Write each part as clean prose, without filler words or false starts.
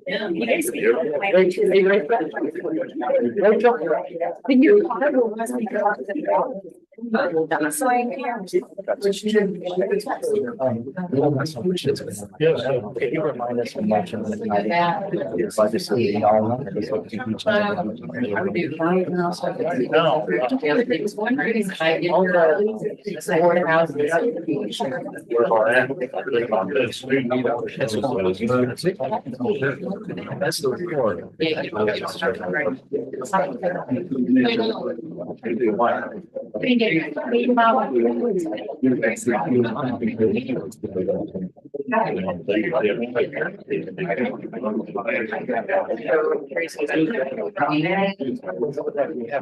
Yeah. You guys be right to the right. Then your car will must be. So I'm here. Can you remind us of much of the budget so we all know? I would do fine. And also, the other thing was one reason I get all the four houses. That's the report. We have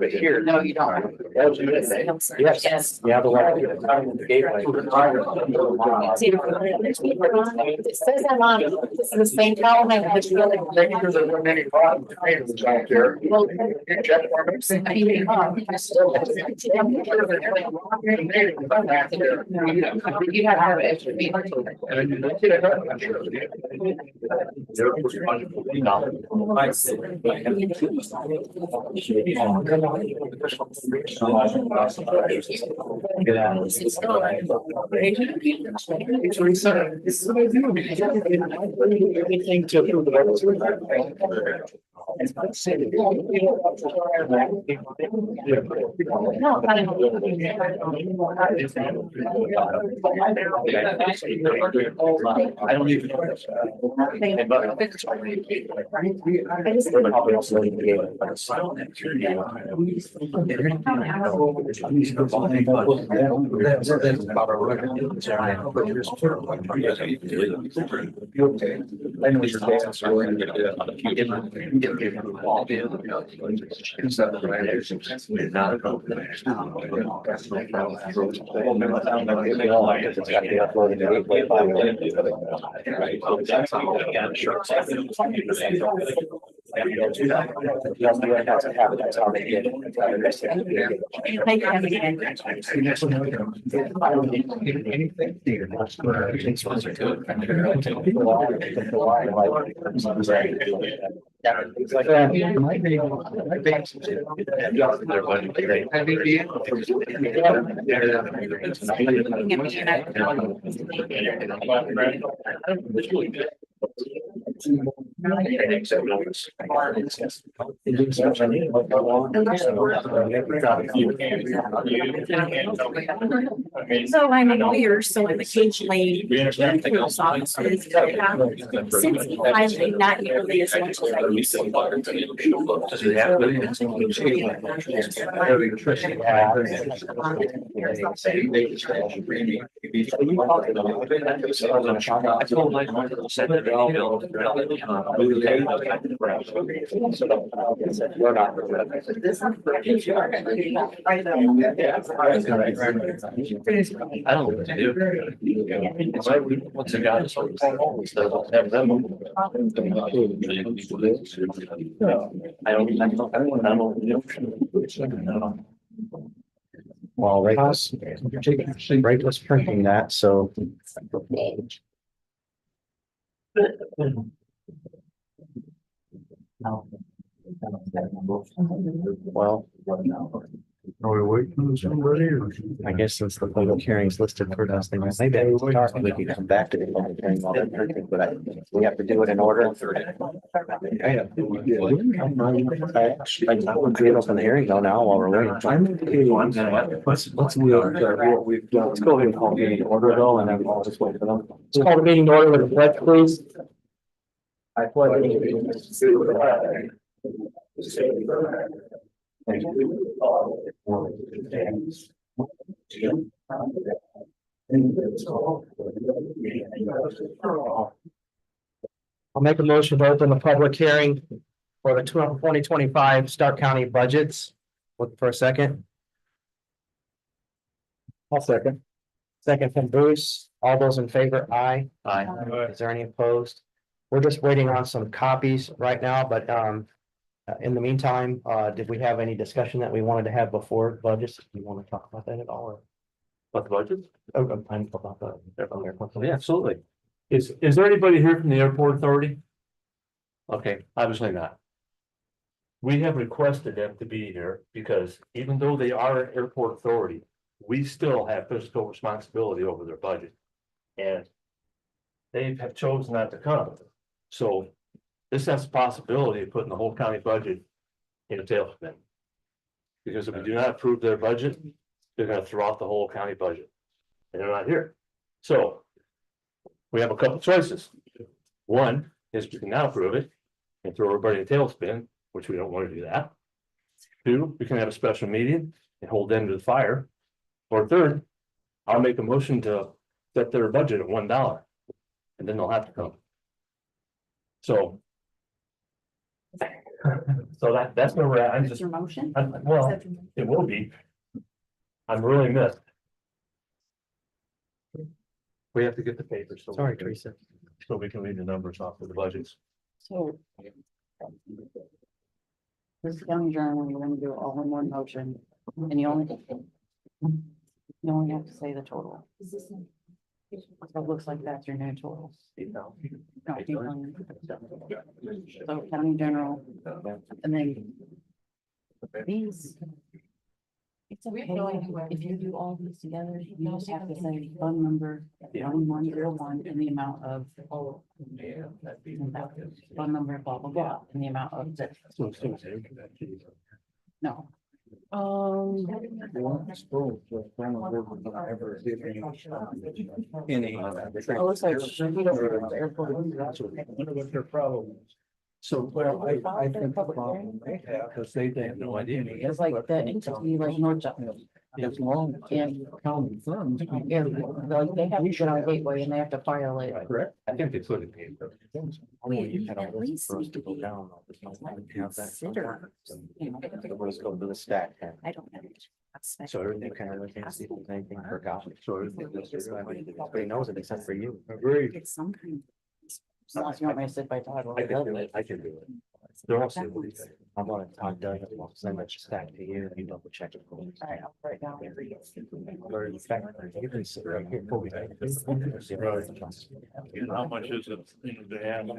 it here. No, you don't. Yes. Yeah, the one. The gateway. It says I'm on, this is the same column. I have to really. You have to have it. Everything to approve I don't even know. So I'm a lawyer, so I'm occasionally. Since he finally not nearly as much as I used to. I don't know what to do. Once I got this, have them. Well, right, was printing that, so. Well. Are we waiting on somebody or? I guess since the public hearing is listed for us, maybe I can start, we can come back to the public hearing while they're printing, but we have to do it in order. I would be open the hearing though now while we're waiting. Let's what we've done. Let's go ahead and call the meeting to order though, and then I'll just wait for them. Let's call the meeting to order with a pledge, please. I pledge allegiance to the flag. I'll make a motion to open the public hearing for the 2025 Starke County budgets. Look for a second. I'll second. Second from Bruce. All those in favor, aye. Aye. Is there any opposed? We're just waiting on some copies right now, but in the meantime, did we have any discussion that we wanted to have before budgets? Do you want to talk about that at all? About the budget? Oh, I'm about the. Yeah, absolutely. Is there anybody here from the airport authority? Okay, obviously not. We have requested them to be here because even though they are an airport authority, we still have fiscal responsibility over their budget. And they have chosen not to come. So this has the possibility of putting the whole county budget in a tailspin. Because if we do not approve their budget, they're gonna throw out the whole county budget. And they're not here. So we have a couple choices. One is we can not approve it and throw everybody in a tailspin, which we don't want to do that. Two, we can have a special meeting and hold them to the fire. Or third, I'll make a motion to set their budget at $1. And then they'll have to come. So. So that's where we're at. I'm That's just, your motion? well, it will be. I'm really missed. We have to get the papers. Sorry, Teresa. So we can read the numbers off of the budgets. So. This county journal, you're gonna do it all in one motion, and you only have to say the total. So it looks like that's your new total. No, 8,000. So county general, and then these. It's okay, if you do all these together, you just have to say fund number 1101 and the amount of. Fund number, blah, blah, blah, and the amount of this. No. Any. It looks like. Their problem is. So, well, I think the problem they have, because they have no idea. It's like the entity like North. As long as county funds. Yeah, like they have to get on Gateway and they have to file it. Correct. I think they put it in. We at least need to be consider, you know, Let's go to the stack. I don't know. So everything kind of looking to see if there's anything forgotten. Everybody knows it except for you. Agreed. It's some kind. Unless you want me to sit by Todd. while I he can does do it. it. I can do it. They're all saying what he said. I'm gonna talk to you, I'll send that stack to you, you double check it. All right, I'll write down. Or in fact, you can sit right here. We'll be back. You know, how much is it in the hand?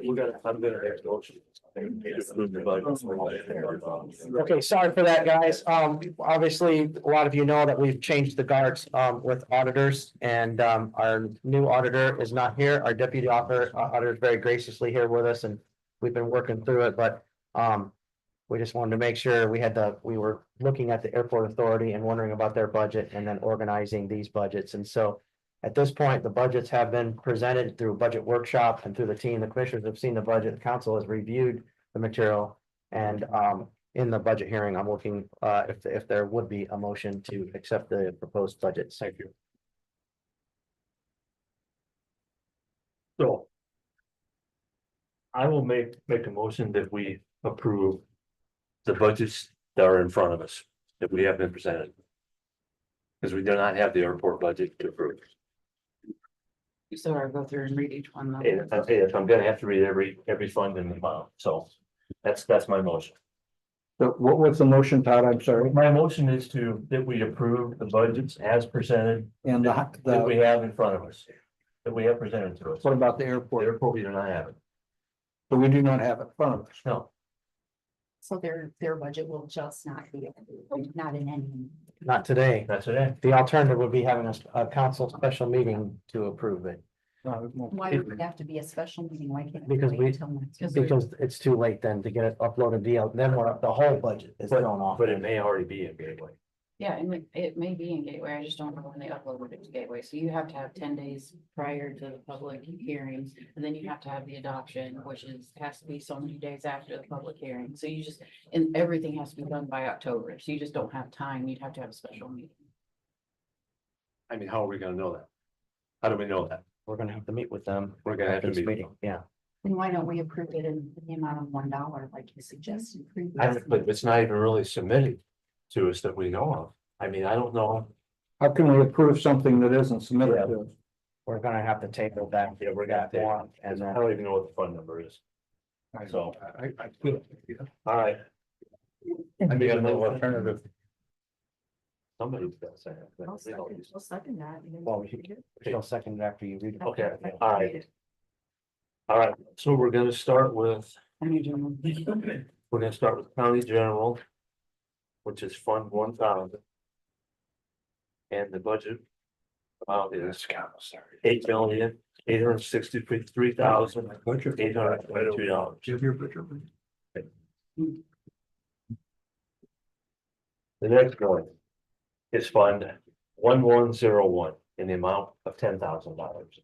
We got, I'm gonna ask motion. Okay, sorry for that, guys. Obviously, a lot of you know that we've changed the guards, with auditors and, our new auditor is not here. Our deputy auditor is very graciously here with us and we've been working through it, but, we just wanted to make sure we were looking at the airport authority and wondering about their budget and then organizing these budgets. And so at this point, the budgets have been presented through budget workshop and through the team. The commissioners have seen the budget. The council has reviewed the material. And in the budget hearing, I'm looking if there would be a motion to accept the proposed budget. Thank you. So. I will make a motion that we approve. The budgets that are in front of us, that we have been presented. Because we do not have the airport budget to approve. So I go through and read each one. though. And I'm gonna have to read every fund in the amount, so that's my motion. So what's the motion, Todd? I'm sorry. My motion is that we approve the budgets as presented And that we have in front of us. That we have presented to us. what about the The airport? airport, we do not have it. So we do not have it in front of us. No, So their budget will just not be, not in any. Not today. that's it. The alternative would be having a council special meeting to approve it. Why would it have to be a special meeting? Why can't? it Because wait we- until next week? Because it's too late then to get it uploaded then the whole budget is thrown off. But it may already be a gateway. Yeah, it may be in Gateway, I just don't know when they uploaded it to Gateway, so you have to have 10 days prior to the public hearings. And then you have to have the adoption, which has to be so many days after the public hearing, so you just, and everything has to be done by October, so you just don't have time, you'd have to have a special meeting. I mean, how are we gonna know that? How do we know that? We're gonna have to meet with them. We're gonna have to This meet. meeting, yeah. Then why don't we approve it in the amount of $1 like you suggested But it's not even really submitted to us that we know of. I mean, I don't know. How can we approve something that isn't submitted to us? We're gonna have to table that. Yeah, we're gonna take one, And and I then don't even know what the fund number is. So, I feel. all right. I mean, no alternative. Somebody's got to say it. I'll second that. Well, we should, still second it after you read it. Okay, all right. All right, so we're gonna start with, County General. we're gonna start with county general. Which is Fund 1,000. And the budget. Amount is $8,863,822. The next one is Fund 1101 in the amount of $10,000.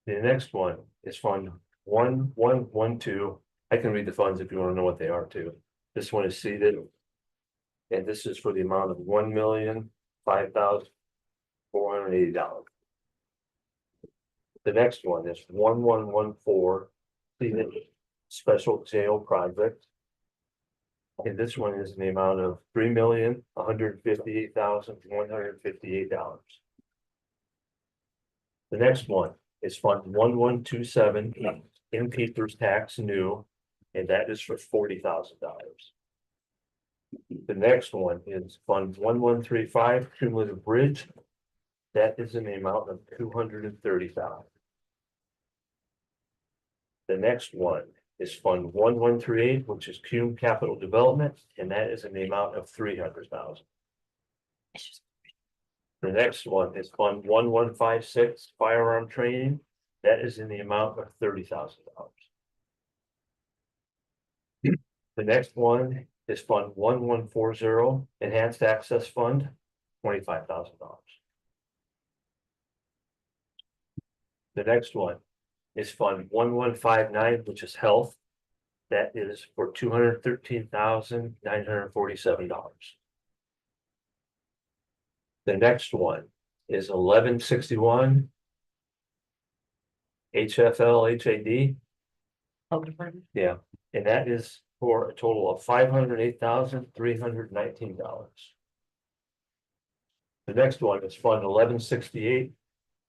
The next one is Fund 1112. I can read the funds if you want to know what they are too. This one is seated. And this is for the amount of $1,005,480. The next one is 1114, seated special jail project. And this one is in the amount of $3,158,158. The next one is Fund 1127 in Peters tax new, and that is for $40,000. The next one is Fund 1135 cumulative bridge. That is in the amount of $230,000. The next one is Fund 1138, which is cum capital development, and that is in the amount of $300,000. The next one is Fund 1156 firearm training. That is in the amount of $30,000. The next one is Fund 1140 Enhanced Access Fund, $25,000. The next one is Fund 1159, which is health. That is for $213,947. The next one is 1161 HFL HAD. Health Department. Yeah, and that is for a total of $508,319. The next one is Fund 1168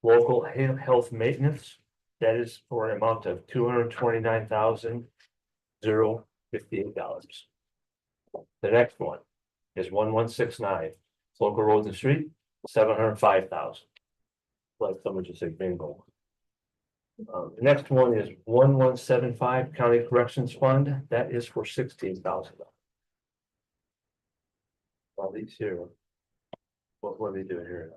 local health maintenance. That is for an amount of $229,058. The next one is 1169 local roads and street, $705,000. Like someone just said bingo. The next one is 1175 County Corrections Fund. That is for $16,000. All these here. What are they doing here?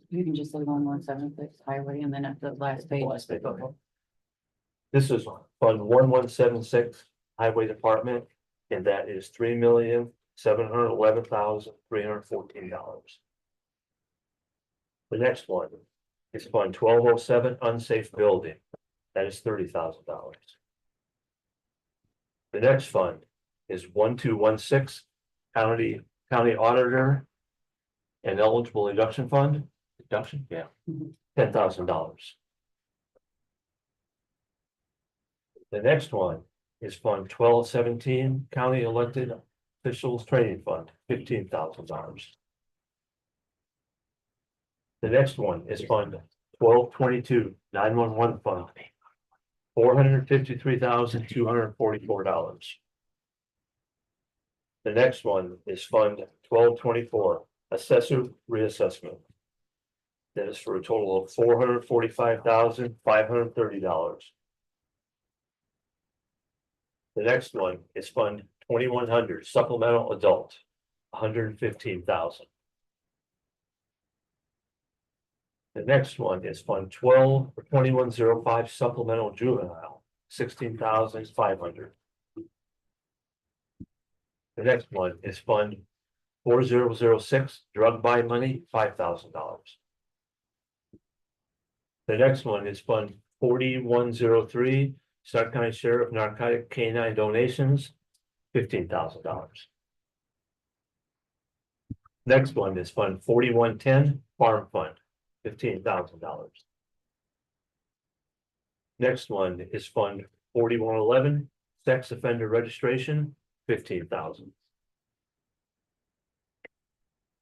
You can just say 1176 highway and then at the last page. This is Fund 1176 Highway Department, and that is $3,711,314. The next one is Fund 1207 Unsafe Building. That is $30,000. The next fund is 1216 County Auditor and Eligible Deduction Fund. Deduction, yeah, $10,000. The next one is Fund 1217 County Elected Officials Training Fund, $15,000. The next one is Fund 1222 911 Fund, $453,244. The next one is Fund 1224 Assessor Reassessment. That is for a total of $445,530. The next one is Fund 2100 Supplemental Adult, $115,000. The next one is Fund 2105 Supplemental Juvenile, $16,500. The next one is Fund 4006 Drug Buy Money, $5,000. The next one is Fund 4103 Starke County Sheriff Narcotic Canine Donations, $15,000. Next one is Fund 4110 Farm Fund, $15,000. Next one is Fund 4111 Sex Offender Registration, $15,000.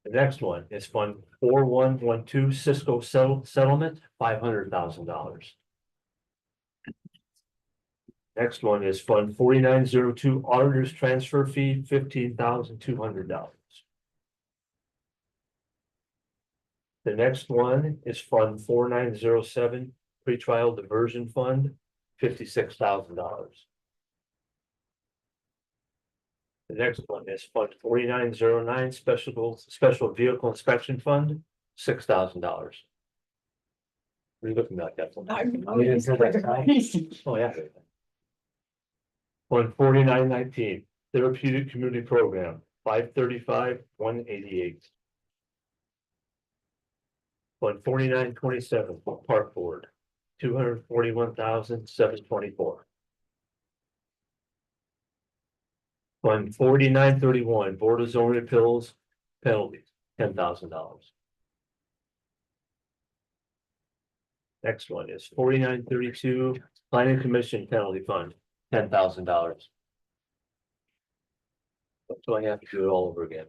The next one is Fund 4112 Cisco Settlement, $500,000. Next one is Fund 4902 Auditors Transfer Fee, $15,200. The next one is Fund 4907 Pretrial Diversion Fund, $56,000. The next one is Fund 4909 Special Vehicle Inspection Fund, $6,000. What are you looking at that for? You didn't hear that, right? Oh, yeah. Fund 4919 Therapeutic Community Program, 535,188. Fund 4927 Park Board, 241,724. Fund 4931 Board of Zoning Appeals Penalties, $10,000. Next one is 4932 Planning Commission Penalty Fund, $10,000. So I have to do it all over again.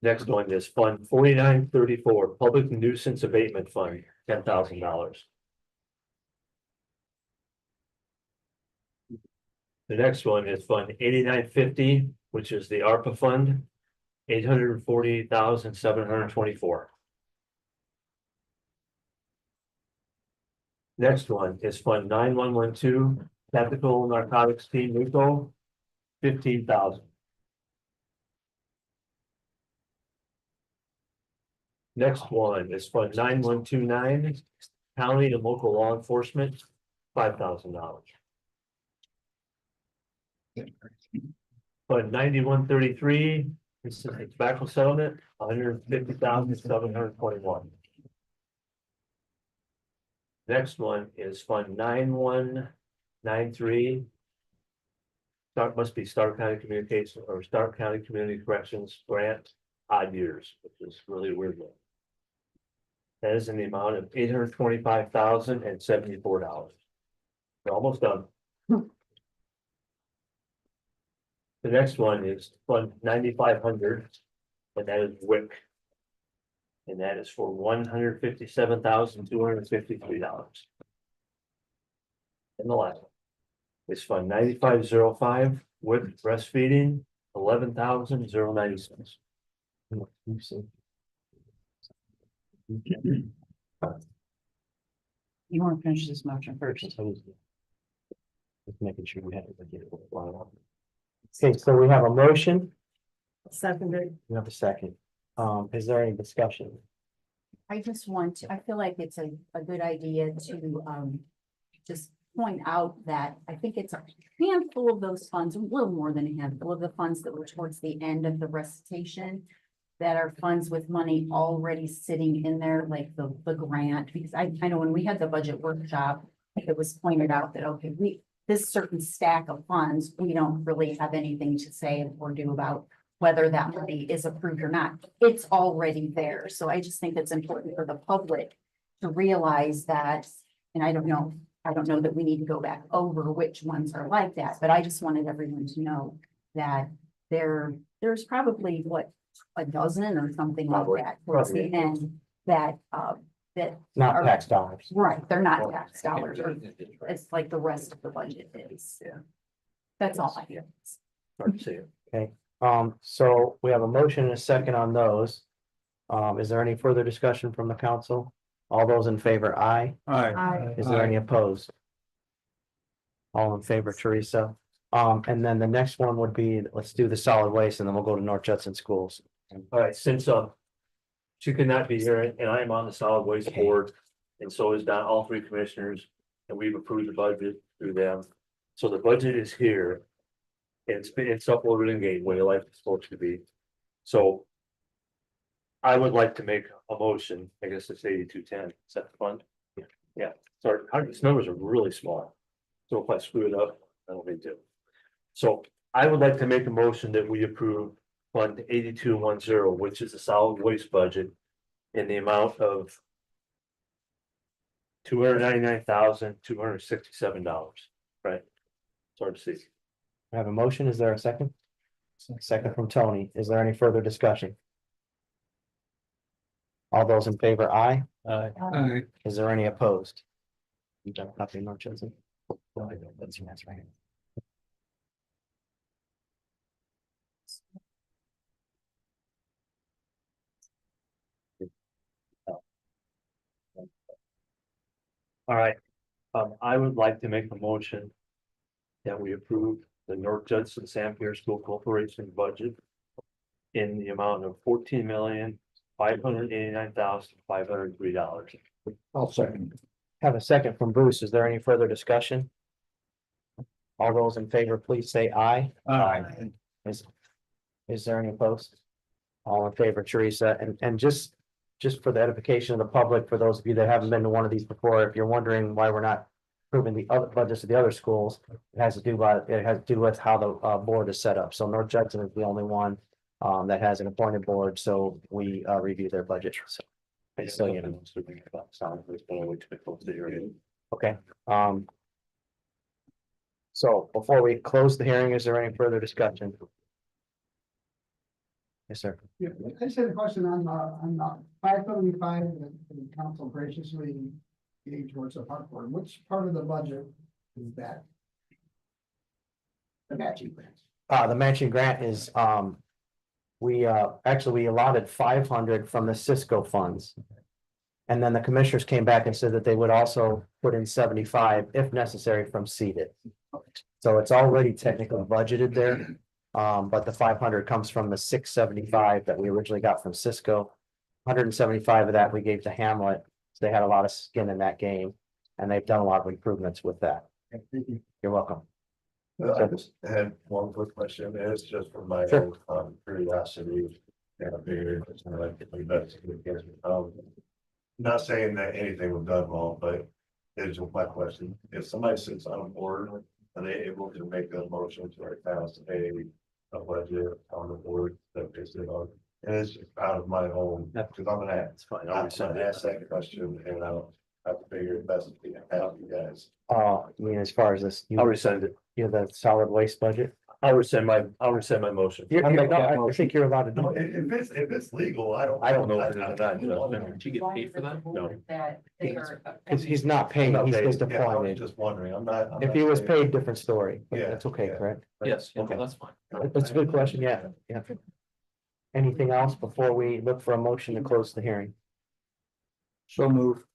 Next one is Fund 4934 Public Nuisance Abatement Fund, $10,000. The next one is Fund 8950, which is the ARPA Fund, 848,724. Next one is Fund 9112 Tactical Narcotics Team Nuco, 15,000. Next one is Fund 9129 County and Local Law Enforcement, $5,000. Fund 9133, this is the tobacco settlement, 150,721. Next one is Fund 9193. Stark must be Starke County Communication or Starke County Community Corrections Grant, odd years, which is really a weird one. That is in the amount of $825,074. We're almost done. The next one is Fund 9500, and that is WIC. And that is for $157,253. And the last one is Fund 9505 WIC breastfeeding, $11,096. You want to finish this motion first? Just making sure we have it. Okay, so we have a motion, Seconded. we have a second. Is there any discussion? I just want to, I feel like it's a good idea to, just point out that I think it's a handful of those funds, a little more than a handful of the funds that were towards the end of the recitation that are funds with money already sitting in there, like the grant, because I know when we had the budget workshop, it was pointed out that, okay, this certain stack of funds, we don't really have anything to say or do about whether that money is approved or not. It's already there. So I just think it's important for the public to realize that, and I don't know that we need to go back over which ones are like that, but I just wanted everyone to know that there's probably a dozen or something like that towards the end that Not are- tax dollars. Right, they're not tax dollars, or it's like the rest of the budget is. Yeah. That's all I have. Hard to say it. So we have a motion and a second on those. Is there any further discussion from the council? All those in favor, aye. Aye. Is there any opposed? All in favor, Teresa. And then the next one would be, let's do the solid waste and then we'll go to North Judson Schools. All right, since she could not be here and I am on the solid waste Okay. board, and so is Don, all three commissioners, and we've approved the budget through them. So the budget is here. It's uploaded in Gateway like it's supposed to be. So I would like to make a motion, I guess it's 8210, is that the fund? Yeah, sorry, these numbers are really small. So if I screw it up, I don't need to. So I would like to make a motion that we approve Fund 8210, which is a solid waste budget in the amount of $299,267, right? It's hard to see. I have a motion. Is there a second? Second from Tony. Is there any further discussion? All those in favor, aye. Aye. Is there any opposed? You don't have to, North Judson. That's right. All right, I would like to make a motion that we approve the North Judson Sanpere School Corporation budget in the amount of $14,589,503. I'll second. Have a second from Bruce. Is there any further discussion? All those in favor, please say aye. Is there any opposed? All in favor, Teresa, and just for the edification of the public, for those of you that haven't been to one of these before, if you're wondering why we're not approving the other budgets of the other schools, it has to do with how the board is set up. So North Judson is the only one that has an appointed board, so we review their budget. So you know. Okay, so before we close the hearing, is there any further discussion? Yes, sir. Yeah, I just had a question on 575, the council graciously gave towards the park board. Which part of the budget is that? The matching grant. The matching grant is, we allotted 500 from the Cisco funds. And then the commissioners came back and said that they would also put in 75 if necessary from seeded. So it's already technically budgeted there. But the 500 comes from the 675 that we originally got from Cisco. 175 of that we gave to Hamlet. So they had a lot of skin in that game, and they've done a lot of improvements with that. You're welcome. I just had one quick question, and it's just from my Sure. own curiosity. And I figured it's not like the best. Not saying that anything was done wrong, but it's just my question. If somebody sits on a board, are they able to make a motion to our towns to pay a budget on the board that they sit on? And it's out of my own, because I'm gonna That's fine. I'm gonna ask that question, and I'll have to figure it best to help you guys. I mean, as far as this, I'll resend it. you have the solid waste budget. I'll resend my motion. You're, I'll make that I motion. think you're allowed to do No, it. if it's legal, I don't. I don't know if it is or not, you know. Did you get paid for that? No. That they are. Because he's not paying, he's just Yeah, I was appointed. just wondering, I'm not. If he was paid, different story, but Yeah, that's okay, yeah. correct? Yes, Okay. that's fine. That's a good question, yeah. Anything else before we look for a motion to close the hearing? So move.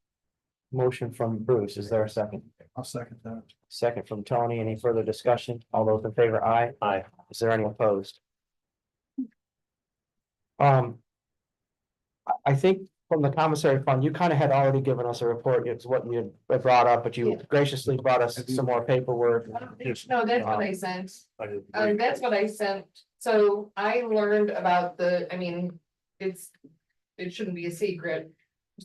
Motion from Bruce, is there a second? I'll second that. Second from Tony, any further discussion? All those in favor, aye? Aye. Is there any opposed? I think from the commissary fund, you kind of had already given us a report, it's what you had brought up, but you graciously brought us some more paperwork. No, that's what I sent. I didn't- That's what I sent. So I learned about it shouldn't be a secret.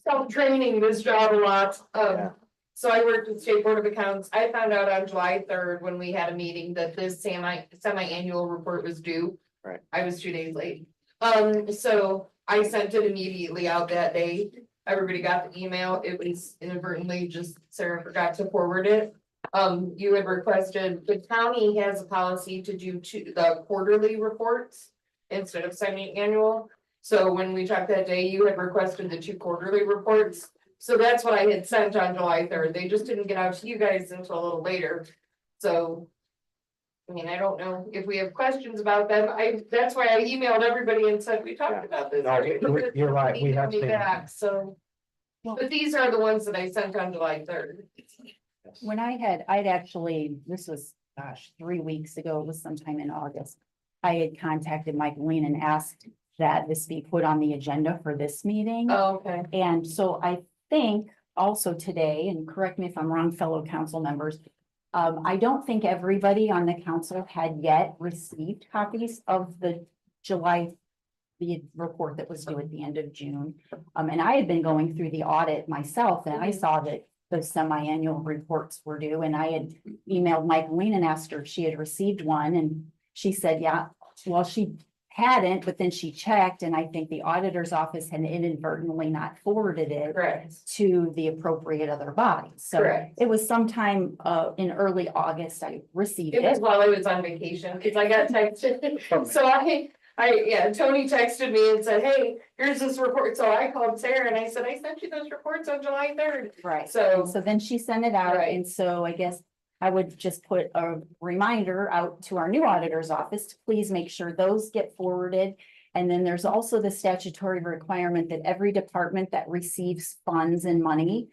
Self-training this job a lot. Yeah. So I worked with State Board of Accounts. I found out on July 3rd when we had a meeting that this semi-annual report was due. Right. I was 2 days late. So I sent it immediately out that day. Everybody got the email. It was inadvertently just Sarah forgot to forward it. You had requested, the county has a policy to do the quarterly reports instead of semi-annual. So when we talked that day, you had requested the 2 quarterly reports. So that's what I had sent on July 3rd. They just didn't get out to you guys until a little later. So. I mean, I don't know if we have questions about them. That's why I emailed everybody and said, we talked about this. No, you're right, we have Email me seen. back, so. But these are the ones that I sent on July 3rd. When I'd actually, this was, 3 weeks ago, it was sometime in August. I had contacted Michaeline and asked that this be put on the agenda for this meeting. Oh, okay. And so I think also today, and correct me if I'm wrong, fellow council members. I don't think everybody on the council had yet received copies of the report that was due at the end of June. And I had been going through the audit myself, and I saw that the semi-annual reports were due, and I had emailed Michaeline and asked her if she had received one, and she said, yeah, well, she hadn't, but then she checked, and I think the auditor's office had inadvertently not forwarded it Correct. to the appropriate other bodies. So Correct. it was sometime in early August, I received It was it. while I was on vacation, because I got texted, so Tony texted me and said, hey, here's this report, so I called Sarah and I said, I sent you those reports on July 3rd. Right. So, So then she sent it out, Right. and so I guess I would just put a reminder out to our new auditor's office to please make sure those get forwarded. And then there's also the statutory requirement that every department that receives funds and money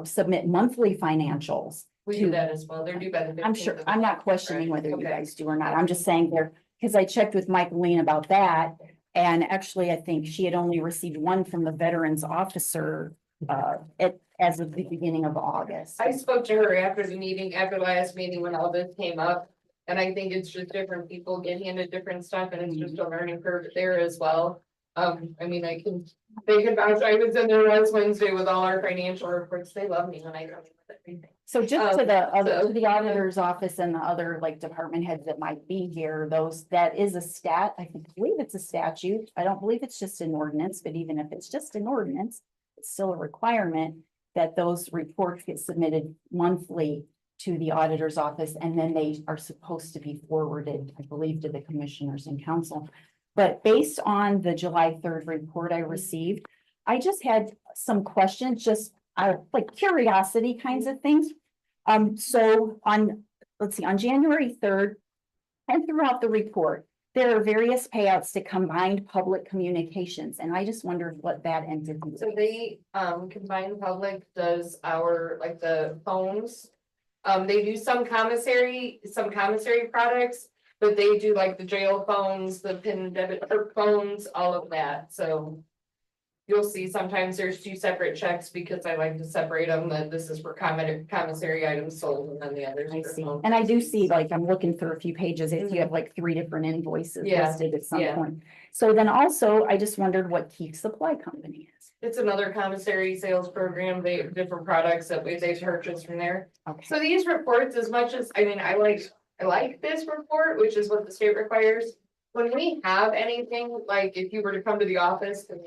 submit monthly financials. We do that as well. They're due by the. I'm sure, 15th of I'm not March, questioning right? whether you Okay. guys do or not. I'm just saying there, because I checked with Michaeline about that. And actually, I think she had only received one from the veterans officer as of the beginning of August. I spoke to her after the meeting, after the last meeting when all this came up. And I think it's just different people get handed different stuff and it's just a learning curve there as well. I mean, they can vouch, I was in there last Wednesday with all our financial reports. They love me when I come in with everything. So just to the other, so- to the auditor's office and the other like department heads that might be here, that is a believe it's a statute. I don't believe it's just an ordinance, but even if it's just an ordinance, it's still a requirement that those reports get submitted monthly to the auditor's office, and then they are supposed to be forwarded, I believe, to the commissioners and council. But based on the July 3rd report I received, I just had some questions, just like curiosity kinds of things. So let's see, on January 3rd, and throughout the report, there are various payouts to combined public communications, and I just wondered what that entity is. So they, Combined Public does our, like the phones. They do some commissary products, but they do like the jail phones, the PIN debit phones, all of that, so. You'll see sometimes there's two separate checks because I like to separate them, that this is for commissary items sold and then the others. I are see, phone and I do proceeds. see, like, I'm looking through a few pages, if you have like 3 different invoices Yeah, listed at some yeah. point. So then also, I just wondered what Keith Supply Company is. It's another commissary sales program, they have different products that they purchase from there. Okay, So these reports, as much as, I mean, I like this report, which is what the state requires. When we have anything, like if you were to come to the office, and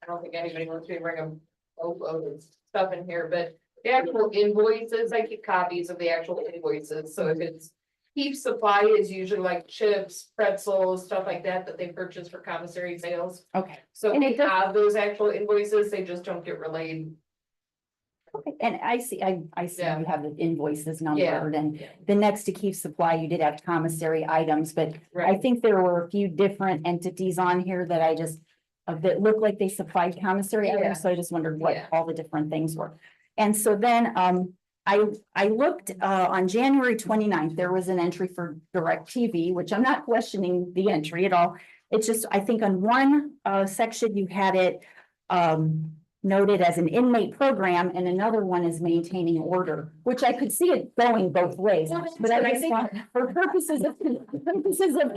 I don't think anybody wants to bring a boatload of stuff in here, but the actual invoices, I keep copies of the actual invoices, so if it's. Keep Supply is usually like chips, pretzels, stuff like that, that they purchase for commissary sales. okay, So And we it does- have those actual invoices, they just don't get relayed. okay, and I see Yeah. you have the invoices Yeah. numbered, and the next to Keith Supply, you did have commissary items, but I Right, think there were a few different entities on here that I just, that looked like they supplied commissary Yeah. items, so I just wondered what Yeah. all the different things were. And so then, I looked, on January 29th, there was an entry for DirecTV, which I'm not questioning the entry at all. It's just, I think on one, section you had it, noted as an inmate program, and another one is maintaining order, which I could see it going both ways. Well, that's But I good. I just think- thought, for purposes of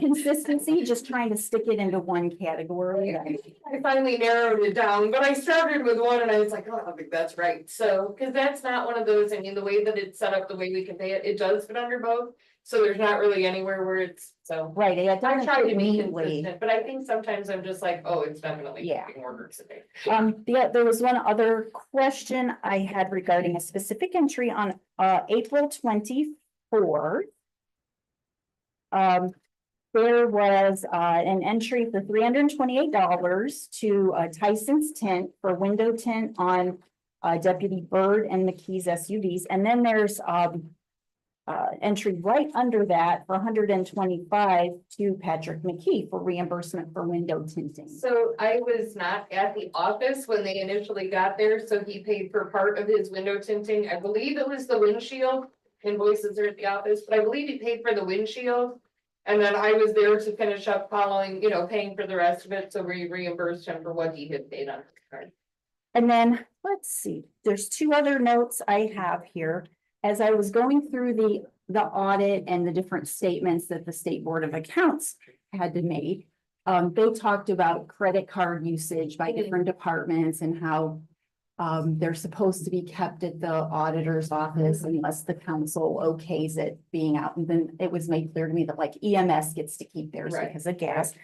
consistency, just trying to stick it into one category. I finally narrowed it down, but I started with one and I was like, oh, I don't think that's right, so, cause that's not one of those, I mean, the way that it's set up, the way we can pay it, it does fit under both. So there's not really anywhere where it's, so. Right, it I doesn't try to fit be neatly. consistent, but I think sometimes I'm just like, oh, it's definitely Yeah. being ordered today. There was one other question I had regarding a specific entry on, April 24th. There was, an entry for $328 to, Tyson's Tint for window tint on, Deputy Bird and McKee's SUVs. And then there's, entry right under that for $125 to Patrick McKee for reimbursement for window tinting. So I was not at the office when they initially got there, so he paid for part of his window tinting, I believe it was the windshield. Invoices are at the office, but I believe he paid for the windshield. And then I was there to finish up following, paying for the rest of it, so we reimbursed him for what he had paid on his card. And then, let's see, there's 2 other notes I have here. As I was going through the audit and the different statements that the State Board of Accounts had to make, they talked about credit card usage by different departments and how they're supposed to be kept at the auditor's office unless the council okays it being out. And then it was made clear to me that like EMS gets to keep theirs Right. because of gas.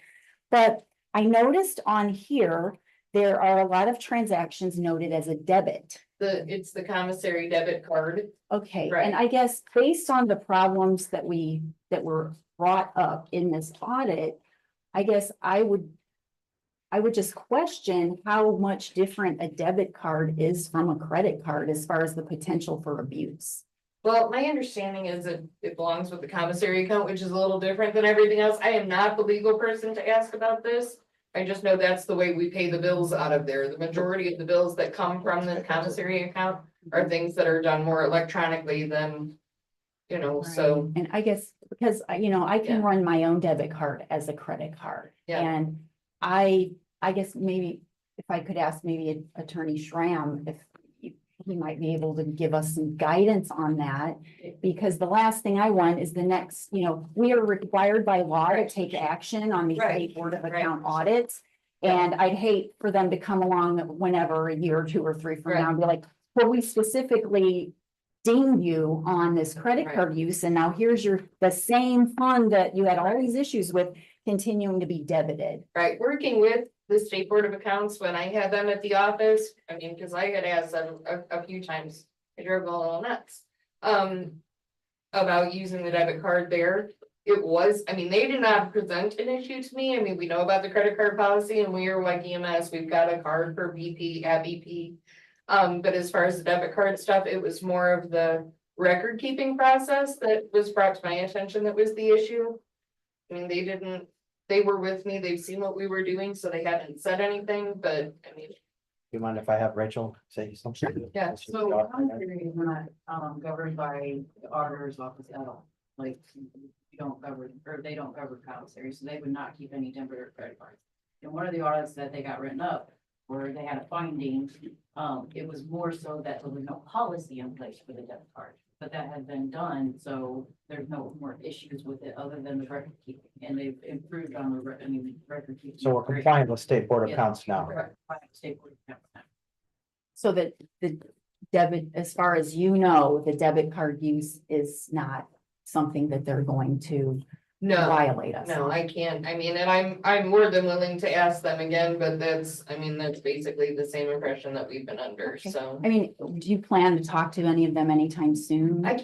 But I noticed on here, there are a lot of transactions noted as a debit. It's the commissary debit card. Okay, Right. and I guess based on the problems that were brought up in this audit, I guess I would just question how much different a debit card is from a credit card as far as the potential for abuse. Well, my understanding is that it belongs with the commissary account, which is a little different than everything else. I am not the legal person to ask about this. I just know that's the way we pay the bills out of there. The majority of the bills that come from the commissary account are things that are done more electronically than, you know, so. And I guess, because, I can Yeah. run my own debit card as a credit card. Yeah. And I guess maybe if I could ask maybe Attorney Schramm if he might be able to give us some guidance on that. Because the last thing I want is the next, we are required by law to Right. take action on these Right. state board of Right. account audits. Yeah. And I'd hate for them to come along whenever, a year or two or three from Right. now and be like, well, we specifically dinged you on this credit Right. card use, and now here's the same fund that you had all these issues with continuing to be debited. Right, working with the state board of accounts when I had them at the office, I mean, cause I had asked them a few times, I drove a little nuts. About using the debit card there, it was, I mean, they did not present an issue to me, I mean, we know about the credit card policy and we are like EMS, we've got a card for BP, at BP. But as far as the debit card stuff, it was more of the record keeping process that was brought to my attention that was the issue. I mean, they were with me, they've seen what we were doing, so they haven't said anything, but I mean, Do you mind if I have Rachel say something? Yeah, So commissary is not governed by the auditor's office at all, like, you don't govern, or they don't govern commissary, so they would not keep any debit or credit cards. And one of the audits that they got written up, where they had a finding, it was more so that there was no policy in place for the debit card. But that has been done, so there's no more issues with it other than the record keeping, and they've improved on the record keeping. So we're compliant with state board of accounts now. Correct. State board of accounts now. So that the debit, as far as the debit card use is not something that they're going to no, violate us. no, on. I can't, I mean, and I'm more than willing to ask them again, but that's basically the same impression that we've been under, Okay. so. I mean, do you plan to talk to any of them anytime soon? I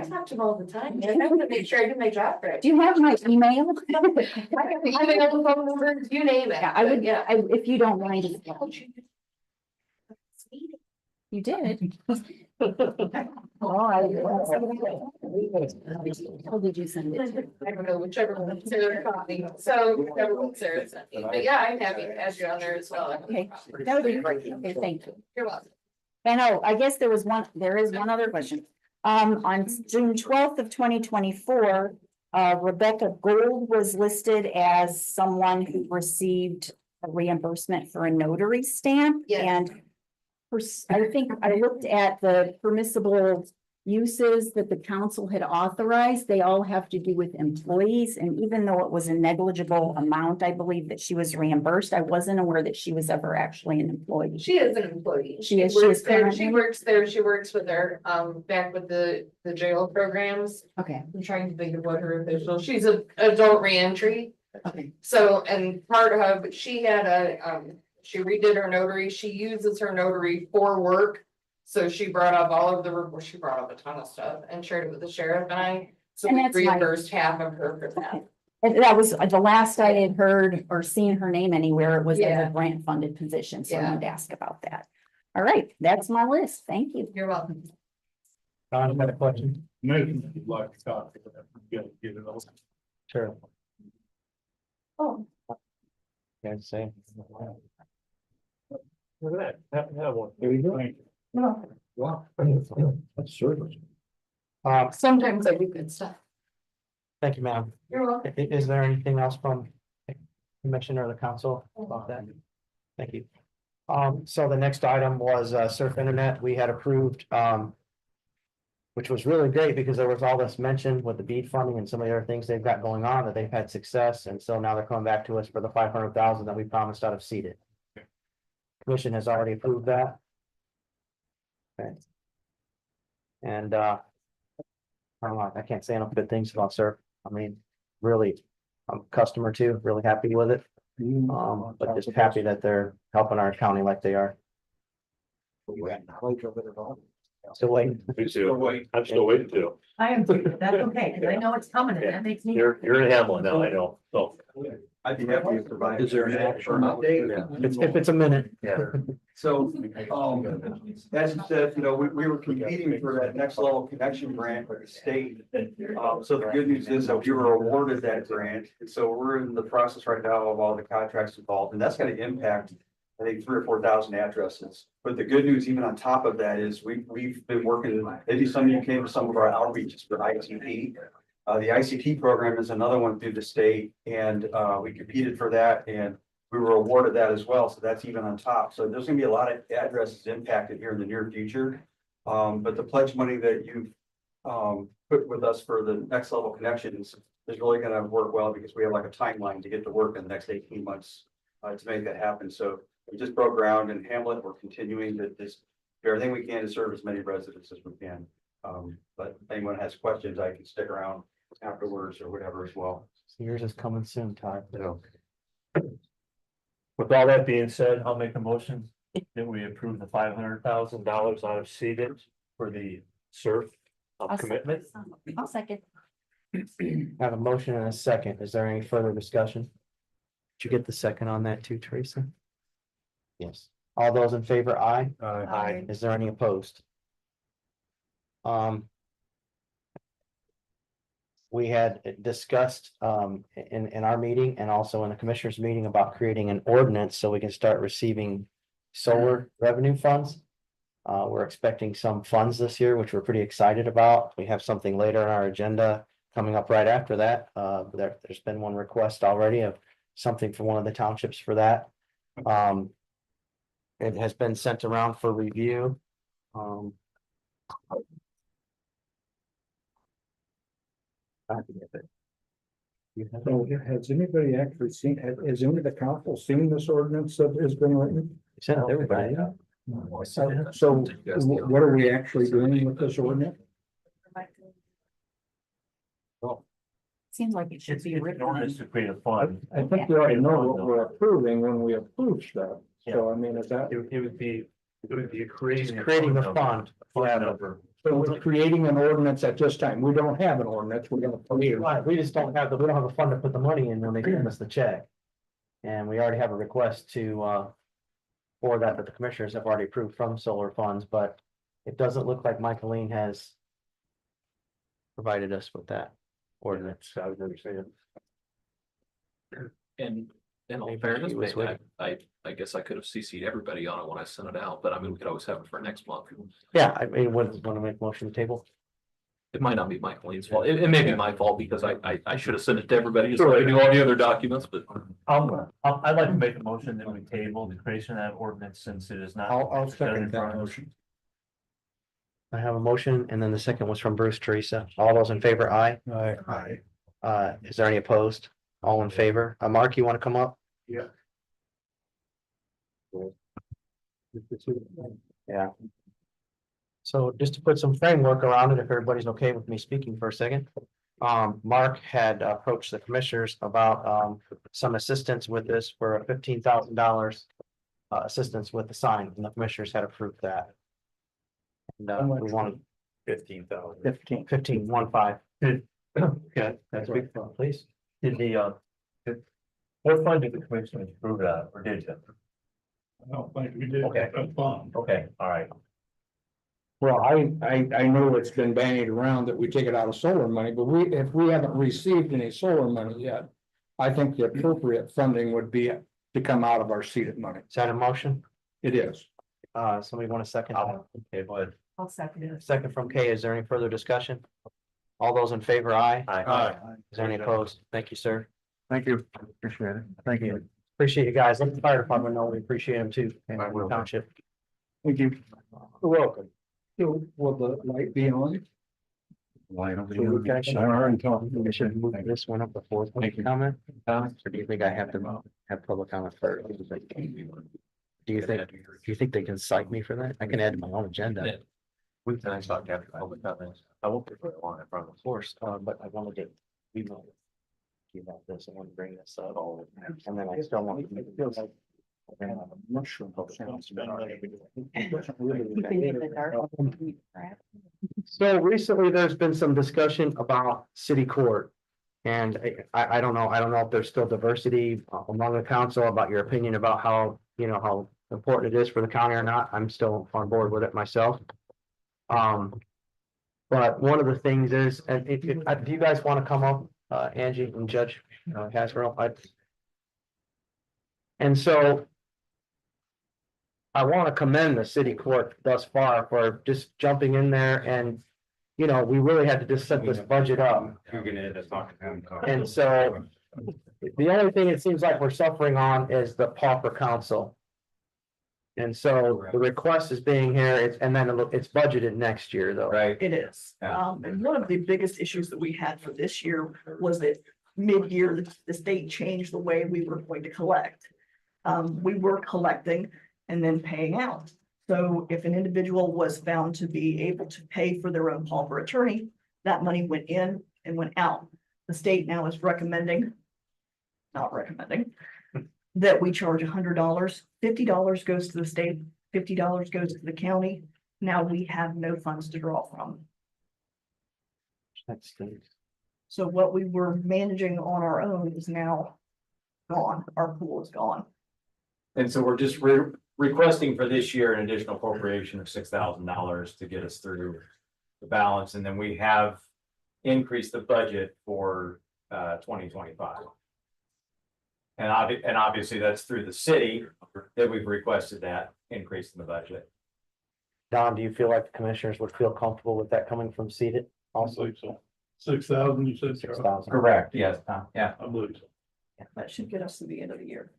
talk to them all the time, I have to make sure I do my job right. Do you have my email? I have the email, phone numbers, you name it. Yeah, I would, Yeah. if you don't mind. You did. Oh, How did you send it to? I don't know, whichever one Sarah caught me, so whichever one Sarah sent me, but yeah, I'm happy to add you on there as well. Okay, that would be great. Okay, thank you. You're welcome. And I guess there is one other question. On June 12th of 2024, Rebecca Gold was listed as someone who received a reimbursement for a notary stamp. Yes. And I think I looked at the permissible uses that the council had authorized. They all have to do with employees. And even though it was a negligible amount, I believe that she was reimbursed. I wasn't aware that she was ever actually an employee. She is an employee. She is works there. currently? She works there. She works with her, back with the jail programs. Okay, I'm trying to think of what her official, she's an adult reentry. okay. So, and part of, she had she redid her notary. She uses her notary for work. So she brought up she brought up a ton of stuff and shared it with the sheriff and I. So And we that's fine. reimbursed half of her for that. And that was the last I had heard or seen her name anywhere. It was as Yeah. a grant funded position. So I Yeah. wanted to ask about that. All right, that's my list. Thank you. You're welcome. Don, you got a question? Maybe you'd like to talk, get it over. Sure. Oh. Guys say. Look at that, have one. There you go. Wow. That's service. Sometimes I do good stuff. Thank you, ma'am. You're welcome. Is there anything else from the commission or the council about that? Thank you. So the next item was Surf Internet. We had approved, which was really great because there was all this mentioned with the bead funding and some of the other things they've got going on that they've had success. And so now they're coming back to us for the 500,000 that we promised out of seeded. Commission has already approved that. Okay. And I don't know, I can't say enough good things about Surf. I mean, really, I'm a customer too, really happy with it. But just happy that they're helping our county like they are. Still waiting. Me too. I'm still waiting to. I am, that's okay, because I know it's coming, and that makes me. You're in Hamlin now, I know, so. I'd be happy to provide. Is there an actual update? If it's a minute. Yeah. So, as you said, we were competing for that next level connection grant with the state. So the good news is that we were awarded that grant. And so we're in the process right now of all the contracts involved, and that's gonna impact, I think, 3,000 or 4,000 addresses. But the good news, even on top of that, is we've been working, maybe some of you came to some of our outreaches for ITP. The ICT program is another one through the state, and we competed for that, and we were awarded that as well. So that's even on top. So there's gonna be a lot of addresses impacted here in the near future. But the pledge money that you've put with us for the next level connections is really gonna work well, because we have like a timeline to get to work in the next 18 months to make that happen. So we just broke ground in Hamlet. We're continuing to just do everything we can to serve as many residents as we can. But if anyone has questions, I can stick around afterwards or whatever as well. So yours is coming soon, Todd. With all that being said, I'll make a motion that we approve the $500,000 out of seeded for the SURF commitment. I'll second. I have a motion and a second. Is there any further discussion? Did you get the second on that too, Teresa? Yes. All those in favor, aye. Aye. Is there any opposed? We had discussed in our meeting and also in the commissioners meeting about creating an ordinance so we can start receiving solar revenue funds. We're expecting some funds this year, which we're pretty excited about. We have something later on our agenda coming up right after that. There's been one request already of something for one of the townships for that. It has been sent around for review. So has anybody actually seen, has any of the council seen this ordinance that has been written? Sent it to everybody. So what are we actually doing with this ordinance? Seems like it should It's be an written. ordinance to create a fund. I think we already know what we're approving when we approve stuff. So I mean, is that, It would be creating. Just creating a fund. Fund number. so we're creating an ordinance at this time. We don't have an ordinance. We're gonna put it. Right, we just don't have we don't have a fund to put the money in when they give us the check. And we already have a request to for that the commissioners have already approved from solar funds, but it doesn't look like Michaeline has provided us with that ordinance. I would never say it. And in all Maybe fairness, he was I guess I could have CC'd everybody on it when I sent it out, but I mean, we could always have it for next month. Yeah, I mean, want to make motion to table? It might not be Michaeline's fault. It may be my fault because I should have sent it to everybody, so I do all the other documents, but. I'd like to make a motion that we table the creation of that ordinance since it is not. I'll second that motion. I have a motion and then the second was from Bruce. Teresa, all those in favor, aye. Aye. Is there any opposed? All in favor? Mark, you want to come up? Yeah. Yeah. So just to put some framework around it, if everybody's okay with me speaking for a second. Mark had approached the commissioners about some assistance with this for a $15,000 assistance with the sign, and the commissioners had approved that. And we wanted 15,000. 15. Okay, that's big fun, please. Did what fund did the commission approve that, or did you? I don't think we did. Okay. Fun. Okay, all right. Well, I know it's been bandied around that we take it out of solar money, but if we haven't received any solar money yet, I think the appropriate funding would be to come out of our seeded money. Is that a motion? It is. Somebody want a second? Okay, go ahead. I'll second it. Second from Kay. Is there any further discussion? All those in favor, aye. Is there any opposed? Thank you, sir. Thank you. Appreciate it. Thank you. Appreciate you guys. Let the fire department know we appreciate them too. And I will. Township. Thank you. You're welcome. So will the light be on? Why don't we should move this one up before public comment? Or do you think I have to have public comment first? Do you think they can cite me for that? I can add to my own agenda. We can talk after public comments. I won't put it on in front of Of course, but I wanted to email you about this. I want to bring this up all, and then I still want. Mushroom. Keeping it in the dark. So recently, there's been some discussion about city court. And I don't know if there's still diversity among the council about your opinion about how, how important it is for the county or not. I'm still on board with it myself. But one of the things is, and do you guys want to come up, Angie and Judge Casserole? And so I want to commend the city court thus far for just jumping in there and, we really had to just set this budget up. And so the only thing it seems like we're suffering on is the pauper council. And so the request is being here, and then it's budgeted next year though. Right. It is. Yeah. And one of the biggest issues that we had for this year was that mid-year, the state changed the way we were going to collect. We were collecting and then paying out. So if an individual was found to be able to pay for their own pauper attorney, that money went in and went out. The state now is not recommending, that we charge $100, $50 goes to the state, $50 goes to the county. Now we have no funds to draw from. That's good. So what we were managing on our own is now gone. Our pool is gone. And so we're just requesting for this year an additional appropriation of $6,000 to get us through the balance, and then we have increased the budget for 2025. And obviously that's through the city that we've requested that increase in the budget. Don, do you feel like the commissioners would feel comfortable with that coming from seated also? So 6,000, you said? 6,000. Correct, yes, yeah. I believe so. That should get us to the end of the year.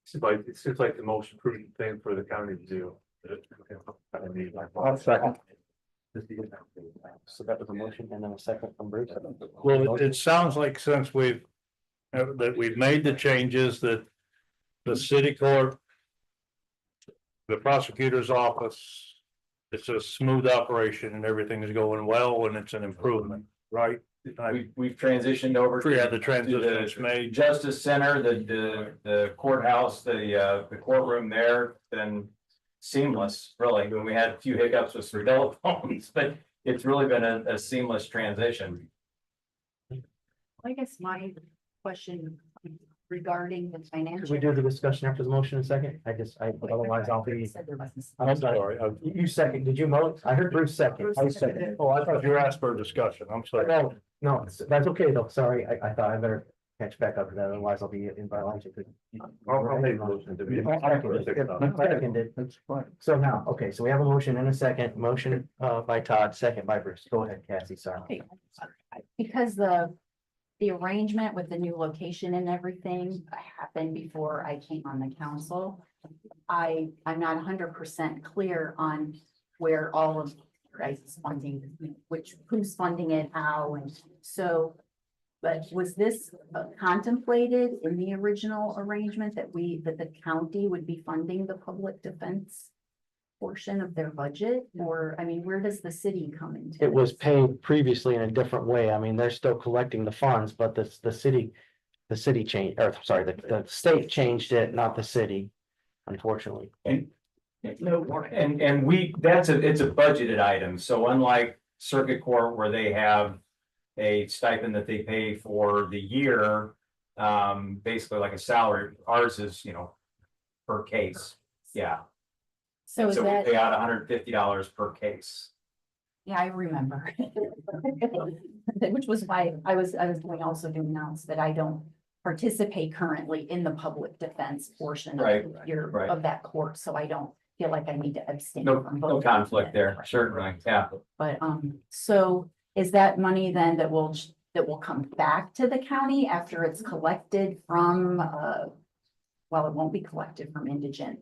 It seems like the most prudent thing for the county to do. I'll second. So that was a motion and then a second from Bruce. Well, it sounds like since we've made the changes that the city court, the prosecutor's office, it's a smooth operation and everything is going well and it's an improvement, right? We've transitioned over Yeah, to the transition's made. Justice Center, the courthouse, the courtroom there, been seamless, really. When we had a few hiccups with some telephones, but it's really been a seamless transition. I guess my question regarding the Could financial. we do the discussion after the motion in a second? Otherwise I'll be. Said there wasn't- I'm sorry. You second, did you vote? I heard Bruce second. I second. Oh, I thought you asked for a discussion. I'm sorry. No, that's okay though. Sorry, I thought I better catch back up to that, otherwise I'll be in violation. I'll make a motion to be. Seconded. That's fine. So now, okay, so we have a motion and a second, motion by Todd, second by Bruce. Go ahead, Cassie, sorry. Okay, because the arrangement with the new location and everything happened before I came on the council. I'm not 100% clear on where all of your guys' funding, who's funding it, how, and so. But was this contemplated in the original arrangement that the county would be funding the public defense portion of their budget? Or, I mean, where does the city come into? It was this? paid previously in a different way. I mean, they're still collecting the funds, but the city changed, or sorry, the state changed it, not the city, unfortunately. No more. And it's a budgeted item, so unlike circuit court where they have a stipend that they pay for the year, basically like a salary, ours is, per case, yeah. So is So we that, pay out $150 per case. yeah, I remember. Which was why I was going also to announce that I don't participate currently in the public defense portion Right, of of that court, so I don't feel like I need to abstain. No from no voting. conflict there, certainly, yeah. But, so is that money then that will come back to the county after it's collected from, well, it won't be collected from indigent.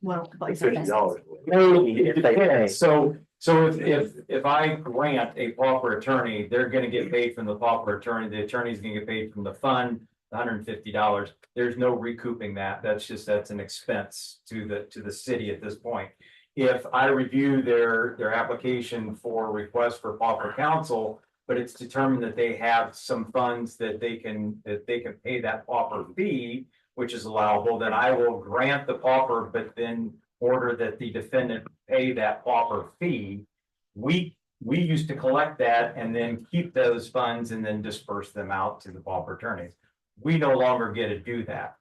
Well, like, $50. Maybe if they pay. So if I grant a pauper attorney, they're gonna get paid from the pauper attorney, the attorney's gonna get paid from the fund, $150. There's no recouping that. That's an expense to the city at this point. If I review their application for request for pauper counsel, but it's determined that they have some funds that they can pay that pauper fee, which is allowable, then I will grant the pauper, but then order that the defendant pay that pauper fee. We used to collect that and then keep those funds and then disperse them out to the pauper attorneys. We no longer get to do that.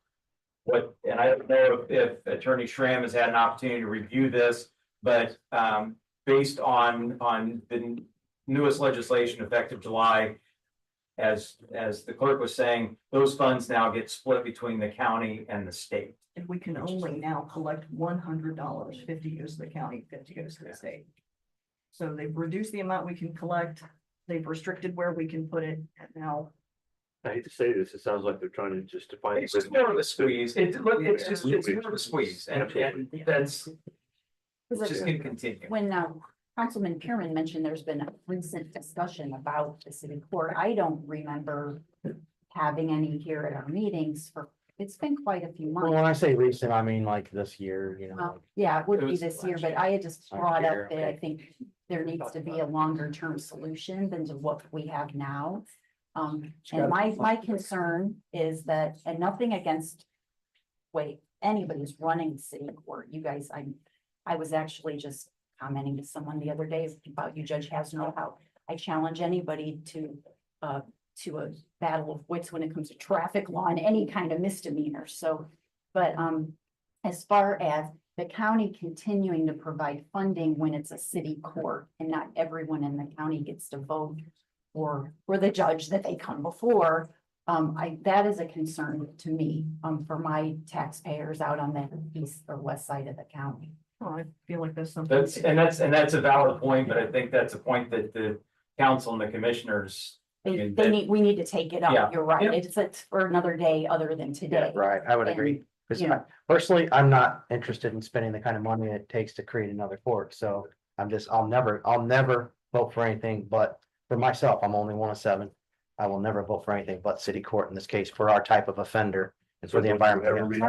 And I don't know if Attorney Schramm has had an opportunity to review this, but based on the newest legislation effective July, as the clerk was saying, those funds now get split between the county and the state. And we can only now collect $100, 50 goes to the county, 50 goes to the state. So they've reduced the amount we can collect, they've restricted where we can put it, and now. I hate to say this, it sounds like they're trying to just define. It's just more of a squeeze. It's more of a squeeze, and that's just gonna continue. When Councilman Pierman mentioned there's been a recent discussion about the city court, I don't remember having any here at our meetings for, it's been quite a few Well, when months. I say recent, I mean like this year, Yeah, it would It be was this year, last but I had just Last brought year, up that I okay. think there needs to be a longer term solution than to what we have now. And my concern is that, and nothing against, anybody's running city court, you guys, I was actually just commenting to someone the other day about you, Judge Hasner, how I challenge anybody to a battle of wits when it comes to traffic law and any kind of misdemeanor. So, but as far as the county continuing to provide funding when it's a city court and not everyone in the county gets to vote for the judge that they come before, that is a concern to me, for my taxpayers out on the east or west side of the county. Oh, I feel like that's something. That's a valid point, but I think that's a point that the council and the commissioners. We need to take it Yeah. up. You're right. Yeah. It's for another day other than today. Right, I would agree. Because you know. personally, I'm not interested in spending the kind of money it takes to create another court, so I'll never vote for anything but for myself. I'm only one of 7. I will never vote for anything but city court in this case for our type of offender and for the environment.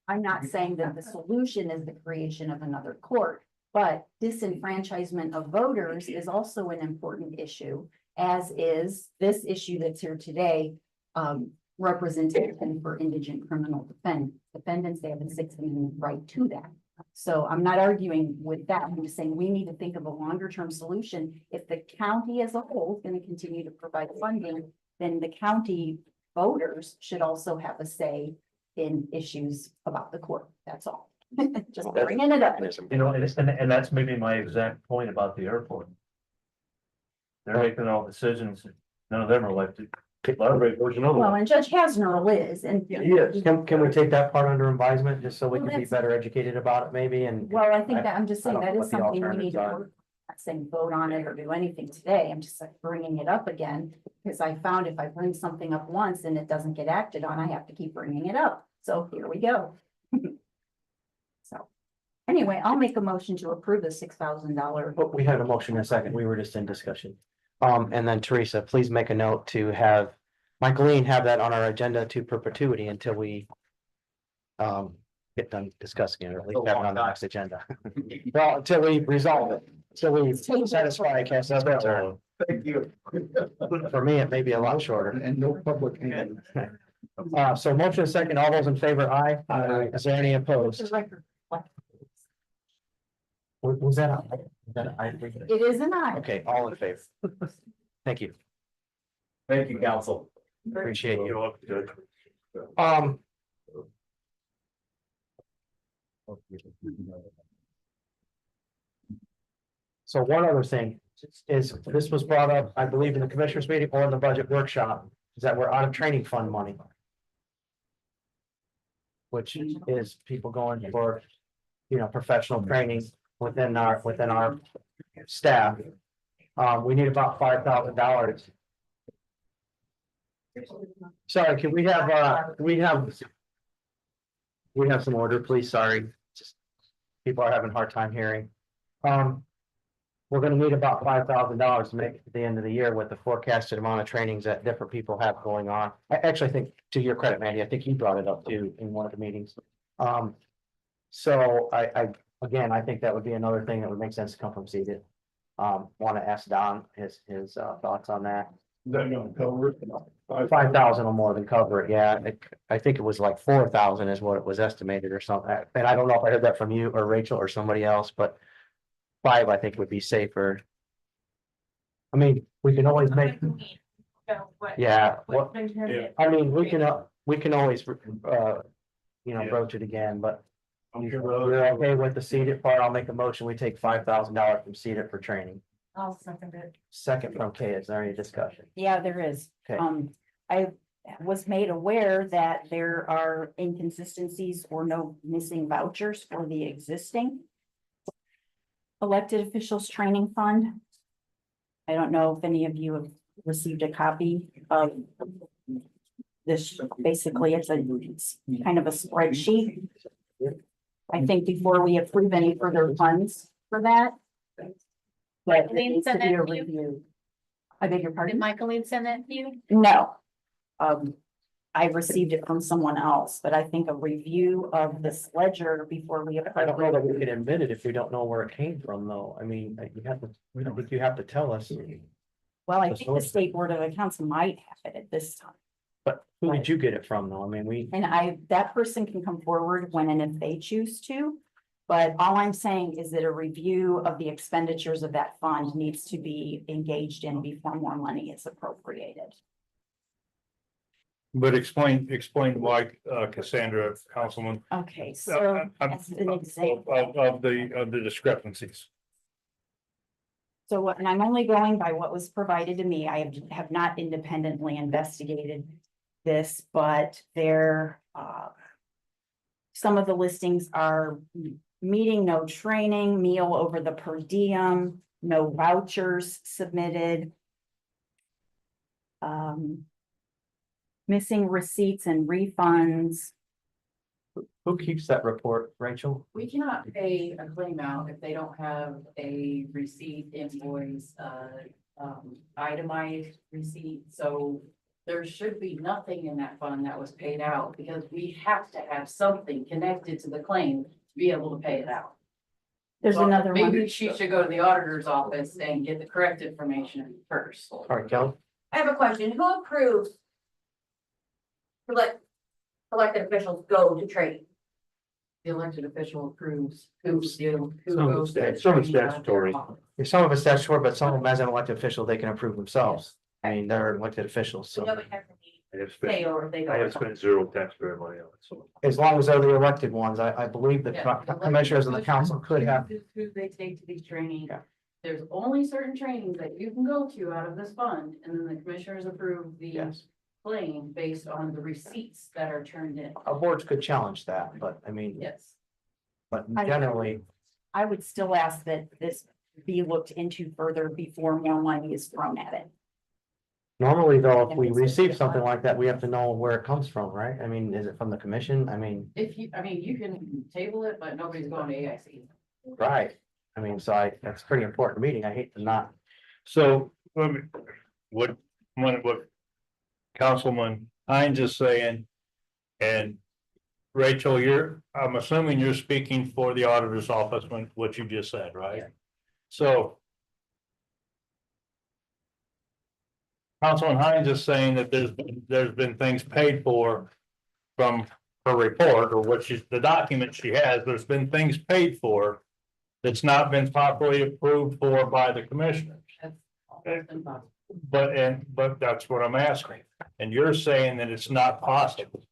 I'm not saying that the solution is the creation of another court, but disenfranchisement of voters is also an important issue, as is this issue that's here today. Representation for indigent criminal defendants, they have a 6th Amendment right to that. So I'm not arguing with that. I'm just saying we need to think of a longer term solution. If the county as a whole is going to continue to provide funding, then the county voters should also have a say in issues about the court. That's all. Just bringing it up. And that's maybe my exact point about the airport. They're making all decisions, none of them are elected. Well, and Judge Hasner is, and Yes. Can we take that part under advisement, just so we Well, can be that's- better educated about it maybe, and well, I think that I'm just I saying don't that know is what the something we need to alternatives are. work. Not saying vote on it or do anything today. I'm just like bringing it up again, because I found if I bring something up once and it doesn't get acted on, I have to keep bringing it up. So here we go. So anyway, I'll make a motion to approve the $6,000. But we had a motion in a second, we were just in discussion. And then Teresa, please make a note to have Michaeline have that on our agenda to perpetuity until we get done discussing it, or at least have it on the next agenda. Well, until we resolve it, until we satisfy Cass's concern. Thank you. For me, it may be a lot shorter. And no public. So motion second, all those in favor, aye? Aye. Is there any opposed? The record. Was that? I It is an aye. Okay, all in favor. Thank you, Thank you, council. appreciate you. You're welcome, Judge. So one other thing is, this was brought up, I believe, in the commissioners meeting or in the budget workshop, is that we're out of training fund money. Which is people going for, professional training within our staff. We need about $5,000. Sorry, can we have, some order, please? Sorry. Just people are having a hard time hearing. We're gonna need about $5,000 to make it to the end of the year with the forecasted amount of trainings that different people have going on. I actually think, to your credit, Mandy, I think you brought it up too in one of the meetings. So I think that would be another thing that would make sense to come from seated. Want to ask Don his thoughts on that. 5,000 or more than cover it, yeah. I think it was like 4,000 is what it was estimated or something. And I don't know if I heard that from you or Rachel or somebody else, but 5, I think, would be safer I mean, we can always make, yeah, what, Yeah. I mean, we can always, broach it again, but. You're okay with the seated part? I'll make a motion. We take $5,000 from seated for training. I'll second it. Second from Kay, is there any discussion? Yeah, there is. Okay. I was made aware that there are inconsistencies or no missing vouchers for the existing elected officials training fund. I don't know if any of you have received a copy of this. Basically, it's kind of a spreadsheet. I think before we approve any further funds for that. But it needs to be a review. I beg your pardon? Did Michaeline send that to you? No. I received it from someone else, but I think a review of this ledger before we. I don't know that we can admit it if we don't know where it came from, though. I mean, you have to, I think you have to tell us. Well, I think the State Board of Accounts might have it at this time. But who did you get it from, though? I mean, And that person can come forward when and if they choose to. But all I'm saying is that a review of the expenditures of that fund needs to be engaged in before more money is appropriated. But explain why, Cassandra, Councilman. Okay, so as an example. Of the discrepancies. So and I'm only going by what was provided to me. I have not independently investigated this, but there, some of the listings are meeting, no training, meal over the per diem, no vouchers submitted. Missing receipts and refunds. who keeps that report, Rachel? We cannot pay a claim out if they don't have a receipt, invoice, itemized receipt, so. There should be nothing in that fund that was paid out because we have to have something connected to the claim to be able to pay it out. There's So another one. maybe she should go to the auditor's office and get the correct information first. All right, Kelly. I have a question. Who approves to let elected officials go to training? The elected official approves who goes to Some training out of their statutory. office. Some of it's statutory, but some of them as an elected official, they can approve themselves. I mean, they're elected officials, so Nobody has to I have pay spent, or if they I have go. spent zero taxpayer money on it, so. as long as they're the elected ones, I believe the Yeah. commissioners and the council could have. Who they take to these trainings. Yeah. There's only certain trainings that you can go to out of this fund, and then the commissioners approve the Yes. claim based on the receipts that are turned in. Our boards could challenge that, but I mean, Yes. but generally, I would still ask that this be looked into further before more money is thrown at it. normally though, if we receive something like that, we have to know where it comes from, right? I mean, is it from the commission? I mean, You can table it, but nobody's going to AIC. right. I mean, so that's a pretty important meeting. I hate to not. So, what Councilman Hines is saying, and Rachel, I'm assuming you're speaking for the auditor's office when what you just said, right? Yeah. So. Councilman Hines is saying that there's been things paid for from her report or the document she has, there's been things paid for. That's not been properly approved for by the commissioners. That's almost impossible. But that's what I'm asking, and you're saying that it's not possible.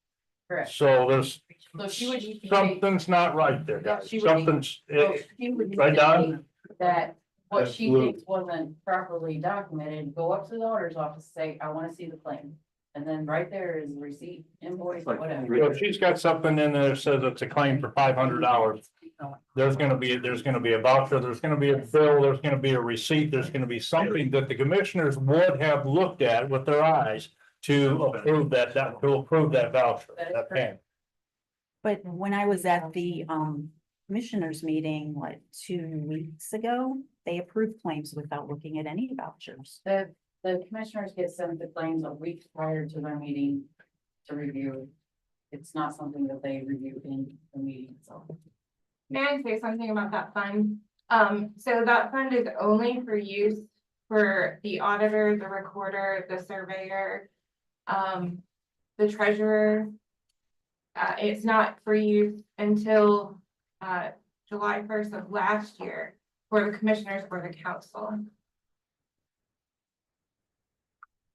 Correct. So there's So she would need to say, something's not right there, guys. She would need- Something's, so she would need right, to Don? say that what she Absolutely. thinks wasn't properly documented, go up to the auditor's office, say, I want to see the claim. And then right there is the receipt, invoice, whatever. if she's got something in there that says it's a claim for $500, there's gonna be a voucher, there's gonna be a bill, there's gonna be a receipt, there's gonna be something that the commissioners would have looked at with their eyes to approve that voucher, That is that correct. payment. But when I was at the commissioners meeting, 2 weeks ago, they approved claims without looking at any vouchers. The commissioners get sent the claims a week prior to their meeting to review. It's not something that they review in the meeting, so. May I say something about that fund? So that fund is only for use for the auditor, the recorder, the surveyor, the treasurer. It's not for use until, July 1st of last year for the commissioners for the council.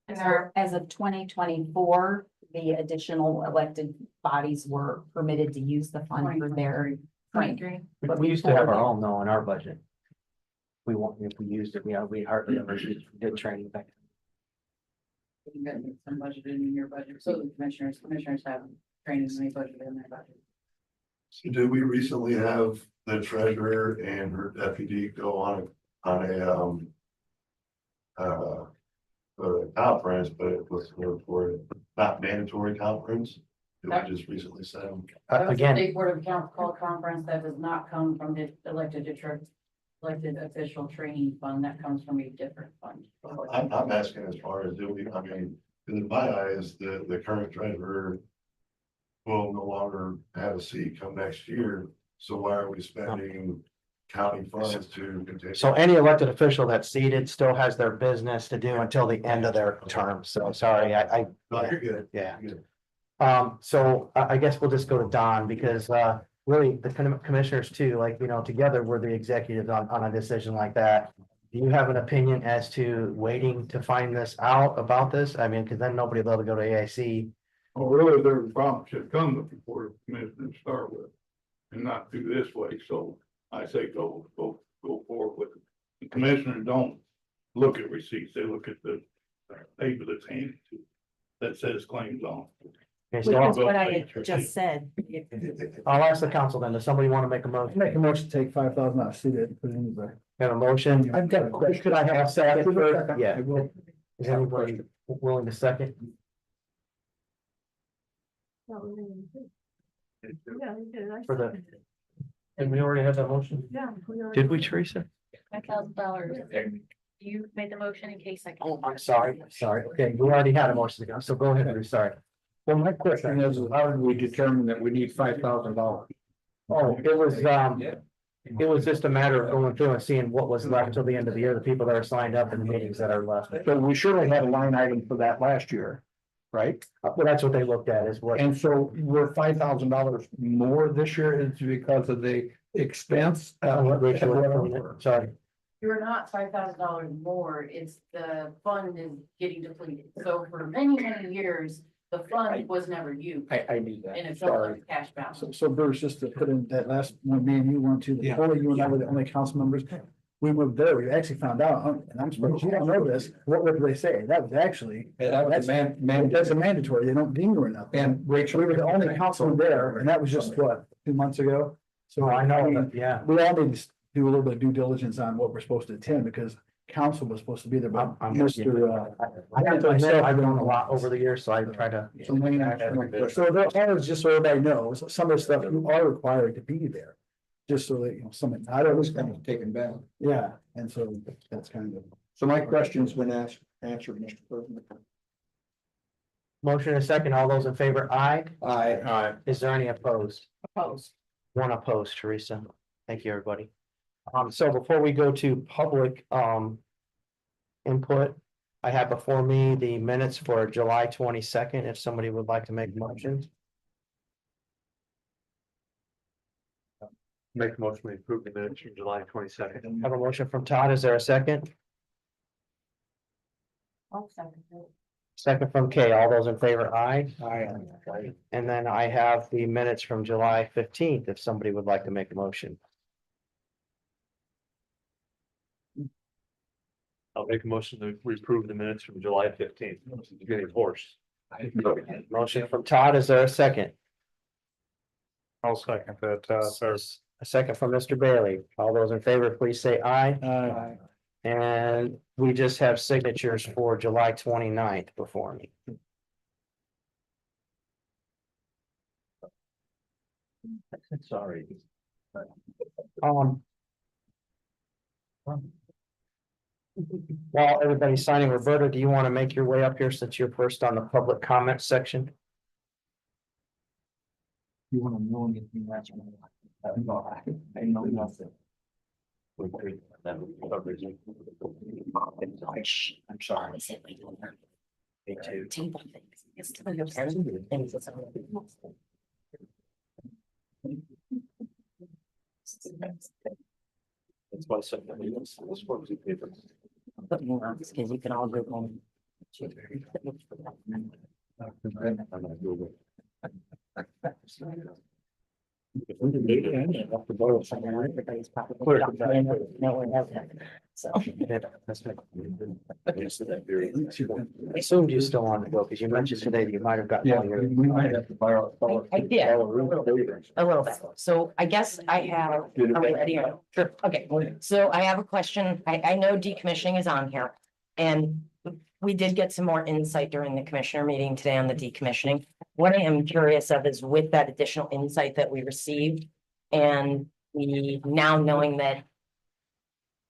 As of 2024, the additional elected bodies were permitted to use the fund for their training. But we used to have our own though in our budget. We want, if we used it, we hardly ever did training back. You got some budget in your budget, so the commissioners have training money budget in their budget. So did we recently have the treasurer and her deputy go on a conference, but it was for not mandatory conference? Did we just recently said? Again, State Board of Accounts call conference that does not come from the elected official training fund, that comes from a different fund. I'm asking as far as do we, I mean, in my eyes, the current treasurer will no longer have a seat come next year, so why are we spending county funds to continue? so any elected official that's seated still has their business to do until the end of their term. So sorry, No, you're good. yeah. You're good. So I guess we'll just go to Don because, really the commissioners too, like, together we're the executives on a decision like that. Do you have an opinion as to waiting to find this out about this? I mean, because then nobody will be able to go to AIC. Well, really, their problem should come before the commission to start with, and not do this way, so I say go forward with it. The commissioners don't look at receipts, they look at the paper that's handed to, that says claims on. Okay, Which so is what I had just said. I'll ask the council then, does somebody want to make a motion? Make a motion to take 5,000 out of seat and put it in the. Have a motion? I've got a question. Could I have a second? first? I Yeah, will. is anybody willing to second? For the, And we already had that motion? did we, Teresa? $5,000. You made the motion in case I. Oh, I'm sorry, okay, we already had a motion ago, so go ahead, Bruce, sorry. Well, my question is, how did we determine that we need $5,000? Oh, it was just a matter of going through and seeing what was left till the end of the year, the people that are signed up and the meetings that are left. So we surely had a line item for that last year, right? Well, that's what they looked at is what, And so we're $5,000 more this year is because of the expense. sorry, You're not $5,000 more, it's the fund is getting depleted, so for many years, the fund was never used. I knew that. And it's all a cash balance. So Bruce, just to put in that last one, me and you went to, the only you and I were the only council members. We moved there, we actually found out, and I'm surprised you don't know this, what did they say? That was actually. That's a mandatory, they don't deem you or nothing. And Rachel, we were the only councilman there, and that was just what, 2 months ago? So I know, that, yeah. we all need to do a little bit of due diligence on what we're supposed to attend, because council was supposed to be there, but I'm Mr. I have to admit, I've grown a lot over the years, so I try to. So there are, just so everybody knows, some of the stuff you are required to be there. Just so that, some, not always kind of taken back. Yeah, and so that's kind of. So my question's been answered, Mr. President. Motion and a second, all those in favor, aye. Aye. Is there any opposed? Opposed. One opposed, Teresa. Thank you, everybody. So before we go to public, input, I have before me the minutes for July 22nd, if somebody would like to make a motion. Make a motion to approve the minutes from July 22nd. Have a motion from Todd. Is there a second? I'll second it. Second from Kay. All those in favor, aye. Aye. And then I have the minutes from July 15th, if somebody would like to make a motion. I'll make a motion to approve the minutes from July 15th. Getting hoarse. Motion from Todd. Is there a second? I'll second that, sir. A second from Mr. Bailey. All those in favor, please say aye. Aye. And we just have signatures for July 29th before me. Sorry. While everybody's signing, Roberta, do you want to make your way up here since you're first on the public comment section? You want to know anything that's. I know nothing. I'm sorry. Me too. That's why I said that. This works in paper. Put more on, because you can all go home. Everybody's probably. No one has that. So. I assumed you still wanted to go, because you mentioned today that you might have gotten. Yeah, all your- we might have to borrow. I did, a little bit. So I guess I have, are we ready? Sure, okay. So I have a question. I know decommissioning is on here. And we did get some more insight during the commissioner meeting today on the decommissioning. What I am curious of is with that additional insight that we received and we now knowing that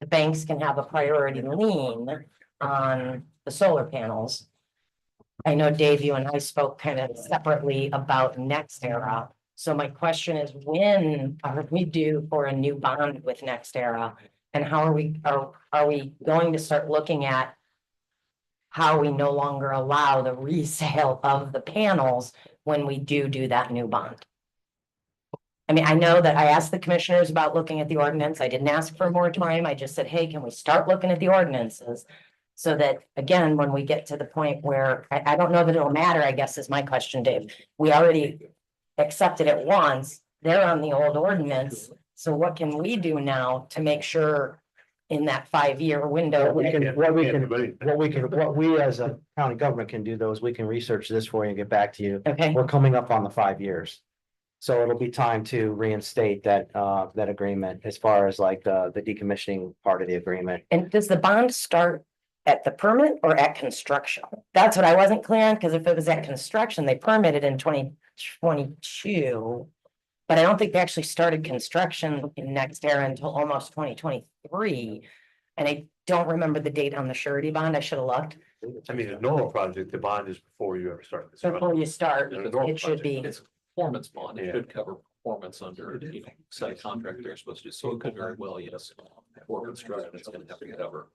the banks can have a priority lien on the solar panels. I know Dave, you and I spoke kind of separately about next era. So my question is, when are we due for a new bond with next era? And how are we going to start looking at how we no longer allow the resale of the panels when we do that new bond? I mean, I know that I asked the commissioners about looking at the ordinance. I didn't ask for a moratorium. I just said, hey, can we start looking at the ordinances? So that, again, when we get to the point where, I don't know that it'll matter, I guess is my question, Dave. We already accepted it once. They're on the old ordinance. So what can we do now to make sure in that 5-year window? What we as a county government can do though is we can research this for you and get back to you. Okay, We're coming up on the 5 years. So it'll be time to reinstate that agreement as far as like the decommissioning part of the agreement. and does the bond start at the permit or at construction? That's what I wasn't clear on, because if it was at construction, they permitted in 2022. But I don't think they actually started construction in next era until almost 2023. And I don't remember the date on the surety bond. I should have looked. I mean, a normal project, the bond is before you ever start this. Before you start, In a normal it should be. It's a performance bond. It Yeah. should cover performance under, set of contract they're supposed to do. So it could very well, yes, for construction, it's gonna have to cover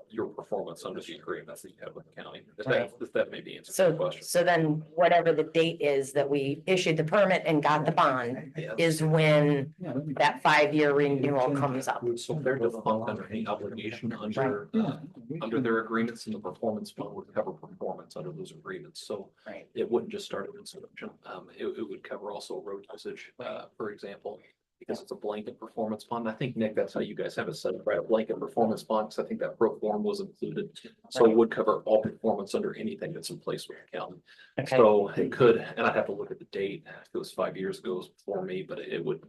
your performance under the agreements that you have with the county. If that may be answering the question. So then whatever the date is that we issued the permit and got the bond is when that 5-year renewal comes up. So they're defunct under any obligation under their agreements, and the performance fund would cover performance under those agreements. So Right. it wouldn't just start at construction. It would cover also road usage, for example, because it's a blanket performance fund. I think, Nick, that's how you guys have it set up, right? A blanket performance fund, because I think that pro form was included. So it would cover all performance under anything that's in place with the county. Okay. So it could, and I'd have to look at the date. If it was 5 years ago, it was before me, but it would.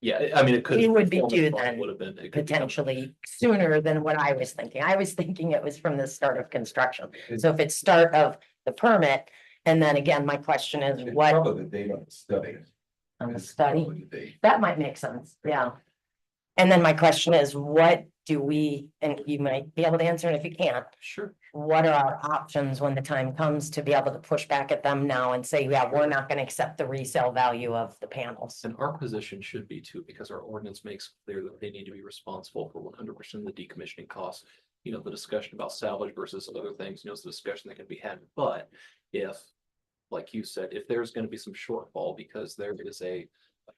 Yeah, I mean, it could. It would be performance due bond then, Would have been. it could be- potentially sooner than what I was thinking. I was thinking it was from the start of construction. So if it's start of the permit, and then again, my question is what the date on the study. on the study, that might make sense, yeah. And then my question is, what do we, and you might be able to answer it if you can't, Sure. what are our options when the time comes to be able to push back at them now and say, yeah, we're not gonna accept the resale value of the panels? And our position should be too, because our ordinance makes clear that they need to be responsible for 100% of the decommissioning costs. You know, the discussion about salvage versus other things, is the discussion that can be had, but if, like you said, if there's gonna be some shortfall because there is a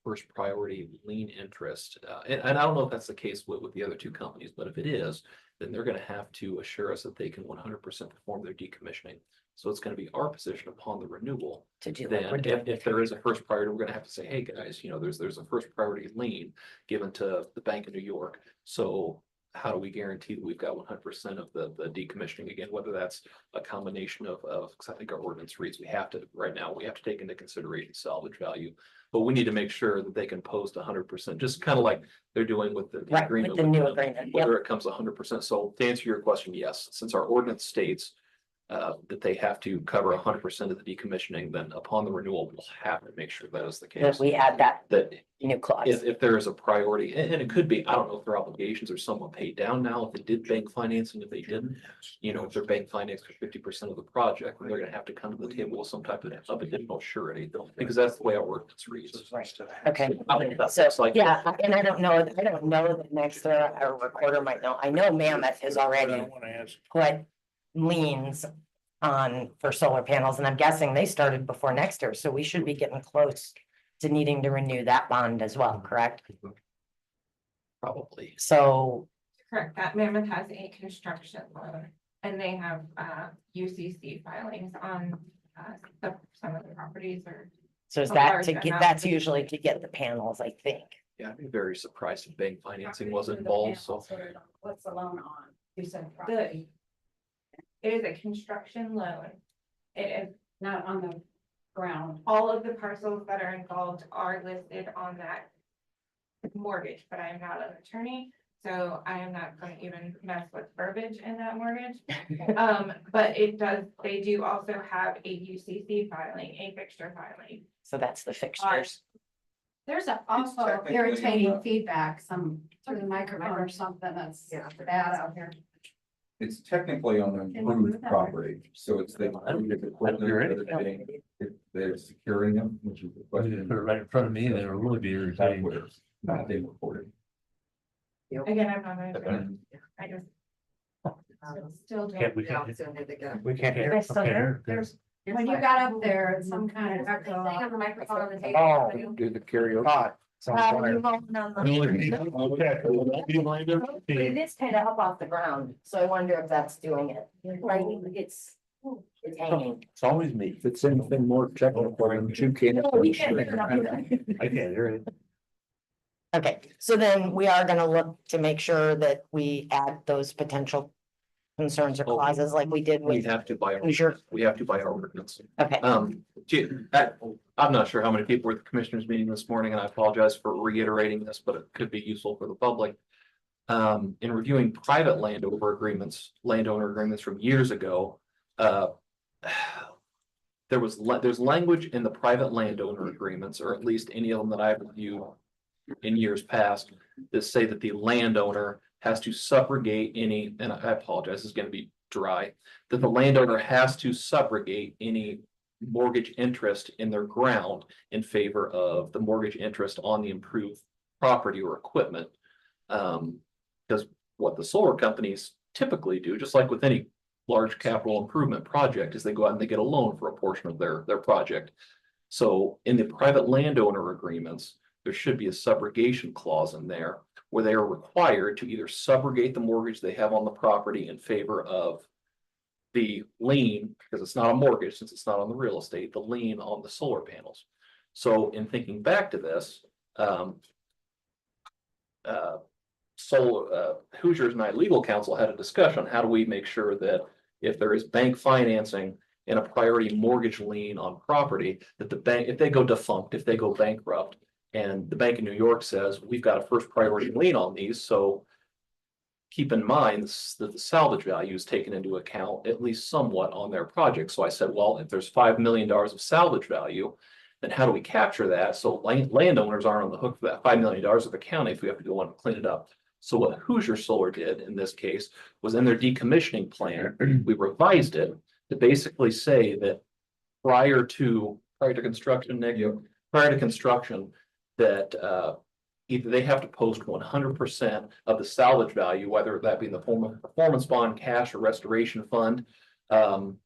first priority lien interest, and I don't know if that's the case with the other two companies, but if it is, then they're gonna have to assure us that they can 100% perform their decommissioning. So it's gonna be our position upon the renewal. To do what we're Then doing. if there is a first priority, we're gonna have to say, hey, guys, there's a first priority lien given to the Bank of New York. So how do we guarantee that we've got 100% of the decommissioning again, whether that's a combination of, because I think our ordinance reads, right now, we have to take into consideration salvage value. But we need to make sure that they can post 100%, just kind of like they're doing with the Right, agreement. with the new them, agreement, yep. Whether it comes 100%. So to answer your question, yes, since our ordinance states that they have to cover 100% of the decommissioning, then upon the renewal, we'll have to make sure that is the That case. we add that That new clause. if there is a priority, and it could be, I don't know if their obligations are somewhat paid down now, if they did bank financing, if they didn't. If they're bank financed for 50% of the project, then they're gonna have to come to the table with some type of additional surety, because that's the way our ordinance reads. Okay, I think that's so, like. yeah, and I don't know that next, our recorder might know. I know Mammoth has I already want to ask, put liens on for solar panels, and I'm guessing they started before next year, so we should be getting close to needing to renew that bond as well, correct? Probably. So, Correct, that Mammoth has a construction loan. And they have UCC filings on some of the properties or. So is a that large to get, amount that's of- usually to get the panels, I think. Yeah, I'd be very surprised if bank financing wasn't involved, so. What's the loan on? You said It is a construction loan. It is, not on the ground. all of the parcels that are involved are listed on that mortgage, but I am not an attorney, so I am not going to even mess with verbiage in that mortgage. But it does, they do also have a UCC filing, a fixture filing. So that's the fixtures. There's also technically irritating feedback, some through the microphone or something that's bad out here. It's technically on an improved property, so it's the equipment that they're securing them, which is the question. Put it right in front of me, and it'll really be irritating. Not they reported. Again, I'm not an attorney. I just. Still don't. We can't They're hear. still there. There's, when you got up there, it's some kind of echo. On the microphone. Oh, Do the karaoke. God. Sounds fire. It is kind of up off the ground, so I wonder if that's doing it. Right, it's hanging. It's always me. If it's anything more technical, you can't. We can't hear it. I can't hear it. Okay, so then we are gonna look to make sure that we add those potential concerns or clauses like we did We with. have to buy, Sure. we have to buy our ordinance. Okay, I'm not sure how many people were at the commissioners meeting this morning, and I apologize for reiterating this, but it could be useful for the public. In reviewing private landowner agreements from years ago, there's language in the private landowner agreements, or at least any of them that I've reviewed in years past, that say that the landowner has to subrogate any, and I apologize, it's gonna be dry, that the landowner has to subrogate any mortgage interest in their ground in favor of the mortgage interest on the improved property or equipment. Because what the solar companies typically do, just like with any large capital improvement project, is they go out and they get a loan for a portion of their project. So in the private landowner agreements, there should be a subrogation clause in there where they are required to either subrogate the mortgage they have on the property in favor of the lien, because it's not a mortgage, since it's not on the real estate, the lien on the solar panels. So in thinking back to this, Hoosiers and I legal counsel had a discussion, how do we make sure that if there is bank financing and a priority mortgage lien on property, that the bank, if they go defunct, if they go bankrupt, and the Bank of New York says, we've got a first priority lien on these, so keep in mind that the salvage value is taken into account at least somewhat on their project. So I said, well, if there's $5 million of salvage value, then how do we capture that? So landowners aren't on the hook for that $5 million of the county if we have to go in and clean it up. So what Hoosier Solar did in this case was in their decommissioning plan, we revised it to basically say that prior to construction, that either they have to post 100% of the salvage value, whether that be in the form of performance bond, cash, or restoration fund. And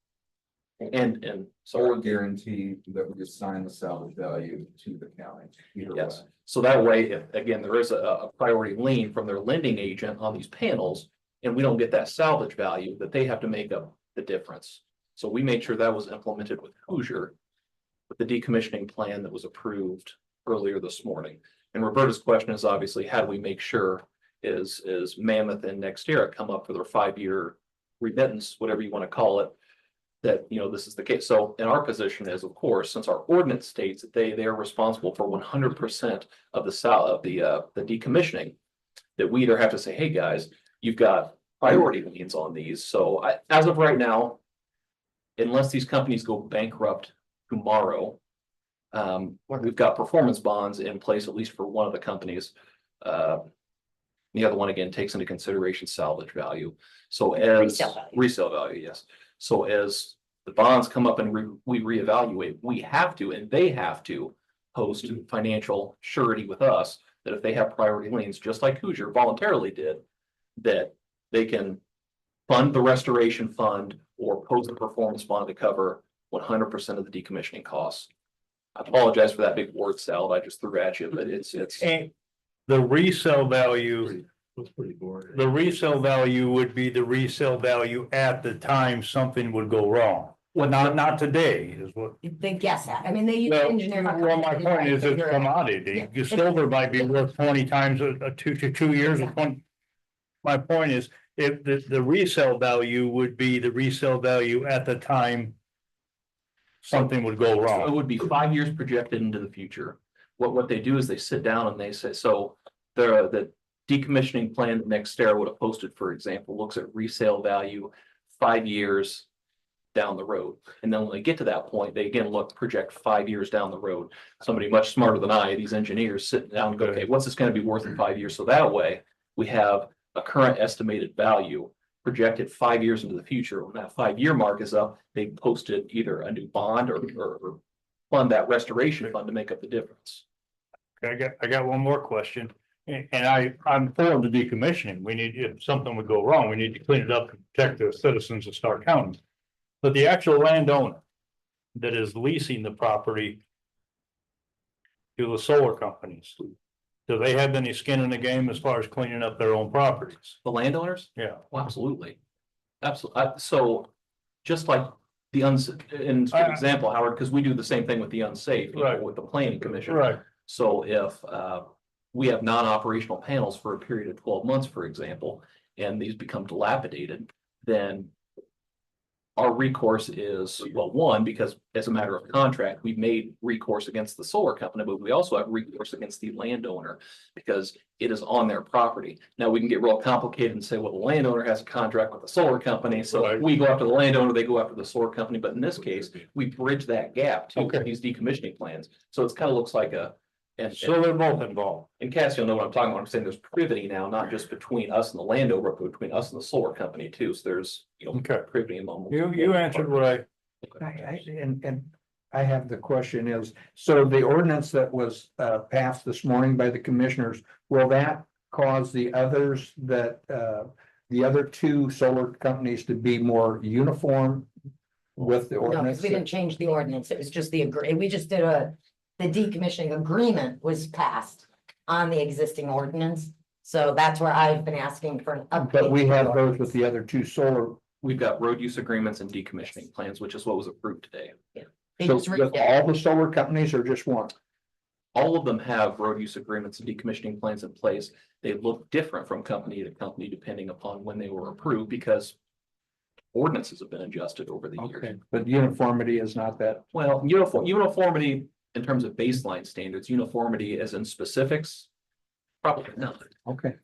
so Or guarantee that we assign the salvage value to the county. Either yes, way. so that way, if again, there is a priority lien from their lending agent on these panels, and we don't get that salvage value, that they have to make up the difference. So we made sure that was implemented with Hoosier, with the decommissioning plan that was approved earlier this morning. And Roberta's question is obviously, how do we make sure is Mammoth and NextEra come up for their 5-year remittance, whatever you want to call it, that, you know, this is the case. So in our position is, of course, since our ordinance states that they are responsible for 100% of the decommissioning, that we either have to say, hey, guys, you've got priority liens on these. So as of right now, unless these companies go bankrupt tomorrow, we've got performance bonds in place, at least for one of the companies. The other one, again, takes into consideration salvage value. So as resale value, yes. So as the bonds come up and we reevaluate, we have to, and they have to post financial surety with us that if they have priority liens, just like Hoosier voluntarily did, that they can fund the restoration fund or post the performance bond to cover 100% of the decommissioning costs. I apologize for that big word salad I just threw at you, but it's. And the resale value It's pretty boring. the resale value would be the resale value at the time something would go wrong. Well, not today is what. They guess at, I mean, they use Well, engineering. well, my point is it's commodity. Yeah. Silver might be worth 20 times a 2 years or 20. My point is, if the resale value would be the resale value at the time something would go So it wrong. would be 5 years projected into the future. What they do is they sit down and they say, so the decommissioning plan that NextEra would have posted, for example, looks at resale value 5 years down the road. And then when they get to that point, they again project 5 years down the road. Somebody much smarter than I, these engineers sitting down and go, okay, what's this going to be worth in 5 years? So that way we have a current estimated value projected 5 years into the future. When that 5 year mark is up, they posted either a new bond or fund that restoration fund to make up the difference. I got one more question. And I'm for the decommissioning. We need, if something would go wrong, we need to clean it up and protect the citizens of Starke County. But the actual landowner that is leasing the property to the solar companies, do they have any skin in the game as far as cleaning up their own properties? The landowners? Yeah. Well, absolutely. Absolutely. So just like the and for example, Howard, because we do the same thing with the unsafe, you know, Right. with the planning commission. Right. So if we have non-operational panels for a period of 12 months, for example, and these become dilapidated, then our recourse is, well, one, because as a matter of contract, we've made recourse against the solar company, but we also have recourse against the landowner because it is on their property. Now, we can get real complicated and say, well, the landowner has a contract with the solar company, so Right. we go after the landowner, they go after the solar company, but in this case, we bridge that gap to Okay. these decommissioning plans. So it's kind of looks like a, So they're both involved. and Cassie will know what I'm talking about. I'm saying there's privity now, not just between us and the landowner, but between us and the solar company too. So there's, you know, Okay. privity among. You answered what I. And I have the question is, so the ordinance that was passed this morning by the commissioners, will that cause the others that the other two solar companies to be more uniform with the No, ordinance? because we didn't change the ordinance. It was just we just did the decommissioning agreement was passed on the existing ordinance. So that's where I've been asking for an update. But we have those with the other two solar. We've got road use agreements and decommissioning plans, which is what was approved today. They So just with redid. all the solar companies or just one? All of them have road use agreements and decommissioning plans in place. They look different from company to company depending upon when they were approved because ordinances have been adjusted over the years. Okay, but uniformity is not that. Well, uniformity in terms of baseline standards, uniformity as in specifics, probably not. Okay.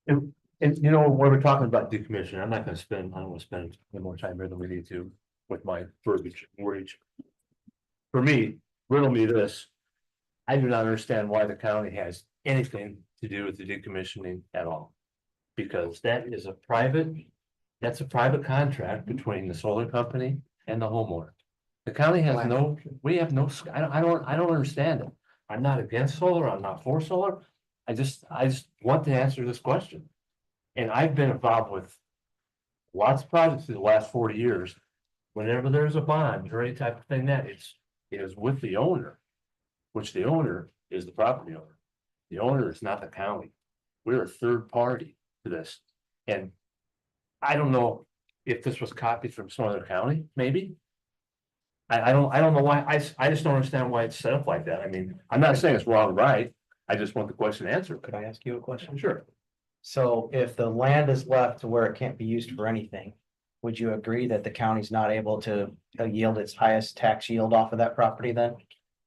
And you know, when we're talking about decommission, I don't want to spend any more time here than we need to with my verbiage and wordage. For me, riddle me this. I do not understand why the county has anything to do with the decommissioning at all. Because that's a private contract between the solar company and the homeowner. The county has we have no, I don't understand it. I'm not against solar, I'm not for solar. I just want to answer this question. And I've been involved with lots of projects in the last 40 years. Whenever there's a bond or any type of thing that it is with the owner, which the owner is the property owner. The owner is not the county. We're a third party to this. And I don't know if this was copied from some other county, maybe. I don't know why. I just don't understand why it's set up like that. I mean, I'm not saying it's wrong or right. I just want the question answered. Could I ask you a question? Sure. So if the land is left to where it can't be used for anything, would you agree that the county's not able to yield its highest tax yield off of that property then?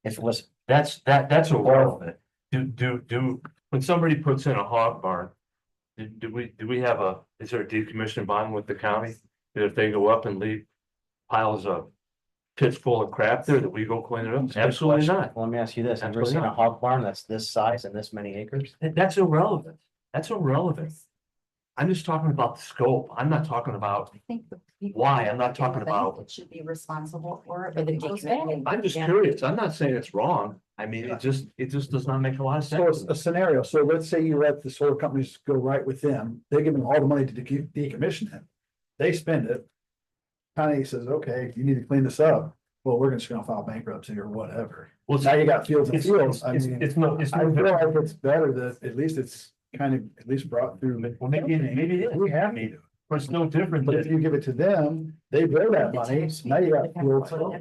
If it was. That's irrelevant. When somebody puts in a hog barn, do we have is there a decommission bond with the county? That if they go up and leave piles of pits full of crap there, that we go clean it up? Absolutely not. Let me ask you this, have you ever Absolutely seen a not. hog barn that's this size and this many acres? That's irrelevant. That's irrelevant. I'm just talking about the scope. I'm not talking about I think the people why. I'm not talking that about. should be responsible for it. For the It goes back. decommissioning. I'm just Yeah. curious. I'm not saying it's wrong. I mean, it just does not make a lot of So it's sense. a scenario, so let's say you let the solar companies go right with them, they give them all the money to decommission it. They spend it. County says, okay, you need to clean this up. well, we're just gonna file bankruptcy or whatever. Well, Now you got fields and it's, fields, I it's, mean, it's no, it's I no feel different. like it's better that at least it's kind of at least brought through. Well, maybe it is. We have to, But it's no different. but if you give it to them, they bill that money, so now you got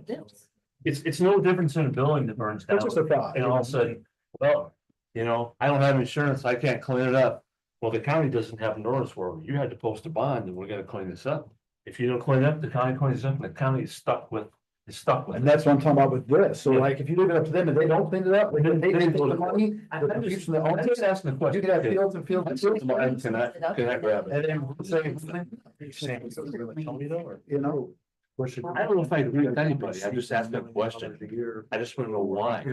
fields. It's no difference in a building that burns down. That's just a thought. And all of a sudden, well, I don't have insurance, I can't clean it up. Well, the county doesn't have notice for it. You had to post a bond and we're gonna clean this up. If you don't clean it up, the county cleans it up and the county is stuck with And it. that's what I'm talking about with this, so Yeah. like, if you leave it up to them and they don't clean it up, Then they go take to the money. I'm the just- from the I'm owner, just asking a You question. can have fields and fields and fields. Can I grab it? And then say, you know. I don't know if I agree with anybody, I'm just asking a question. I just wanna know why.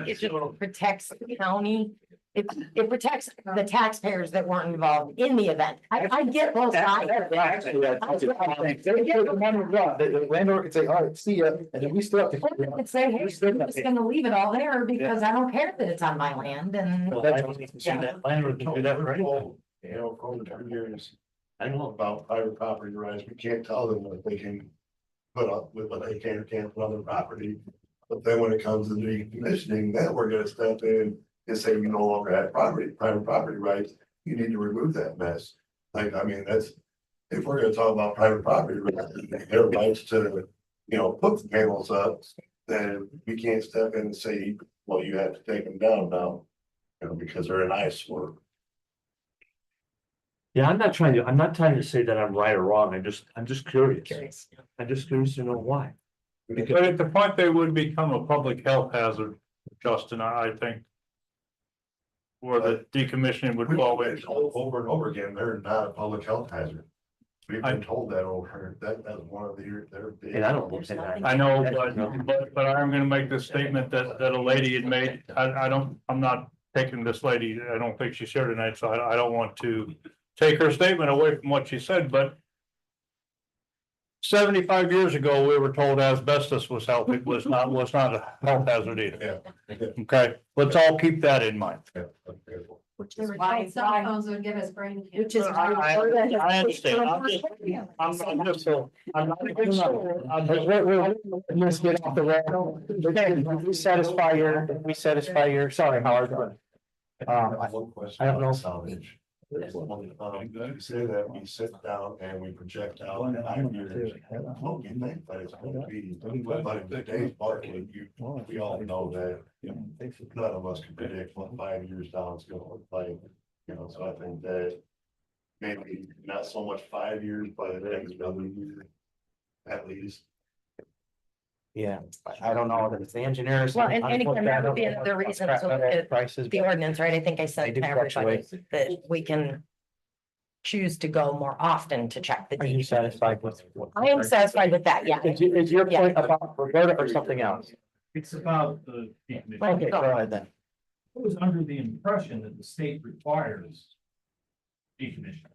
It just protects the county. It protects the taxpayers that weren't involved in the event. I get both sides. The landlord could say, all right, see ya, and then we still have to. Or they could say, hey, I'm just gonna leave it all there because I don't care that it's on my land and. Landlord can do that, right? Over 2 years, I know about private property rights, we can't tell them what they can put up with, what they can or can't put on their property. But then when it comes to decommissioning, then we're gonna step in and say you no longer have private property rights, you need to remove that mess. Like, I mean, that's, if we're gonna talk about private property rights, their rights to, put the panels up, then we can't step in and say, well, you have to take them down now. Because they're an eyesore. Yeah, I'm not trying to say that I'm right or wrong, I'm just curious. I'm just curious to know why. But at the point they would become a public health hazard, Justin, I think. Where the decommissioning would We've fall been in. told over and over again, they're not a public health hazard. We've been told that over, that's one of their big. And I don't look at that. I know, but I'm gonna make this statement that a lady had made, I'm not taking this lady, I don't think she's here tonight, so I don't want to take her statement away from what she said, but 75 years ago, we were told asbestos was health, it was not a health hazard either. Yeah. Okay, let's all keep that in mind. Which is why cell phones would give us brain. Which is. I understand. I'm just so. I'm not against it. Let's get off the road. If we satisfy your, sorry, Howard. I don't know. Salvage. You say that we sit down and we project out 5 years. What we think that it's gonna be, but in today's market, we all know that. None of us can predict what 5 years down is gonna look like, so I think that. Maybe not so much 5 years, but the next another year. At least. Yeah, I don't know, if it's the engineers. Well, and again, that would be another reason to look at prices. the ordinance, right? I think I They said do to everybody fluctuate. that we can choose to go more often to check the Are you deed. satisfied with? I am satisfied with that, yeah. Is your point about Roberta or something else? It's about the. Okay, go ahead then. I was under the impression that the state requires decommissioning.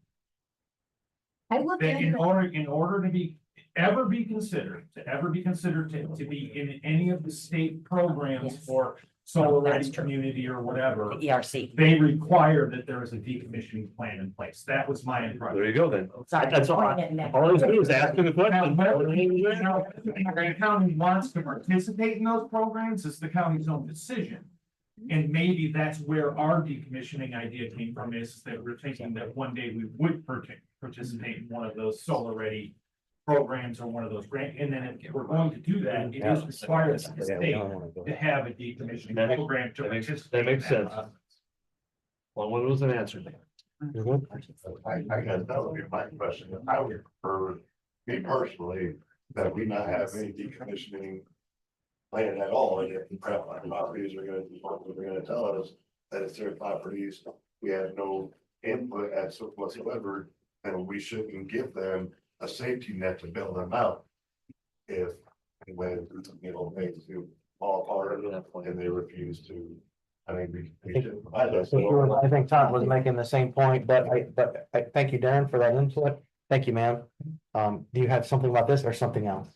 I looked That in into order to be, ever be considered to be in any of the state programs Yes. for solar ready That's true. community or whatever, ERC. they require that there is a decommissioning plan in place. That was my impression. There you go then. Sorry. That's all. Point it next. All I do is asking the question. Now, the county wants to participate in those programs, it's the county's own decision. And maybe that's where our decommissioning idea came from, is that we're thinking that one day we would participate in one of those solar ready programs or one of those grant, and then if we're going to do that, it is required of the state to have a decommissioning program to participate. That makes in sense. Well, what was an answer there? I guess that would be my question. I would prefer, me personally, that we not have any decommissioning plan at all. And if the private properties are gonna tell us that it's their properties, we have no input as whatsoever, then we shouldn't give them a safety net to bail them out. If, when, things do fall apart and they refuse to, I mean, we should provide us. I think Todd was making the same point, but I thank you, Darren, for that input. Thank you, ma'am. Do you have something about this or something else?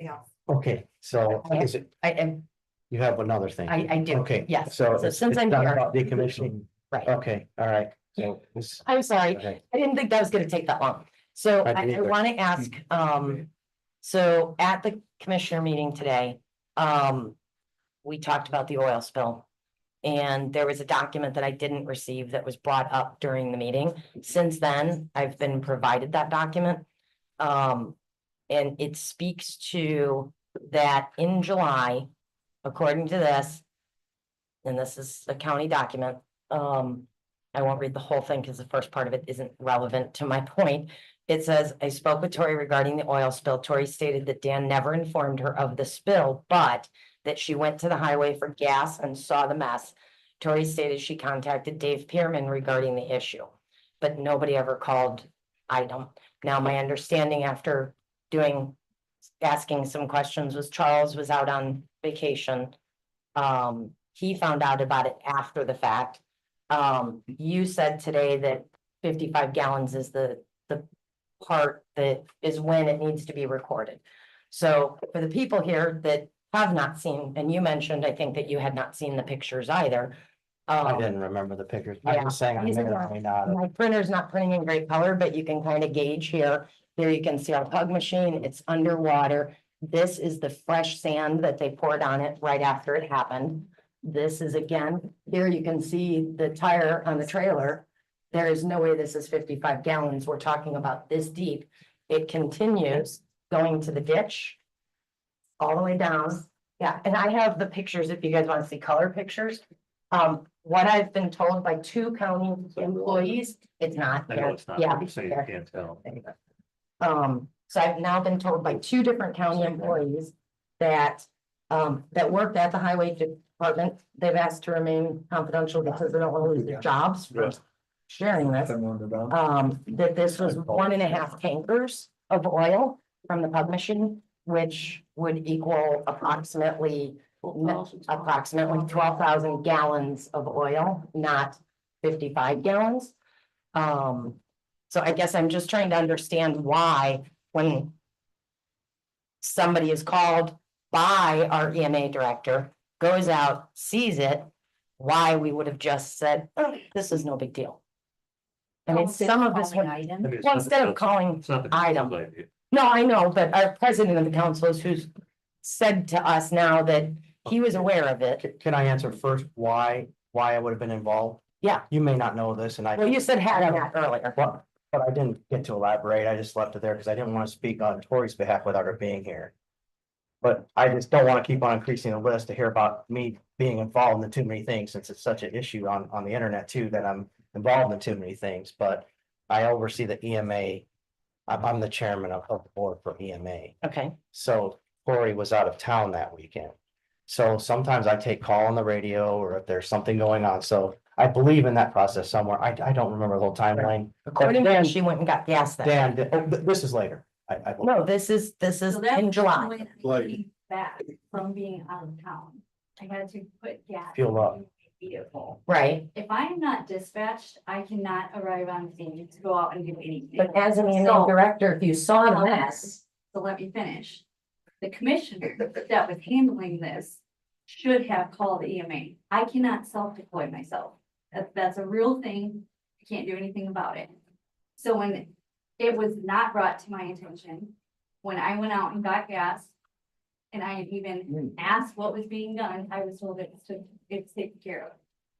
Yeah. Okay, so is it, I am, you have another thing? I do. Okay. Yes. So So it's since I'm not here. about decommissioning. Right. Okay, all right. So this, I'm sorry. okay. I didn't think that was gonna take that long. So I I did, but- want to ask, so at the commissioner meeting today, we talked about the oil spill. And there was a document that I didn't receive that was brought up during the meeting. Since then, I've been provided that document. And it speaks to that in July, according to this, and this is a county document, I won't read the whole thing because the first part of it isn't relevant to my point. It says, I spoke with Tori regarding the oil spill. Tori stated that Dan never informed her of the spill, but that she went to the highway for gas and saw the mess. Tori stated she contacted Dave Pearman regarding the issue, but nobody ever called item. Now, my understanding after asking some questions was Charles was out on vacation. He found out about it after the fact. You said today that 55 gallons is the part that is when it needs to be recorded. So for the people here that have not seen, and you mentioned, I think that you had not seen the pictures either. I didn't remember the pictures. I'm Yeah. just saying I may or may not. My printer's not printing in great color, but you can kind of gauge here. Here you can see our pug machine. It's underwater. This is the fresh sand that they poured on it right after it happened. This is again, here you can see the tire on the trailer. There is no way this is 55 gallons. We're talking about this deep. It continues going to the ditch. All the way down. Yeah, and I have the pictures if you guys want to see color pictures. What I've been told by 2 county employees, it's not. I know it's not, Yeah. I'm saying you can't tell. So I've now been told by 2 different county employees that, that worked at the highway department, they've asked to remain confidential because they don't want to lose their jobs for sharing this. That this was 1.5 tankers of oil from the pug machine, which would equal approximately 12,000 gallons of oil, not 55 gallons. So I guess I'm just trying to understand why when somebody is called by our EMA director, goes out, sees it, why we would have just said, oh, this is no big deal. I mean, some of this, well, instead of calling item. No, I know, but our president of the council is who's said to us now that he was aware of it. Can I answer first why I would have been involved? Yeah. You may not know this and I. Well, you said had on that earlier. Well, but I didn't get to elaborate. I just left it there because I didn't want to speak on Tori's behalf without her being here. But I just don't want to keep on increasing the list to hear about me being involved in too many things since it's such an issue on the internet too, that I'm involved in too many things, but I oversee the EMA. I'm the chairman of the board for EMA. Okay. So Tori was out of town that weekend. So sometimes I take call on the radio or if there's something going on. So I believe in that process somewhere. I don't remember the whole timeline. According to him, she went and got gas then. This is later. I believe. No, this is So that's in July. when I came back from being out of town. I had to put gas. Fuel up. in my Vehicle. Right. If I'm not dispatched, I cannot arrive on scene to go out and do anything. But as an EMA So- director, if you saw the mess, So let me finish. The commissioner that was handling this should have called EMA. I cannot self-deploy myself. That's a real thing. I can't do anything about it. So when it was not brought to my attention, when I went out and got gas, and I even asked what was being done, I was told it's taken care of.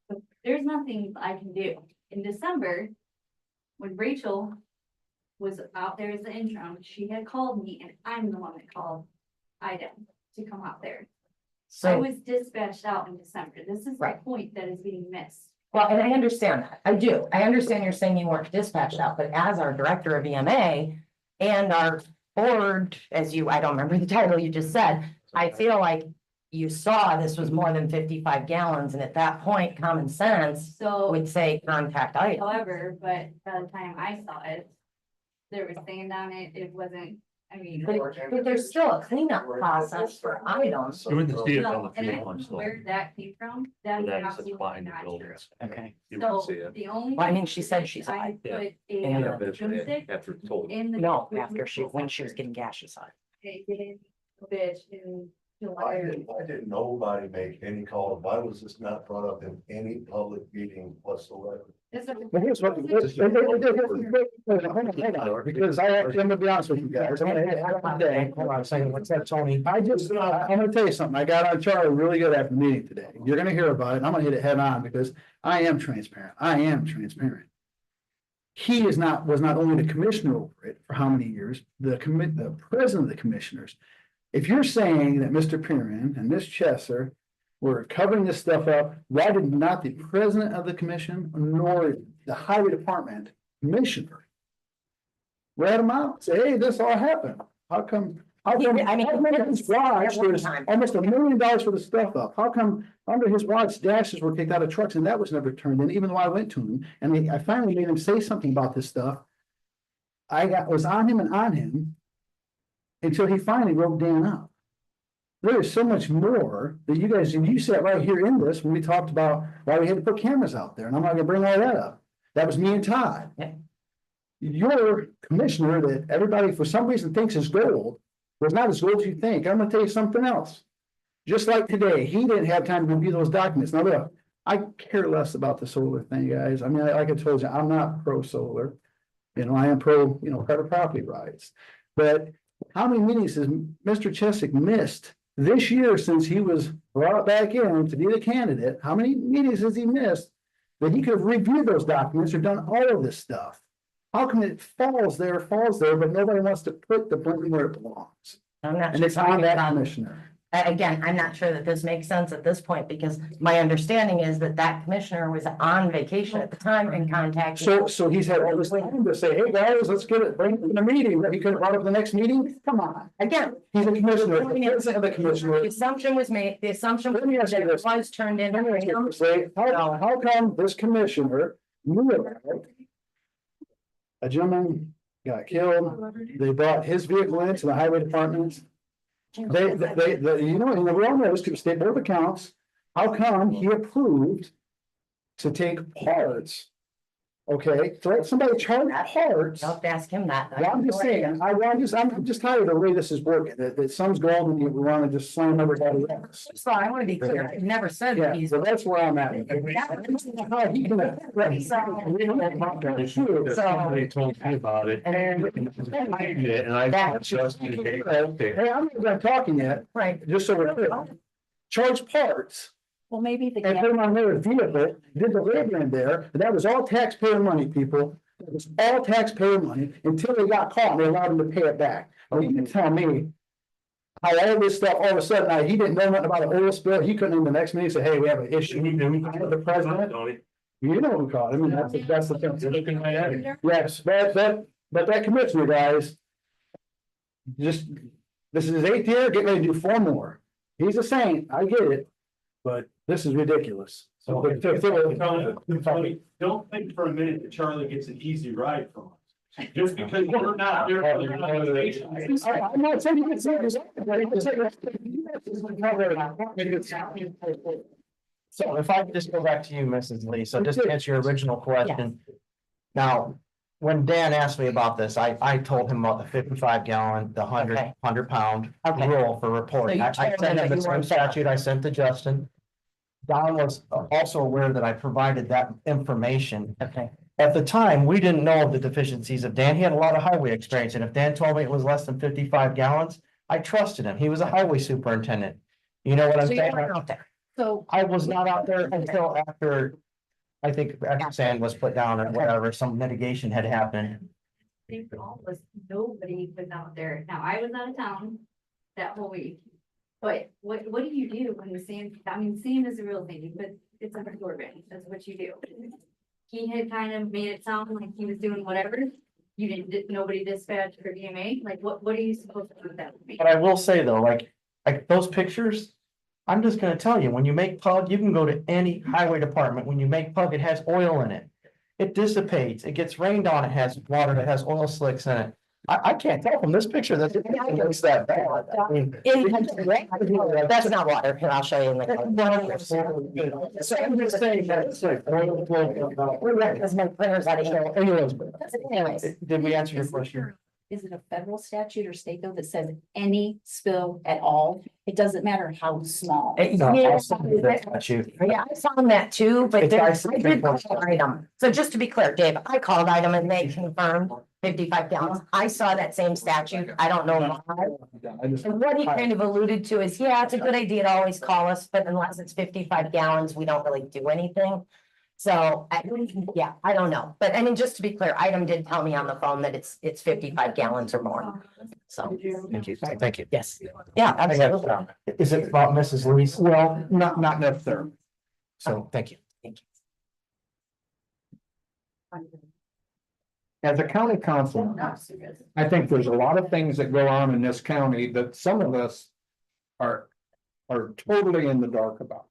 So there's nothing I can do. In December, when Rachel was out there as the intern, she had called me and I'm the one that called Ida to come out there. I so, was dispatched out in December. This is the Right. point that is being missed. well, and I understand that. I do. I understand you're saying you weren't dispatched out, but as our director of EMA and our board, I don't remember the title you just said, I feel like you saw this was more than 55 gallons, and at that point, common sense So, would say contact item. however, but by the time I saw it, there was sand on it. It wasn't, I mean. But there's still a cleanup process for items. You wouldn't see it on No, the and I fuel one, don't so know where that came from. That is that is absolutely supplying the not true. buildings. Okay. You wouldn't So see it. the only. Well, I mean, she said she saw I it. Yeah. put And a drumstick After told. in the. No, when she was getting gas, she saw it. They did a bitch in Why July. did nobody make any call? Why was this not brought up in any public meeting whatsoever? But here's what, because I'm gonna be honest with you guys. I'm gonna hit it one day. Hold on a second, what's that, Tony? I'm gonna tell you something. I got on Charlie really good after the meeting today. You're gonna hear about it. And I'm gonna hit it head on because I am transparent. I am transparent. He was not only the commissioner over it for how many years, the president of the commissioners. If you're saying that Mr. Perrin and Ms. Chesser were covering this stuff up, why did not the president of the commission nor the highway department commissioner rat them out, say, hey, this all happened? How come? I mean, his watch, there's almost $1 million for the stuff up. How come under his watch dashes were kicked out of trucks and that was never turned in, even though I went to him and I finally made him say something about this stuff. Was on him and on him until he finally wrote Dan up. There is so much more that you guys, and you sat right here in this when we talked about why we had to put cameras out there, and I'm not gonna bring all that up. That was me and Todd. Your commissioner that everybody for some reason thinks is gold was not as gold as you think. I'm gonna tell you something else. Just like today, he didn't have time to review those documents. Now look, I care less about the solar thing, guys. I mean, like I told you, I'm not pro solar. You know, I am pro, private property rights. But how many meetings has Mr. Chesick missed this year since he was brought back in to be the candidate? How many meetings has he missed that he could have reviewed those documents or done all of this stuff? How come it falls there, but nobody wants to put the blame where it belongs? I'm not And it's sure. on that commissioner. Again, I'm not sure that this makes sense at this point, because my understanding is that commissioner was on vacation at the time and contacted. So he's had all this time to say, hey, guys, let's get it, bring it in the meeting, that he could have brought up the next meeting? Come on. Again, He's a commissioner, the president of the commissioner. the assumption was made, the assumption was Let me ask you that it this. was turned in. Say, how come this commissioner knew about a gentleman got killed? They brought his vehicle into the highway department. We all know this to state board of accounts. How come he approved to take parts? Okay, to let somebody charge parts. I'll have to ask him that. Well, I'm just saying, I'm just tired of the way this is working, that some's gold and we want to just slam everybody else. So I want to be clear, I never said Yeah, that he's. so that's where I'm at. Somebody told me about it. And I just. Hey, I'm not done talking yet, Right, just so we're clear. Charge parts Well, maybe and put them on their vehicle, did the labor in there, and that was all taxpayer money, people. It was all taxpayer money until they got caught and they allowed them to pay it back. Well, you can tell me how all this stuff, all of a sudden, he didn't know nothing about an oil spill. He couldn't in the next meeting say, hey, we have an issue. The president, you know who called him, and that's the thing. Yes, but that commissioner, guys. This is his 8th year, get ready to do 4 more. He's a saint, I get it, but this is ridiculous. So. Don't think for a minute that Charlie gets an easy ride from us. Just because we're not there. For the conversation. I'm not saying you can say this. So if I could just go back to you, Mrs. Lee, so just to answer your original question. Now, when Dan asked me about this, I told him about the 55 gallon, the 100 pound Okay. rule for reporting. So you I told him sent that him the you same weren't there. statute I sent to Justin. Don was also aware that I provided that information. okay. At the time, we didn't know of the deficiencies of Dan. He had a lot of highway experience, and if Dan told me it was less than 55 gallons, I trusted him. He was a highway superintendent. You know what I'm So you saying? weren't out there. So, I was not out there until after, I think, after sand was put down or whatever, some mitigation had happened. Nobody was out there. Now, I was out of town that whole week. But what do you do when the sand, sand is a real thing, but it's absorbent. That's what you do. He had kind of made it sound like he was doing whatever. You didn't, nobody dispatched for EMA. Like, what are you supposed to do with that? But I will say though, like those pictures, I'm just gonna tell you, when you make pug, you can go to any highway department. When you make pug, it has oil in it. It dissipates, it gets rained on, it has water, that has oil slicks in it. I can't tell from this picture that it looks that bad. I mean, that's not water, here, I'll show you in the. So I'm just saying that it's like oil flow. Because my printer's out of here. Anyways, Anyways, did we answer your question? is it a federal statute or state though that says any spill at all? It doesn't matter how small. No, Yeah, I'll send you that statute. yeah, I saw that too, but It's there's, like I did call item. So just to be clear, Dave, I called item and they confirmed 55 gallons. I saw that same statute. I don't know why. And what he kind of alluded to is, yeah, it's a good idea to always call us, but unless it's 55 gallons, we don't really do anything. So, yeah, I don't know. But I mean, just to be clear, item did tell me on the phone that it's 55 gallons or more. So, Thank you, thank you. yes, yeah, I absolutely. have, is it about Mrs. Lee's? Well, not necessarily. So, thank you. As a county council, I think there's a lot of things that go on in this county that some of us are totally in the dark about.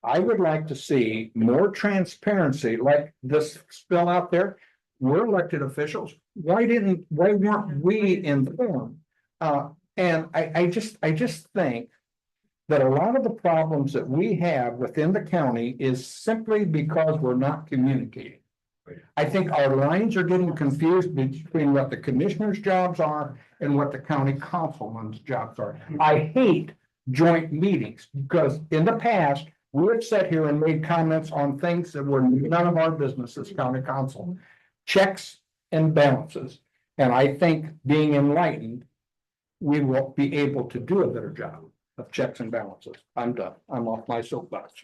I would like to see more transparency, like this spill out there. We're elected officials. Why weren't we informed? And I just think that a lot of the problems that we have within the county is simply because we're not communicating. I think our lines are getting confused between what the commissioner's jobs are and what the county councilman's jobs are. I hate joint meetings because in the past, we have sat here and made comments on things that were none of our business as county council. Checks and balances. And I think being enlightened, we will be able to do a better job of checks and balances. I'm done. I'm off my soapbox.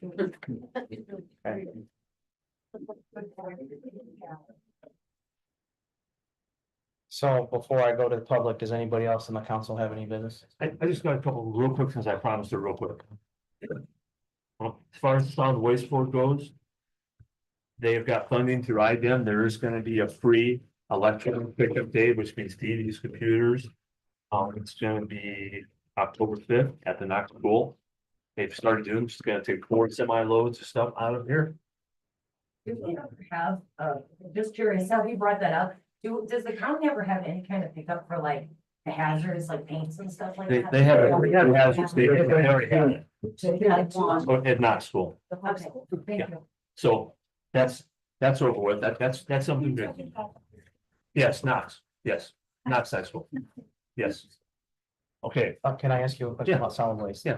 So before I go to the public, does anybody else in the council have any business? I just got a couple real quick, since I promised it real quick. As far as the solid waste board goes. They have got funding through IDEM. There is gonna be a free electric pickup day, which means TVs, computers. It's gonna be October 5th at the Knox School. They've started doing, it's gonna take 4 semi-loads of stuff out of here. Have, just curious, how you brought that up. Does the county ever have any kind of pickup for like the hazards, like paints and stuff like that? They have hazards, they already have it. Okay, At Knox School. thank you. So that's over with. That's something good. Yes, Knox, yes, Knox High School. Yes. Okay, Can I ask you a question Yeah. about solid waste? yeah,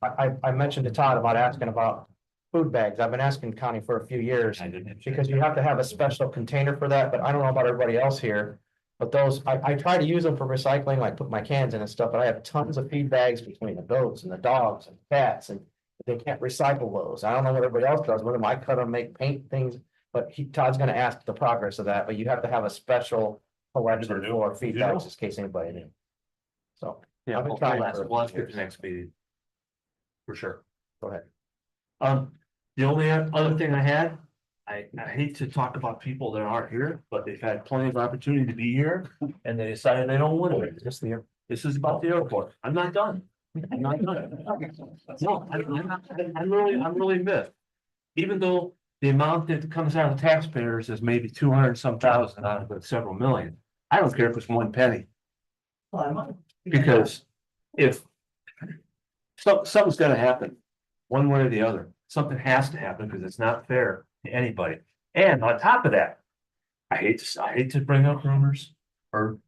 I mentioned to Todd about asking about food bags. I've been asking county for a few years. Because you have to have a special container for that, but I don't know about everybody else here. But those, I try to use them for recycling, like put my cans in and stuff, but I have tons of feed bags between the goats and the dogs and cats and. They can't recycle those. I don't know what everybody else does with them. I cut them, make paint things, but Todd's gonna ask the progress of that, but you have to have a special collection for feed bags, in case anybody knew. So. yeah, I've been we'll trying ask for for years. the next meeting. For sure. Go ahead. The only other thing I had, I hate to talk about people that aren't here, but they've had plenty of opportunity to be here. And they decided they don't want to. This is about the airport. I'm not done. I'm not done. No, I'm really miffed. Even though the amount that comes out of taxpayers is maybe 200-some thousand out of several million. I don't care if it's 1 penny. Because if something's gonna happen, one way or the other, something has to happen because it's not fair to anybody. And on top of that, I hate to bring up rumors or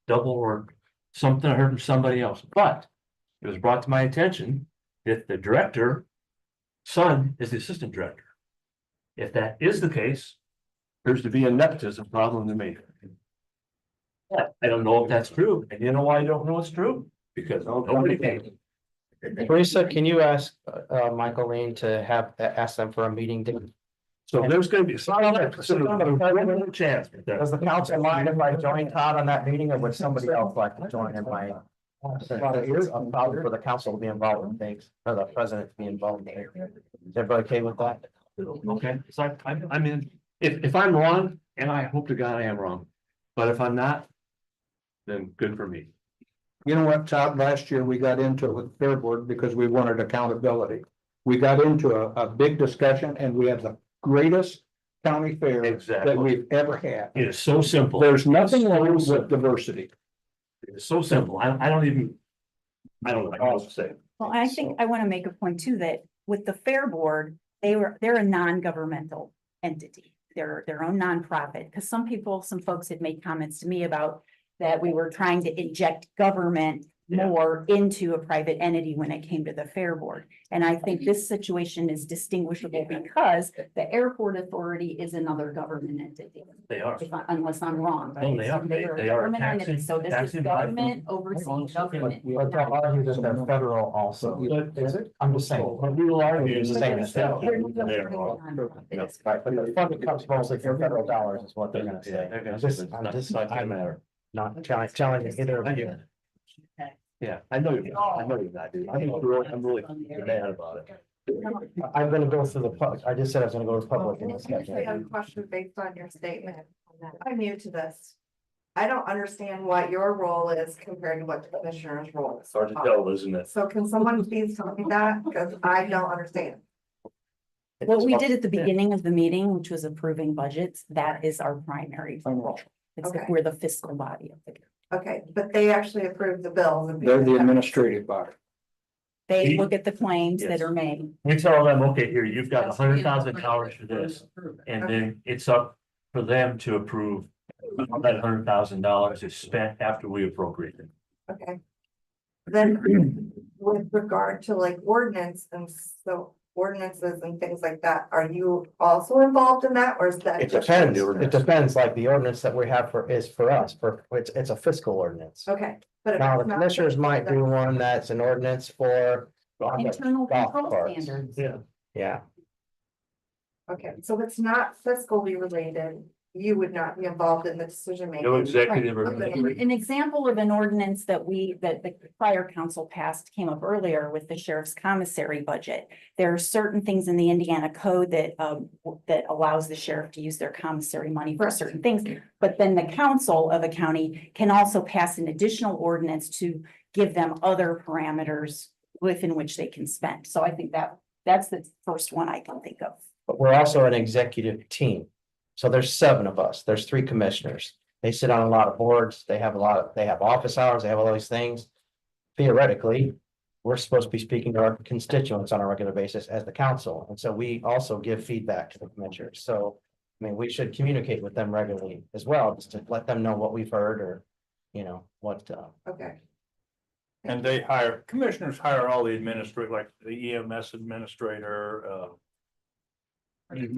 double or something I heard from somebody else, but it was brought to my attention that the director son is the assistant director. If that is the case, there's to be a nepotism problem to me. But I don't know if that's true, and you know why I don't know it's true? Because nobody can. Teresa, can you ask Michael Lane to ask them for a meeting date? So there's gonna be some chance. Does the council mind if I join Todd on that meeting, or would somebody else like to join in my? I'm probably for the council to be involved in things, or the president to be involved in things. Is everybody okay with that? Okay, so I mean, if I'm wrong, and I hope to God I am wrong, but if I'm not, then good for me. You know what, Todd, last year we got into it with Fair Board because we wanted accountability. We got into a big discussion and we had the greatest county fair that we've ever had. It is so simple. There's nothing wrong with diversity. It's so simple. I don't know what else to say. Well, I think I want to make a point too, that with the Fair Board, they're a non-governmental entity. They're their own nonprofit, because some folks had made comments to me about, that we were trying to inject government more into a private entity when it came to the Fair Board. And I think this situation is distinguishable because the airport authority is another government entity. They are. Unless I'm wrong. but No, they are. a They are government entity. taxing- So this is taxing government overseeing government. But they'll argue that they're federal also. Is it? I'm just saying. But we will argue. Just saying that. They're wrong. Right, but the funding comes mostly from federal dollars is what they're gonna say. They're gonna I'm not challenging either of you. Yeah, I know you're not, dude. I'm really mad about it. I'm gonna go through the public, I just said I was gonna go to public. and discuss I have a it. question based on your statement. I'm new to this. I don't understand what your role is compared to what the commissioner's role is. Hard to tell, isn't it? So can someone please tell me that? Because I don't understand. What we did at the beginning of the meeting, which was approving budgets, that is our primary role. It's Okay. we're the fiscal body of the. Okay, but they actually approved the bills. and- They're the administrative body. They look at the claims that are made. We tell them, okay, here, you've got $100,000 for this, and then it's up for them to approve how that $100,000 is spent after we appropriate it. Okay. Then with regard to like ordinance and so ordinances and things like that, are you also involved in that or is that? It just depends, commissioners? it depends, like the ordinance that we have is for us, it's a fiscal ordinance. Okay. But if Now, the it's not commissioners fiscal, might do then- one that's an ordinance for. Internal golf control carts. standards. Yeah. Yeah, Okay, so if it's not fiscally related, you would not be involved in the decision making. No executive or. An example of an ordinance that the prior council passed came up earlier with the sheriff's commissary budget. There are certain things in the Indiana code that allows the sheriff to use their commissary money for certain things. But then the council of a county can also pass an additional ordinance to give them other parameters within which they can spend. So I think that's the first one I can think of. but we're also an executive team. So there's 7 of us, there's 3 commissioners. They sit on a lot of boards, they have office hours, they have all these things. Theoretically, we're supposed to be speaking to our constituents on a regular basis as the council, and so we also give feedback to the commissioners, so. I mean, we should communicate with them regularly as well, just to let them know what we've heard or, what, Okay, And commissioners hire all the administrators, like the EMS administrator,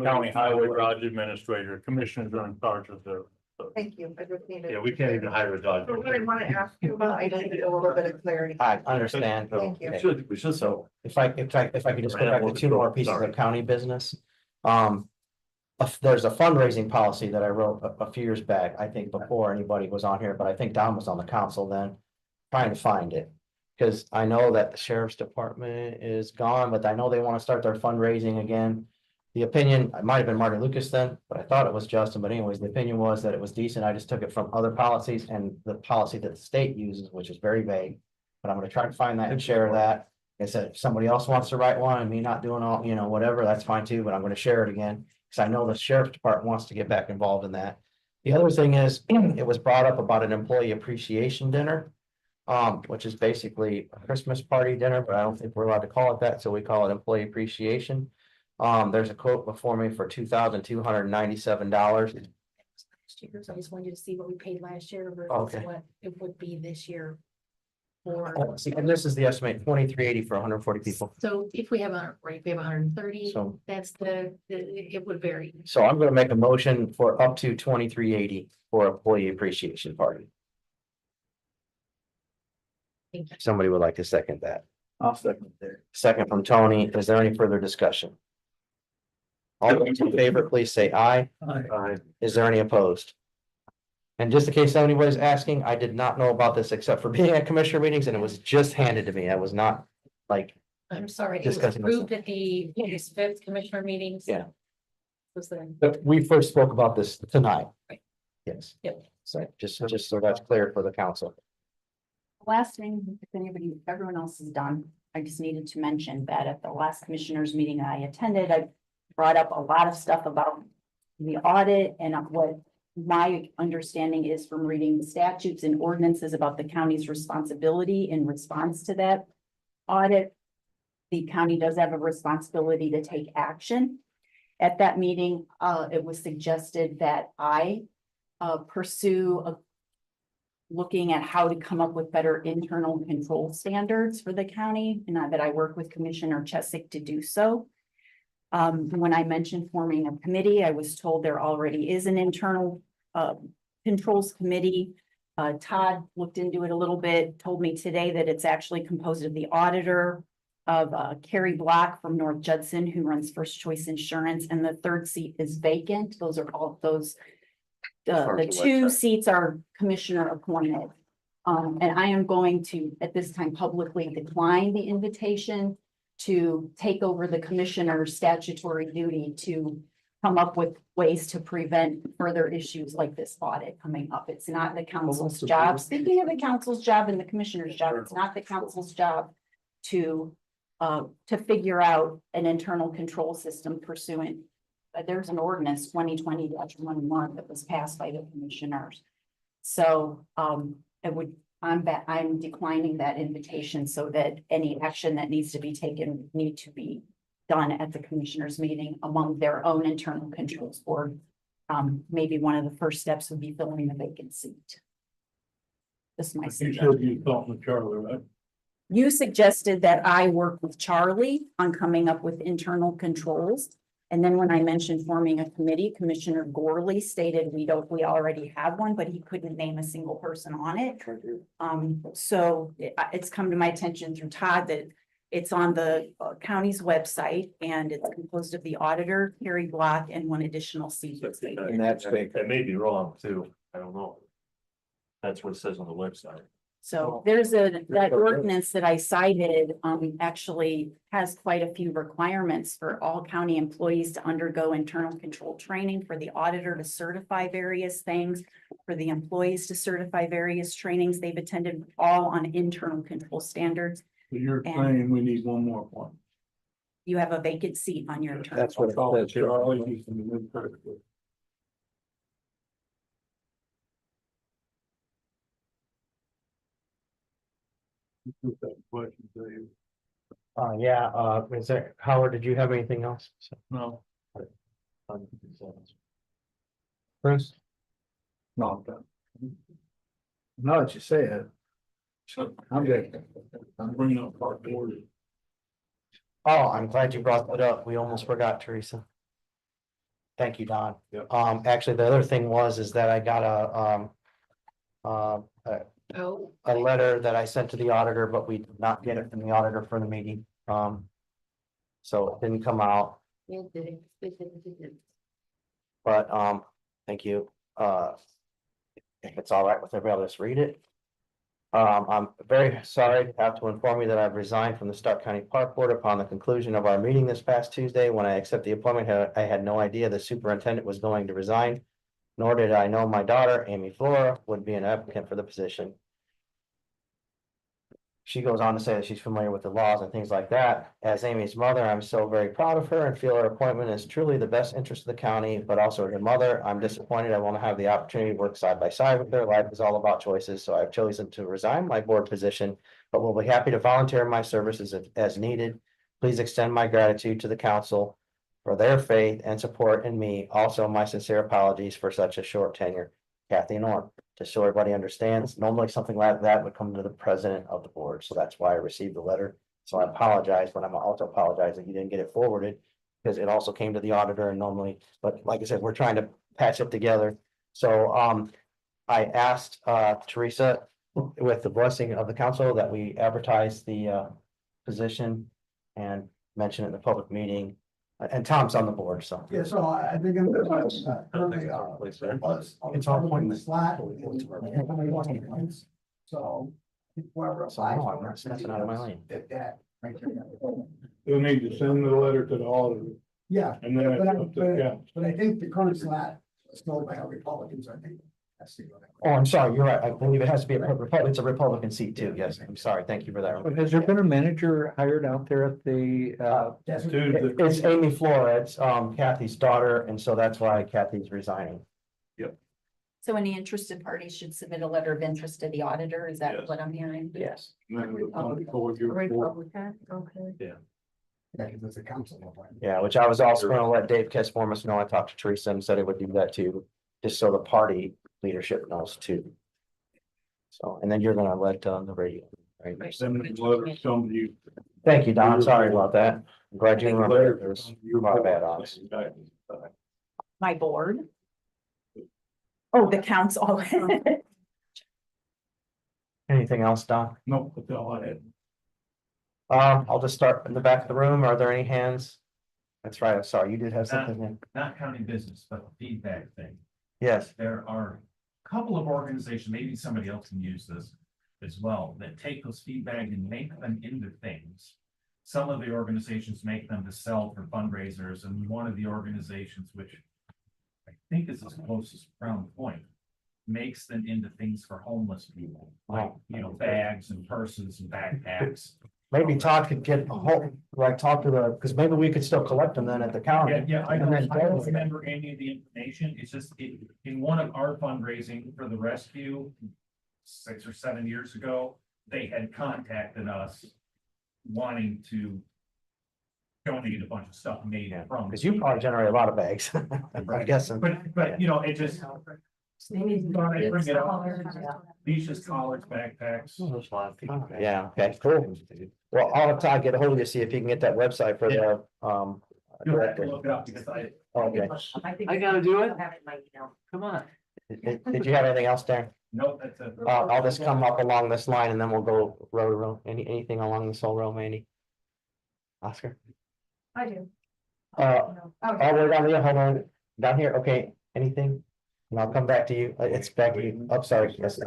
county highway garage administrator, commissioners are in charge of the. thank you. I just needed. Yeah, we can't even hire a dog. So what I want to ask you about, I needed a little bit of clarity. I understand. Thank you. We should, So if I could just go back to 2 more pieces of county business. There's a fundraising policy that I wrote a few years back, I think before anybody was on here, but I think Don was on the council then. Trying to find it, because I know that the sheriff's department is gone, but I know they want to start their fundraising again. The opinion, it might have been Marty Lucas then, but I thought it was Justin, but anyways, the opinion was that it was decent, I just took it from other policies and the policy that the state uses, which is very vague. But I'm gonna try to find that and share that. Like I said, if somebody else wants to write one and me not doing all, whatever, that's fine too, but I'm gonna share it again. Cause I know the sheriff's department wants to get back involved in that. The other thing is, it was brought up about an employee appreciation dinner. Which is basically a Christmas party dinner, but I don't think we're allowed to call it that, so we call it employee appreciation. There's a quote before me for $2,297. So I just wanted to see what we paid last year Okay. versus what it would be this year. See, and this is the estimate, 2380 for 140 people. So if we have if we have 130, So, that's it would vary. so I'm gonna make a motion for up to 2380 for employee appreciation party. Somebody would like to second that. I'll second there. Second from Tony. Is there any further discussion? All those in favor, please say aye. Is there any opposed? And just in case anybody's asking, I did not know about this except for being at commissioner meetings and it was just handed to me. I was not like, I'm sorry, it was Discussing approved at the August 5th commissioner meetings. Yeah. Was there? but we first spoke about this tonight. Right. Yes. Yep. So just so that's clear for the council. Last thing, if everyone else is done, I just needed to mention that at the last commissioners meeting I attended, I brought up a lot of stuff about the audit and what my understanding is from reading the statutes and ordinances about the county's responsibility in response to that audit. The county does have a responsibility to take action. At that meeting, it was suggested that I pursue looking at how to come up with better internal control standards for the county, and that I work with Commissioner Chesick to do so. When I mentioned forming a committee, I was told there already is an internal controls committee. Todd looked into it a little bit, told me today that it's actually composed of the auditor, of Carrie Block from North Judson, who runs First Choice Insurance, and the third seat is vacant. Those are all those. The two seats are commissioner appointed. And I am going to, at this time, publicly decline the invitation to take over the commissioner's statutory duty to come up with ways to prevent further issues like this audit coming up. It's not the council's job. Speaking of the council's job and the commissioner's job, it's not the council's job to figure out an internal control system pursuant. There's an ordinance 2020-11 that was passed by the commissioners. So I'm declining that invitation so that any action that needs to be taken need to be done at the commissioners meeting among their own internal controls board. Maybe one of the first steps would be filling the vacant seat. This is my You suggestion. said you thought with Charlie, right? You suggested that I work with Charlie on coming up with internal controls. And then when I mentioned forming a committee, Commissioner Gorley stated we already have one, but he couldn't name a single person on it. So it's come to my attention through Todd that it's on the county's website and it's composed of the auditor, Carrie Block, and one additional seat. And that's fake. That may be wrong too. I don't know. That's what it says on the website. So there's that ordinance that I cited, actually has quite a few requirements for all county employees to undergo internal control training, for the auditor to certify various things, for the employees to certify various trainings they've attended, all on internal control standards. So you're And- saying we need one more one. You have a vacant seat on your internal. That's what it says here. Charlie, he's in the new person. Question to you. Is there, Howard, did you have anything else? No. Bruce? No, I'm done. Now that you say it, I'm good. I'm bringing up part order. Oh, I'm glad you brought that up. We almost forgot, Teresa. Thank you, Don. Yep. Actually, the other thing is that I got a letter that I sent to the auditor, but we did not get it from the auditor for the meeting. So it didn't come out, but, thank you. If it's all right with everybody, let's read it. I'm very sorry to have to inform you that I've resigned from the Starke County Park Board upon the conclusion of our meeting this past Tuesday. When I accepted the appointment, I had no idea the superintendent was going to resign, nor did I know my daughter, Amy Flora, would be an applicant for the position. She goes on to say that she's familiar with the laws and things like that. As Amy's mother, I'm so very proud of her and feel her appointment is truly the best interest of the county, but also her mother. I'm disappointed I won't have the opportunity to work side by side with her. Life is all about choices, so I've chosen to resign my board position, but will be happy to volunteer my services as needed. Please extend my gratitude to the council for their faith and support in me. Also, my sincere apologies for such a short tenure. Kathy Norm. Just so everybody understands, normally something like that would come to the president of the board, so that's why I received the letter. So I apologize, but I'm also apologizing you didn't get it forwarded, because it also came to the auditor and normally, but like I said, we're trying to patch it together. So I asked Teresa, with the blessing of the council, that we advertise the position and mention it in the public meeting. And Tom's on the board, so. Yeah, so I think I'm. It's all pointless. So. Whoever So no, I'm not stepping out of my lane. You'll need to send the letter to the auditor. Yeah, And then it's up to the council. but I think the current slat is held by our Republicans, I think. Oh, I'm sorry, you're right. I believe it has to be it's a Republican seat too. Yes, I'm sorry. Thank you for that. Has there been a manager hired out there at the, It's Amy Flora, it's Kathy's daughter, and so that's why Kathy's resigning. So any interested parties should submit a letter of interest to the auditor. Is that Yes. what I'm hearing? Yes. And then it'll come forward your board. Republican, okay. Yeah, because it's a council. Yeah, which I was also gonna let Dave Kesformus know. I talked to Teresa and said it would do that too, just so the party leadership knows too. So, and then you're gonna let the radio, right? Send me letters, come to you. Thank you, Don. Sorry about that. I'm glad you remember. There's a lot of bad odds. My board. Oh, the council. Anything else, Don? No, that's all I had. I'll just start in the back of the room. Are there any hands? That's right. I'm sorry. You did have something in. Not county business, but the feedback thing. Yes. There are a couple of organizations, maybe somebody else can use this as well, that take those feedback and make them into things. Some of the organizations make them to sell for fundraisers, and one of the organizations, which I think is as close as Crown Point, makes them into things for homeless people, like, you know, bags and purses and backpacks. Maybe Todd could get a whole, like, talk to the, because maybe we could still collect them then at the county. Yeah, I And then don't remember any of the information. It's just in one of our fundraising for the rescue 6 or 7 years ago, they had contacted us wanting to donate a bunch of stuff made from. Because you probably generate a lot of bags. I'm guessing. But you know, it just. Bring it up. Leashes, collars, backpacks. There's a lot of people. Yeah, okay, cool. Well, I'll have Todd get a hold of you, see if he can get that website for the, You'll have to director. look it up because I. Okay. I gotta do it. Have it in my email. Come on. Did you have anything else, Darren? Nope, that's it. I'll just come up along this line and then we'll go row to row. Anything along this whole row, Mandy? Oscar? I do. All the way down here, hold on, down here, okay, anything? And I'll come back to you, it's back to you, I'm sorry. Yes,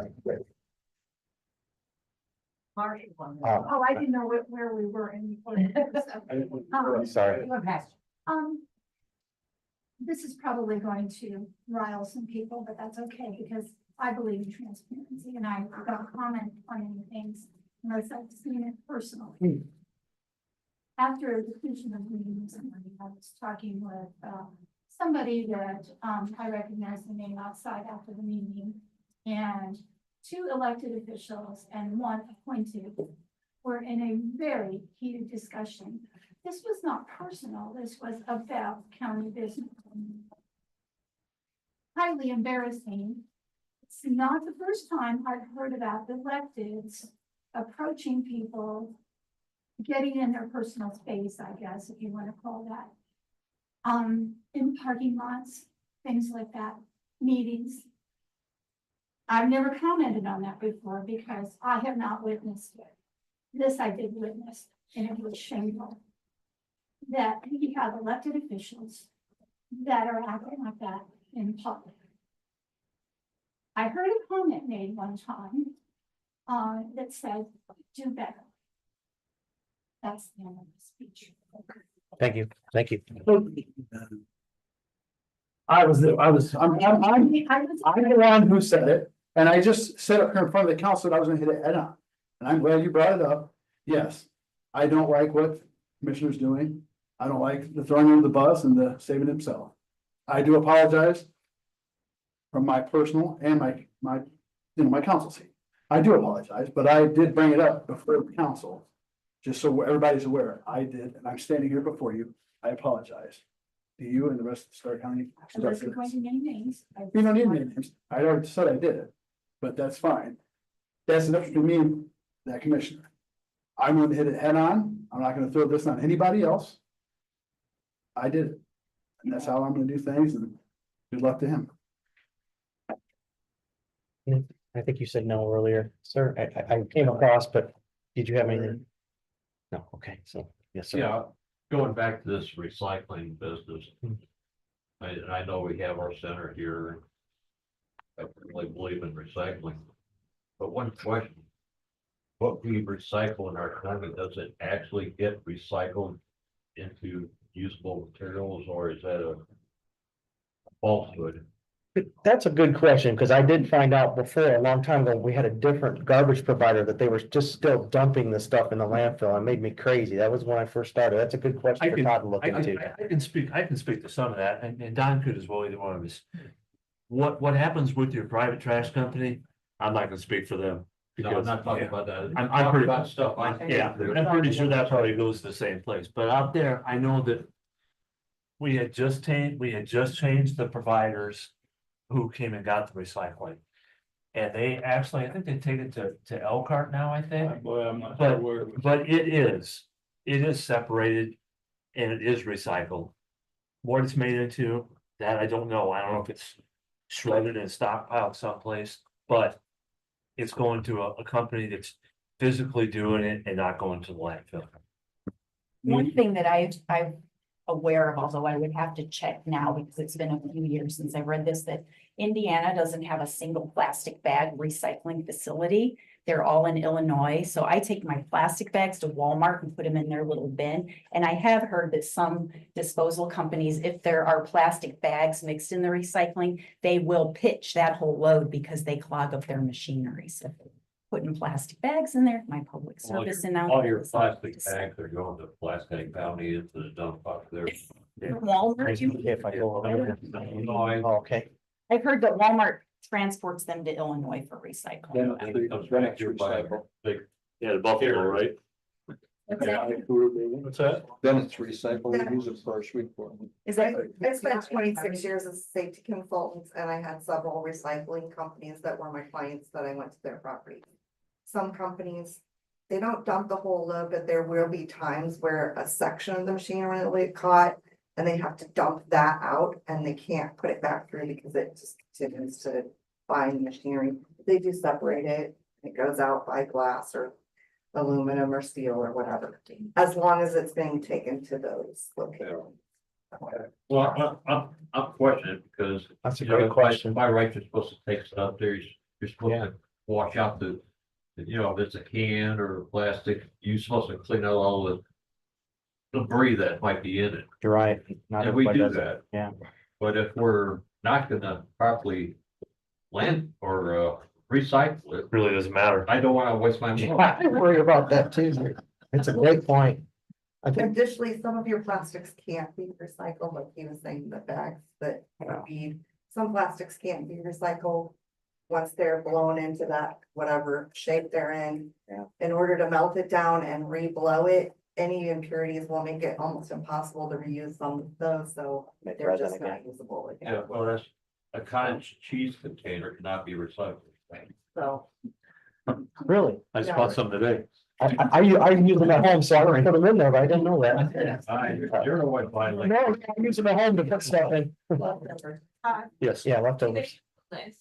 Oh, I didn't know where we were in. Sorry. This is probably going to rile some people, but that's okay, because I believe in transparency and I don't comment on any things unless I've seen it personally. After a decision of meeting somebody, I was talking with somebody that I recognize the name outside after the meeting. And 2 elected officials and 1 appointed were in a very heated discussion. This was not personal, this was about county business. Highly embarrassing. It's not the first time I've heard about electeds approaching people, getting in their personal space, I guess, if you want to call that. In parking lots, things like that, meetings. I've never commented on that before because I have not witnessed it. This I did witness, and it was shameful. That we have elected officials that are acting like that in public. I heard a comment made one time that said, do better. That's the end of the speech. Thank you, thank you. I'm the one who said it, and I just said up here in front of the council that I was gonna hit it head on. And I'm glad you brought it up. Yes, I don't like what the commissioner's doing. I don't like the throwing under the bus and the saving himself. I do apologize from my personal and my council seat. I do apologize, but I did bring it up before the council. Just so everybody's aware, I did, and I'm standing here before you. I apologize to you and the rest of the Starke County. Unless you're going to name names. You don't need any names. I already said I did it, but that's fine. That's enough for me, and that commissioner. I'm going to hit it head on. I'm not going to throw this on anybody else. I did it. And that's how I'm going to do things, and good luck to him. I think you said no earlier, sir. I came across, but did you have anything? No, okay, so, yes, sir. Yeah, going back to this recycling business. I know we have our center here. I really believe in recycling. But one question. What we recycle in our county, does it actually get recycled into usable materials, or is that a falsehood? That's a good question, because I did find out before, a long time ago, we had a different garbage provider that they were just still dumping the stuff in the landfill. It made me crazy. That was when I first started. That's a good question for Todd to look into. I can speak to some of that, and Don could as well, either one of us. What happens with your private trash company? I'm not gonna speak for them. No, I'm not talking about that. I'm pretty, about stuff yeah, I'm pretty sure that probably goes to the same place, but out there, I know that we had just changed the providers who came and got the recycling. And they actually, I think they take it to Elkhart now, I think. Boy, I'm not But- aware of it. But it is separated and it is recycled. What it's made into, that I don't know. I don't know if it's shredded and stockpiled someplace, but it's going to a company that's physically doing it and not going to the landfill. One thing that I'm aware of, although I would have to check now because it's been a few years since I read this, that Indiana doesn't have a single plastic bag recycling facility. They're all in Illinois. So I take my plastic bags to Walmart and put them in their little bin. And I have heard that some disposal companies, if there are plastic bags mixed in the recycling, they will pitch that whole load because they clog up their machinery. So putting plastic bags in there, my public service announcement. All your plastic bags are going to Plastic County into the dump box there. Walmart, If I go over. Illinois. Oh, okay. I've heard that Walmart transports them to Illinois for recycling. Then I think it comes back here by big. Yeah, the Buffalo, right? What's that? Then it's recycled, we use it for our sweet corn. Is that? I spent 26 years as a safety consultant and I had several recycling companies that were my clients that I went to their property. Some companies, they don't dump the whole load, but there will be times where a section of the machinery will get caught and they have to dump that out and they can't put it back through because it just continues to bind machinery. They do separate it. It goes out by glass or aluminum or steel or whatever, as long as it's being taken to those locations. Well, I'm questioning because. That's a you know, great question. By right, you're supposed to take stuff there, you're supposed to wash out the, you know, if it's a can or plastic, you're supposed to clean out all the debris that might be in it. You're right. Not And we everybody do does it. that. Yeah. But if we're not gonna properly land or recycle it, Really doesn't matter. I don't wanna waste my money. I worry about that too. It's a great point. I think, Additionally, some of your plastics can't be recycled, like he was saying, the bags that feed, some plastics can't be recycled. Once they're blown into that, whatever shape they're in. Yeah. In order to melt it down and re-blow it, any impurities will make it almost impossible to reuse some of those, so Make they're resin just not again. usable again. Yeah, well, that's, a cottage cheese container cannot be recycled. So. really? I just bought some today. I use them at home, so I don't put them in there, but I didn't know that. You're the one finally. No, I use them at home to put stuff in. Yes. Yeah, leftovers. List,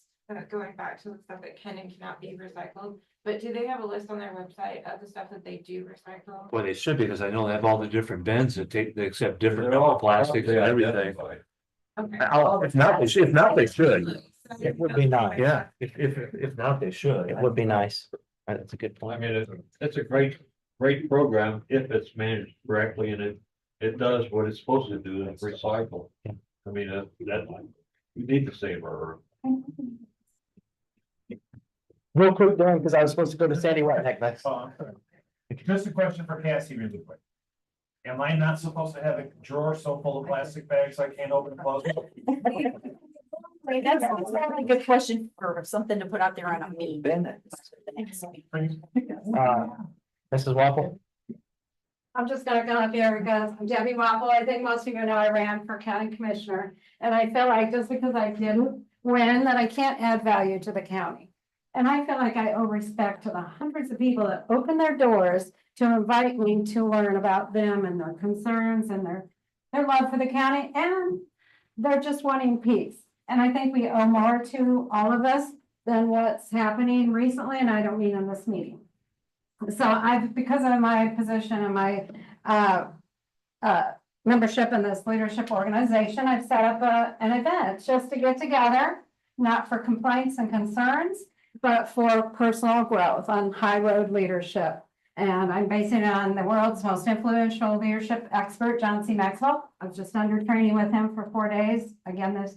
going back to the stuff that can and cannot be recycled, but do they have a list on their website of the stuff that they do recycle? Well, they should, because I know they have all the different bins that they accept different They're all plastics and everything. identified. Okay. If not, they should. It would be nice. Yeah, if not, they should. It would be nice. That's a good I point. mean, it's a great program if it's managed correctly and it does what it's supposed to do and recycle. Yeah. I mean, that, we need to save our earth. Real quick, Darren, because I was supposed to go to Sandy Whiteneck next. Just a question for Cassie really quick. Am I not supposed to have a drawer so full of plastic bags I can't open and close? That's a good question or something to put out there on a meeting. Mrs. Waffle? I'm just gonna come up here because I'm Debbie Waffle. I think most of you know I ran for county commissioner. And I feel like just because I didn't win, that I can't add value to the county. And I feel like I owe respect to the hundreds of people that open their doors to invite me to learn about them and their concerns and their love for the county, and they're just wanting peace. And I think we owe more to all of us than what's happening recently, and I don't mean in this meeting. So because of my position and my membership in this leadership organization, I've set up an event just to get together, not for complaints and concerns, but for personal growth on high road leadership. And I'm basing it on the world's most influential leadership expert, John C. Maxwell. I was just under training with him for 4 days, again,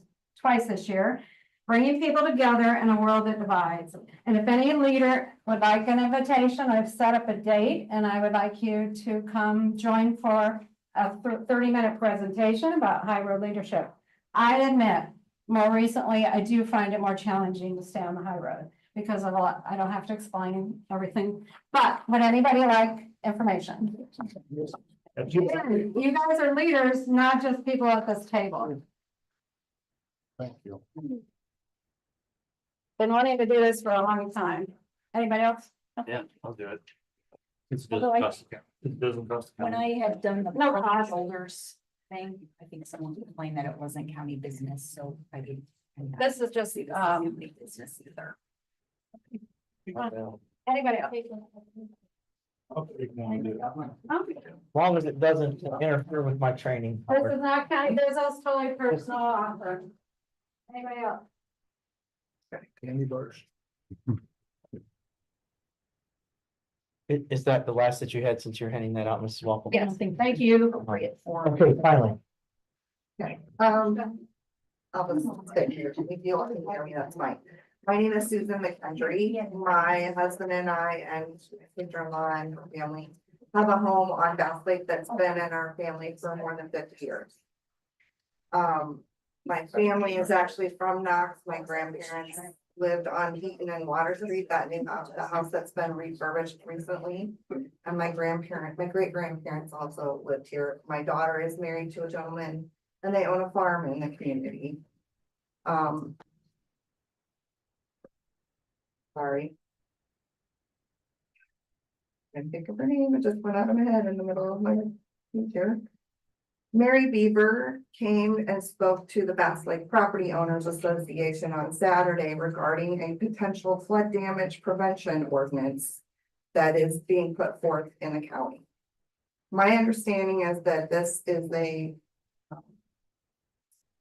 twice this year, bringing people together in a world that divides. And if any leader would like an invitation, I've set up a date and I would like you to come join for a 30-minute presentation about high road leadership. I admit, more recently, I do find it more challenging to stay on the high road because of a lot, I don't have to explain everything, but would anybody like information? You guys are leaders, not just people at this table. Thank you. Been wanting to do this for a long time. Anybody else? Yeah, I'll do it. It Although I- doesn't cost. the When county. I had done the No property cost. holders thing, I think someone complained that it wasn't county business, so I did. This is just, County business either. anybody else? As long as it doesn't interfere with my training. This is not county business, totally personal offer. Anybody else? Candy bars. Is that the last that you had since you're handing that out, Mrs. Walpole? Yes, thank you. Okay, finally. I'll just sit here. If you want to hear me, that's fine. My name is Susan McKendry. My husband and I and sister-in-law and her family have a home on Bass Lake that's been in our family for more than 50 years. My family is actually from Knox. My grandparents lived on Heaton and Water Street, that new house, the house that's been refurbished recently. And my great grandparents also lived here. My daughter is married to a gentleman and they own a farm in the community. Sorry. I think of her name, it just went out of my head in the middle of my future. Mary Beaver came and spoke to the Bass Lake Property Owners Association on Saturday regarding a potential flood damage prevention ordinance that is being put forth in the county. My understanding is that this is a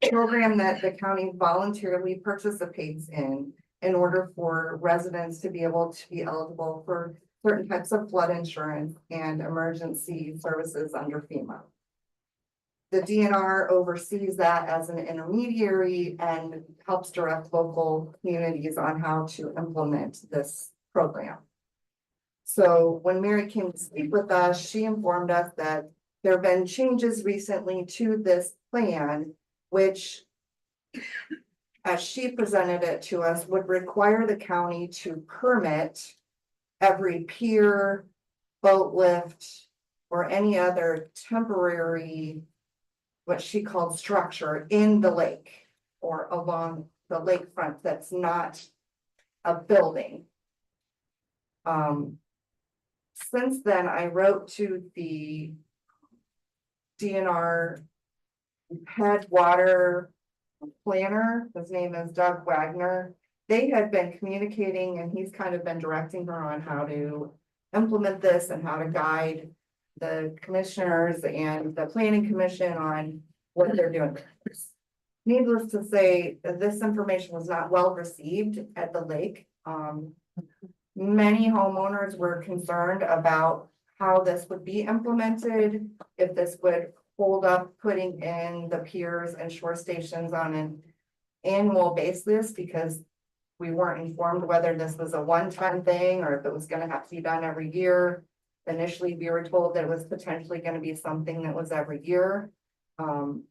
program that the county voluntarily participates in order for residents to be able to be eligible for certain types of flood insurance and emergency services under FEMA. The DNR oversees that as an intermediary and helps direct local communities on how to implement this program. So when Mary came to speak with us, she informed us that there have been changes recently to this plan, which, as she presented it to us, would require the county to permit every pier, boat lift, or any other temporary, what she called structure in the lake or along the lakefront that's not a building. Since then, I wrote to the DNR head water planner, his name is Doug Wagner. They had been communicating and he's kind of been directing her on how to implement this and how to guide the commissioners and the planning commission on what they're doing. Needless to say, this information was not well received at the lake. Many homeowners were concerned about how this would be implemented, if this would hold up putting in the piers and shore stations on an annual basis, because we weren't informed whether this was a one-time thing or if it was gonna have to be done every year. Initially, we were told that it was potentially gonna be something that was every year. So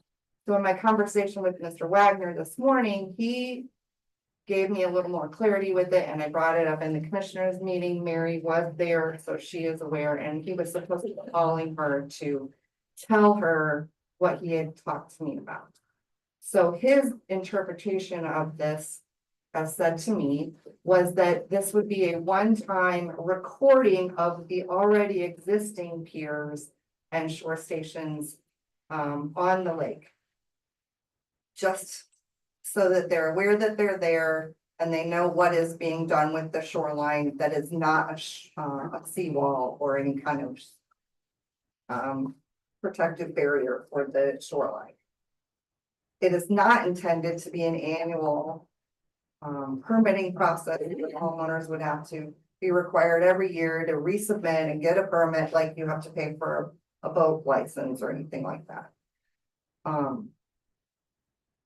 in my conversation with Mr. Wagner this morning, he gave me a little more clarity with it, and I brought it up in the commissioners meeting. Mary was there, so she is aware, and he was supposed to be calling her to tell her what he had talked to me about. So his interpretation of this, as said to me, was that this would be a one-time recording of the already existing piers and shore stations on the lake. Just so that they're aware that they're there and they know what is being done with the shoreline, that is not a seawall or any kind of protective barrier for the shoreline. It is not intended to be an annual permitting process. The homeowners would have to be required every year to resubmit and get a permit, like you have to pay for a boat license or anything like that.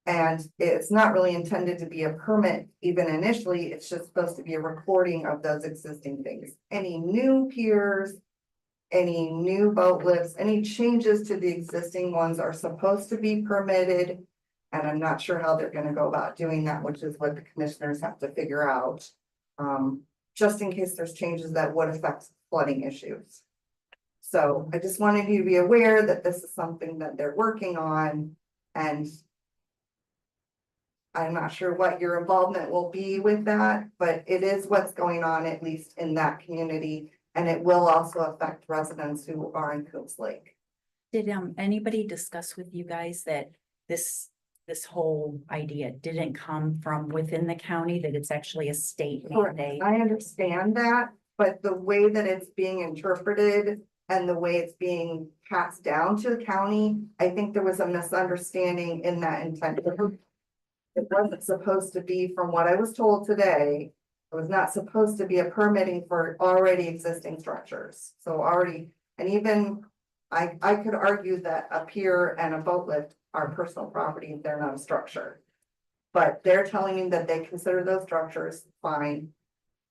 And it's not really intended to be a permit even initially, it's just supposed to be a recording of those existing things. Any new piers, any new boat lifts, any changes to the existing ones are supposed to be permitted. And I'm not sure how they're gonna go about doing that, which is what the commissioners have to figure out. Just in case there's changes that would affect flooding issues. So I just wanted you to be aware that this is something that they're working on, and I'm not sure what your involvement will be with that, but it is what's going on, at least in that community. And it will also affect residents who are in Coops Lake. Did anybody discuss with you guys that this whole idea didn't come from within the county, that it's actually a state mandate? I understand that, but the way that it's being interpreted and the way it's being passed down to the county, I think there was a misunderstanding in that intent. It wasn't supposed to be, from what I was told today, it was not supposed to be a permitting for already existing structures. So already, and even I could argue that a pier and a boat lift are personal property, they're not a structure. But they're telling me that they consider those structures fine.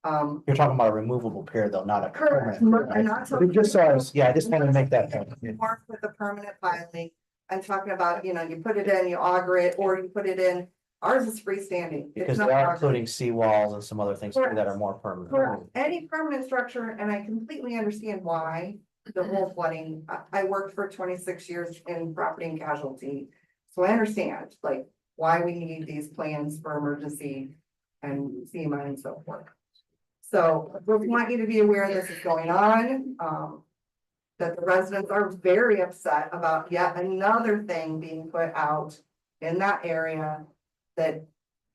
You're talking about a removable pier though, not a. Correct. permanent, I'm right? not But it just so I was, yeah, I just wanted to make that point. Mark with a permanent filing. I'm talking about, you put it in, you auger it, or you put it in. Ours is freestanding. It's Because not they are auger. including seawalls and some other things too Correct. that are more permanent. For any permanent structure, and I completely understand why the whole flooding, I worked for 26 years in property and casualty. So I understand like why we need these plans for emergency and FEMA and so forth. So we want you to be aware this is going on, that the residents are very upset about yet another thing being put out in that area that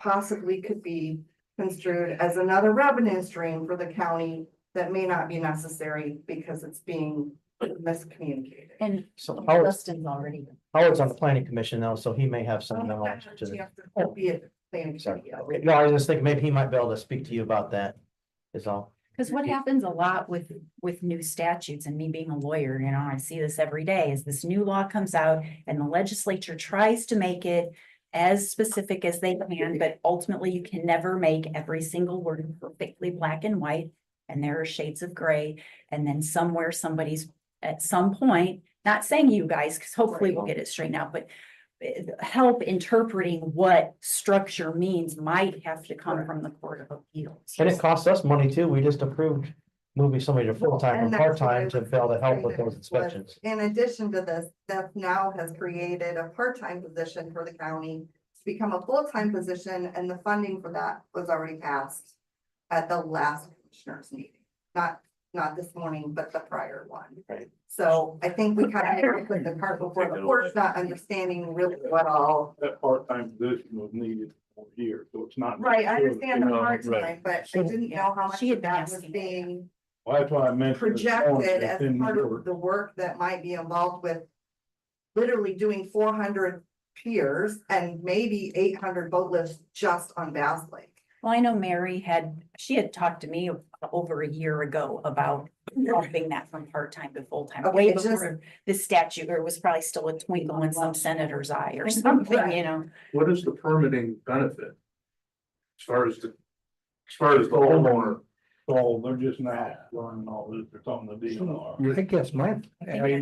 possibly could be construed as another revenue stream for the county that may not be necessary because it's being miscommunicated. And So Howard's, Justin's already. Howard's on the planning commission though, so he may have some knowledge to. You have to be at the planning Sorry. committee. No, I was just thinking maybe he might be able to speak to you about that. Is all. Because what happens a lot with new statutes, and me being a lawyer, I see this every day, is this new law comes out and the legislature tries to make it as specific as they can, but ultimately you can never make every single word perfectly black and white. And there are shades of gray, and then somewhere somebody's at some point, not saying you guys, because hopefully we'll get it straightened out, but help interpreting what structure means might have to come from the Court of Appeals. And it costs us money too. We just approved moving somebody to full-time And from that's part-time what to I was be able to help with saying, those inspections. In addition to this, Steph now has created a part-time position for the county to become a full-time position, and the funding for that was already passed at the last commissioners meeting. Not this morning, but the prior one. Right. So I think we kind of put the cart before the horse, not understanding really what all. That part-time position was needed for years, so it's not. Right, I understand the Right. part-time, but I didn't know how much She had of been that was asking. being Well, that's why I mentioned. it's projected it's as in part your- of the work that might be involved with literally doing 400 piers and maybe 800 boat lifts just on Bass Lake. Well, I know Mary she had talked to me over a year ago about upping that from part-time to full-time, Okay, way it's just- before this statute, or it was probably still a twinkle in some senator's eye or something. What is the permitting benefit? As far as the homeowner, so they're just not learning all this, they're talking to DNR. I guess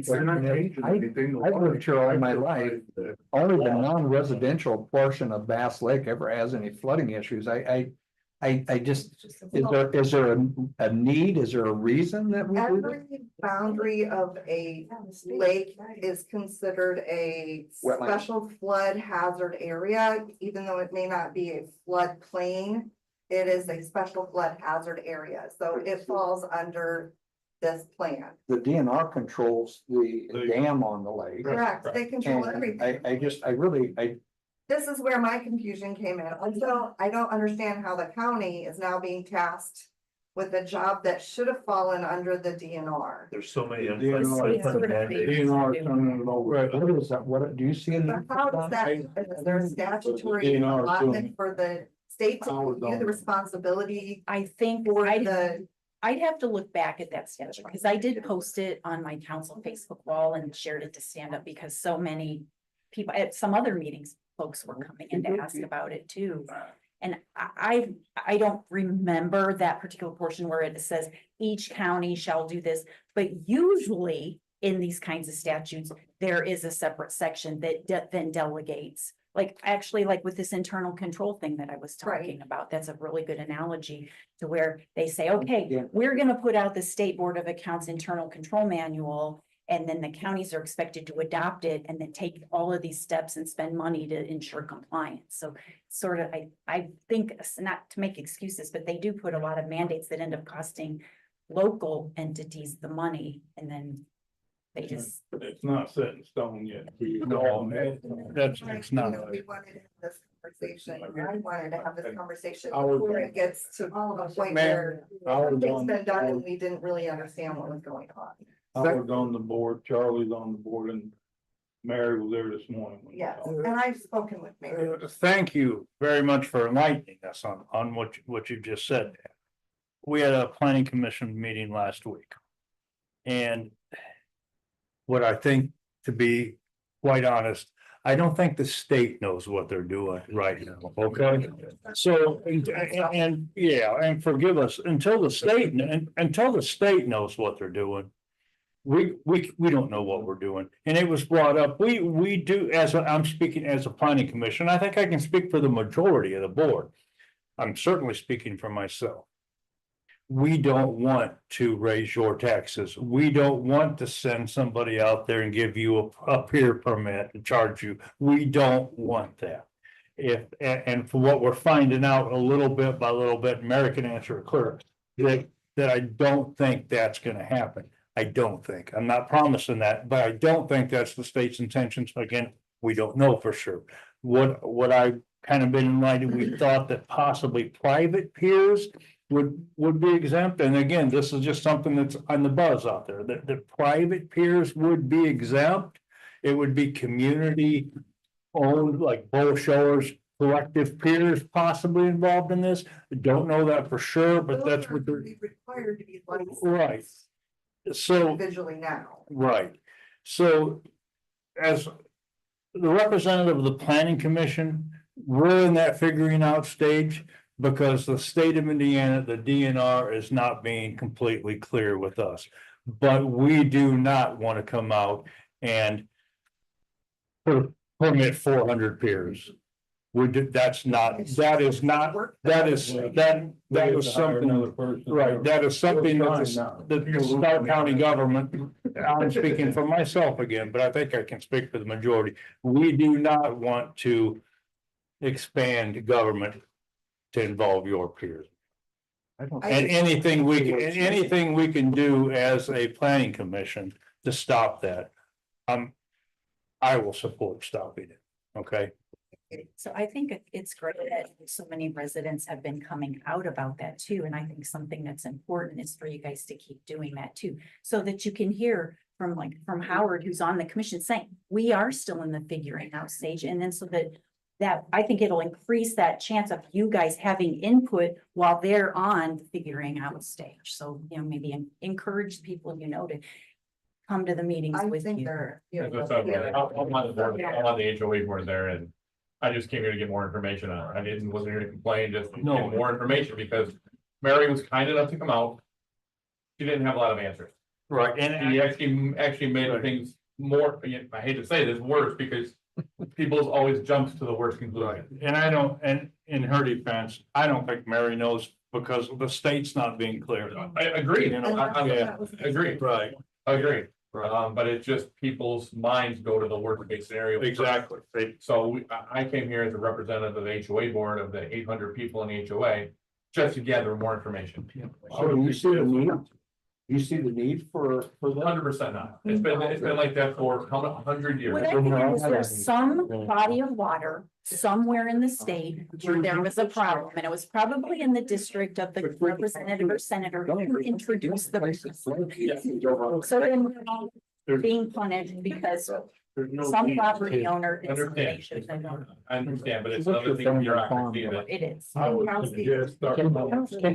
They're not changing anything. I've lived here all my life. Only the non-residential portion of Bass Lake ever has any flooding issues. I just, is there a need? Is there a reason that we do that? Every boundary of a lake is considered a Wetland. special flood hazard area, even though it may not be a flood plain. It is a special flood hazard area, so it falls under this plan. The DNR controls the dam on the lake. Correct, they control And everything. This is where my confusion came in. Also, I don't understand how the county is now being tasked with a job that should have fallen under the DNR. There's so many. DNR turning it over. What is that? What, do you see any? But how does that, happen? Is there a statutory DNR is doing allotment for the state to review the responsibility I think for I'd the? have to look back at that statute, because I did post it on my council Facebook wall and shared it to stand up, because so many people at some other meetings, folks were coming in to ask about it too. And I don't remember that particular portion where it says each county shall do this, but usually in these kinds of statutes, there is a separate section that then delegates. Like actually, like with this internal control thing that I was talking about, that's a really good analogy to where they say, okay, we're gonna put out the State Board of Accounts internal control manual. And then the counties are expected to adopt it and then take all of these steps and spend money to ensure compliance. So sort of, I think, not to make excuses, but they do put a lot of mandates that end up costing local entities the money, and then they just. It's not set in stone yet. No, that's, it's not. We wanted to have this conversation, I wanted to have this conversation I was- before it gets to the point Man, where I was things on been done and the we didn't really understand what was going on. board, Charlie's on the board, and Mary was there this morning. Yes, and I've spoken with Mary. Thank you very much for enlightening us on what you just said. We had a planning commission meeting last week. And what I think, to be quite honest, I don't think the state knows what they're doing right now, okay? So, and yeah, and forgive us, until the state knows what they're doing. We don't know what we're doing, and it was brought up, we do, I'm speaking as a planning commission, I think I can speak for the majority of the board. I'm certainly speaking for myself. We don't want to raise your taxes. We don't want to send somebody out there and give you a peer permit and charge you. We don't want that. And for what we're finding out a little bit by little bit, Mary can answer it clear, that I don't think that's gonna happen. I don't think. I'm not promising that, but I don't think that's the state's intentions. Again, we don't know for sure. What I've kind of been enlightened, we thought that possibly private peers would be exempt. And again, this is just something that's on the buzz out there, that private peers would be exempt. It would be community owned, like bull showers, collective peers possibly involved in this. Don't know that for sure, but that's what they're Required to be licensed. right. So Individually now. right, so as the representative of the planning commission, we're in that figuring out stage. Because the state of Indiana, the DNR is not being completely clear with us. But we do not want to come out and permit 400 peers. That was something, right, that is something that the Starke County government, I'm speaking for myself again, but I think I can speak for the majority. We do not want to expand government to involve your peers. And anything we can do as a planning commission to stop that. I will support stopping it, okay? So I think it's great that so many residents have been coming out about that too. And I think something that's important is for you guys to keep doing that too. So that you can hear from Howard, who's on the commission, saying, we are still in the figuring out stage. And then so that I think it'll increase that chance of you guys having input while they're on the figuring out stage. So, maybe encourage people, to come to the meetings with you. I'm on the HOA board there, and I just came here to get more information on it. Wasn't here to complain, just to get more information, because Mary was kind enough to come out. She didn't have a lot of answers. Right, and he actually made things more, I hate to say this, worse, because people always jumps to the worst conclusion. And I don't, and in her defense, I don't think Mary knows because the state's not being clear. I agree. Yeah. Agree. Right. Agree. But it's just people's minds go to the worst case scenario. Exactly. So I came here as a representative of the HOA board of the 800 people in the HOA, just to gather more information. So you see the need? You see the need for that? 100% not. It's been like that for 100 years. What I think is there's some body of water somewhere in the state where there was a problem, and it was probably in the district of the representative or senator who introduced the. So then we're being punished because some property owner. I understand, but it's another thing bureaucracy that. It is.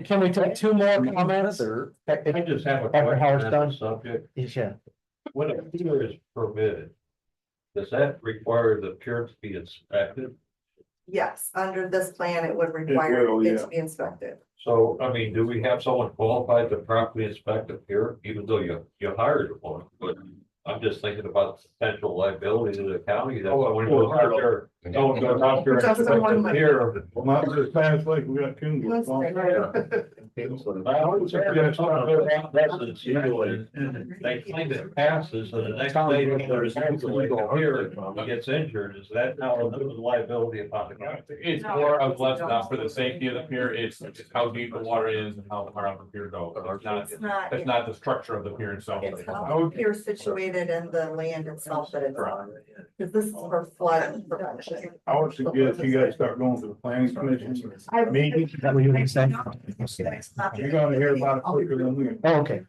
Can we take two more comments or? I just have a After Howard's question on done? the subject. Yeah. When a pier is permitted, does that require the pier to be inspected? Yes, under this plan, it would require it to be inspected. So, I mean, do we have someone qualified to properly inspect a pier, even though you hired one? But I'm just thinking about the potential liability to the county. That someone goes out there, someone goes out there and inspects a pier. Well, not as fast like we got Coonville. They claim it passes, so the next day there's here, he gets injured, is that how the liability upon the county? It's more of less not for the safety of the pier, it's how deep the water is and how far out the pier goes. It's not the structure of the pier itself. It's how the pier situated in the land itself that it's on. Because this is for flood prevention. I would suggest you guys start going to the planning commission meeting. Is that what you were gonna say? You're gonna hear about it quicker than we. Oh, okay.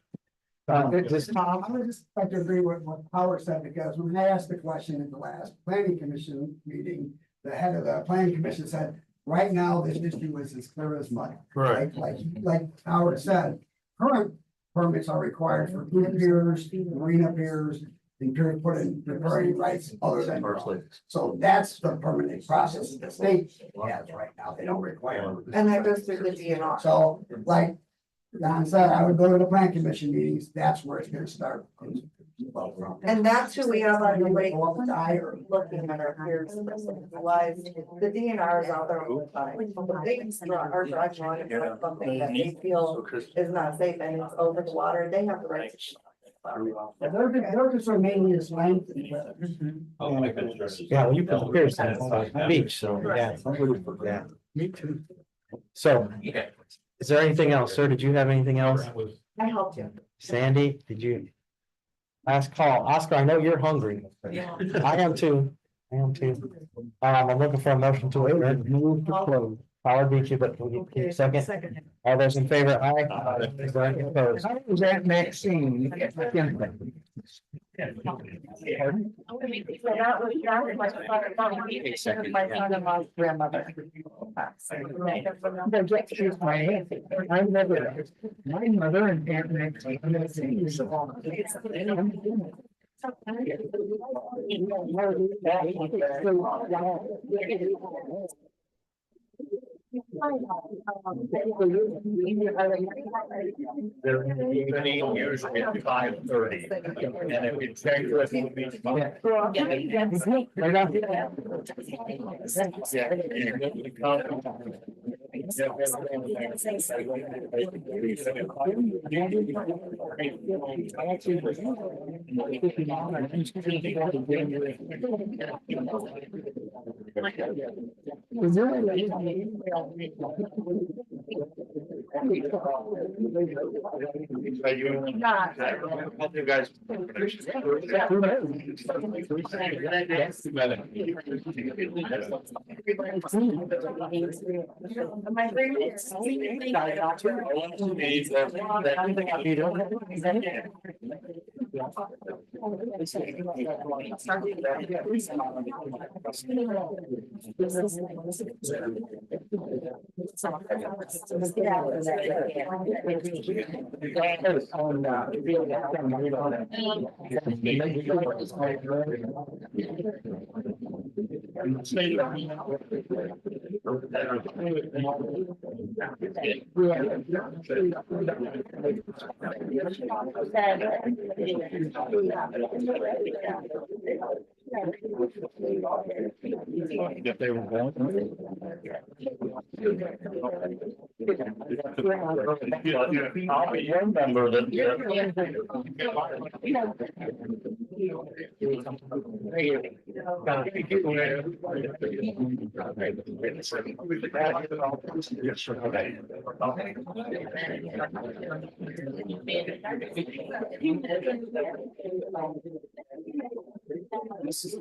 This Tom, I would just like to agree with what Howard said, because when I asked the question at the last planning commission meeting, the head of the planning commission said, right now, this issue is as clear as mud. Right. Like Howard said, current permits are required for cruise piers, marina piers, and piers put in riparian rights other than. So that's the permitting process the state has right now. They don't require. And that goes through the DNR. So like Don said, I would go to the plan commission meetings. That's where it's gonna start. And that's who we have on the lake looking at our piers. Lies, the DNR is out there all the time. The big our dredge line is like something that they feel is not safe and it's over the water. They have the right to. They're just remaining as length. Oh, my goodness. Yeah, well, you put the piers on the beach, so, yeah. Yeah. Me too. So, is there anything else, sir? Did you have anything else? I helped you. Sandy, did you? Last call. Oscar, I know you're hungry. Yeah. I am too. I am too. I'm looking for a motion to adjourn. Move to close. Howard beat you, but can we keep second? All those in favor, aye. Is there any opposed? How was that Maxine? My son-in-law's grandmother. I never, my mother and Aunt Maxine. They're evening, usually at 5:30. And if you check with me. You guys. If they were going. I'll be your member that. This is.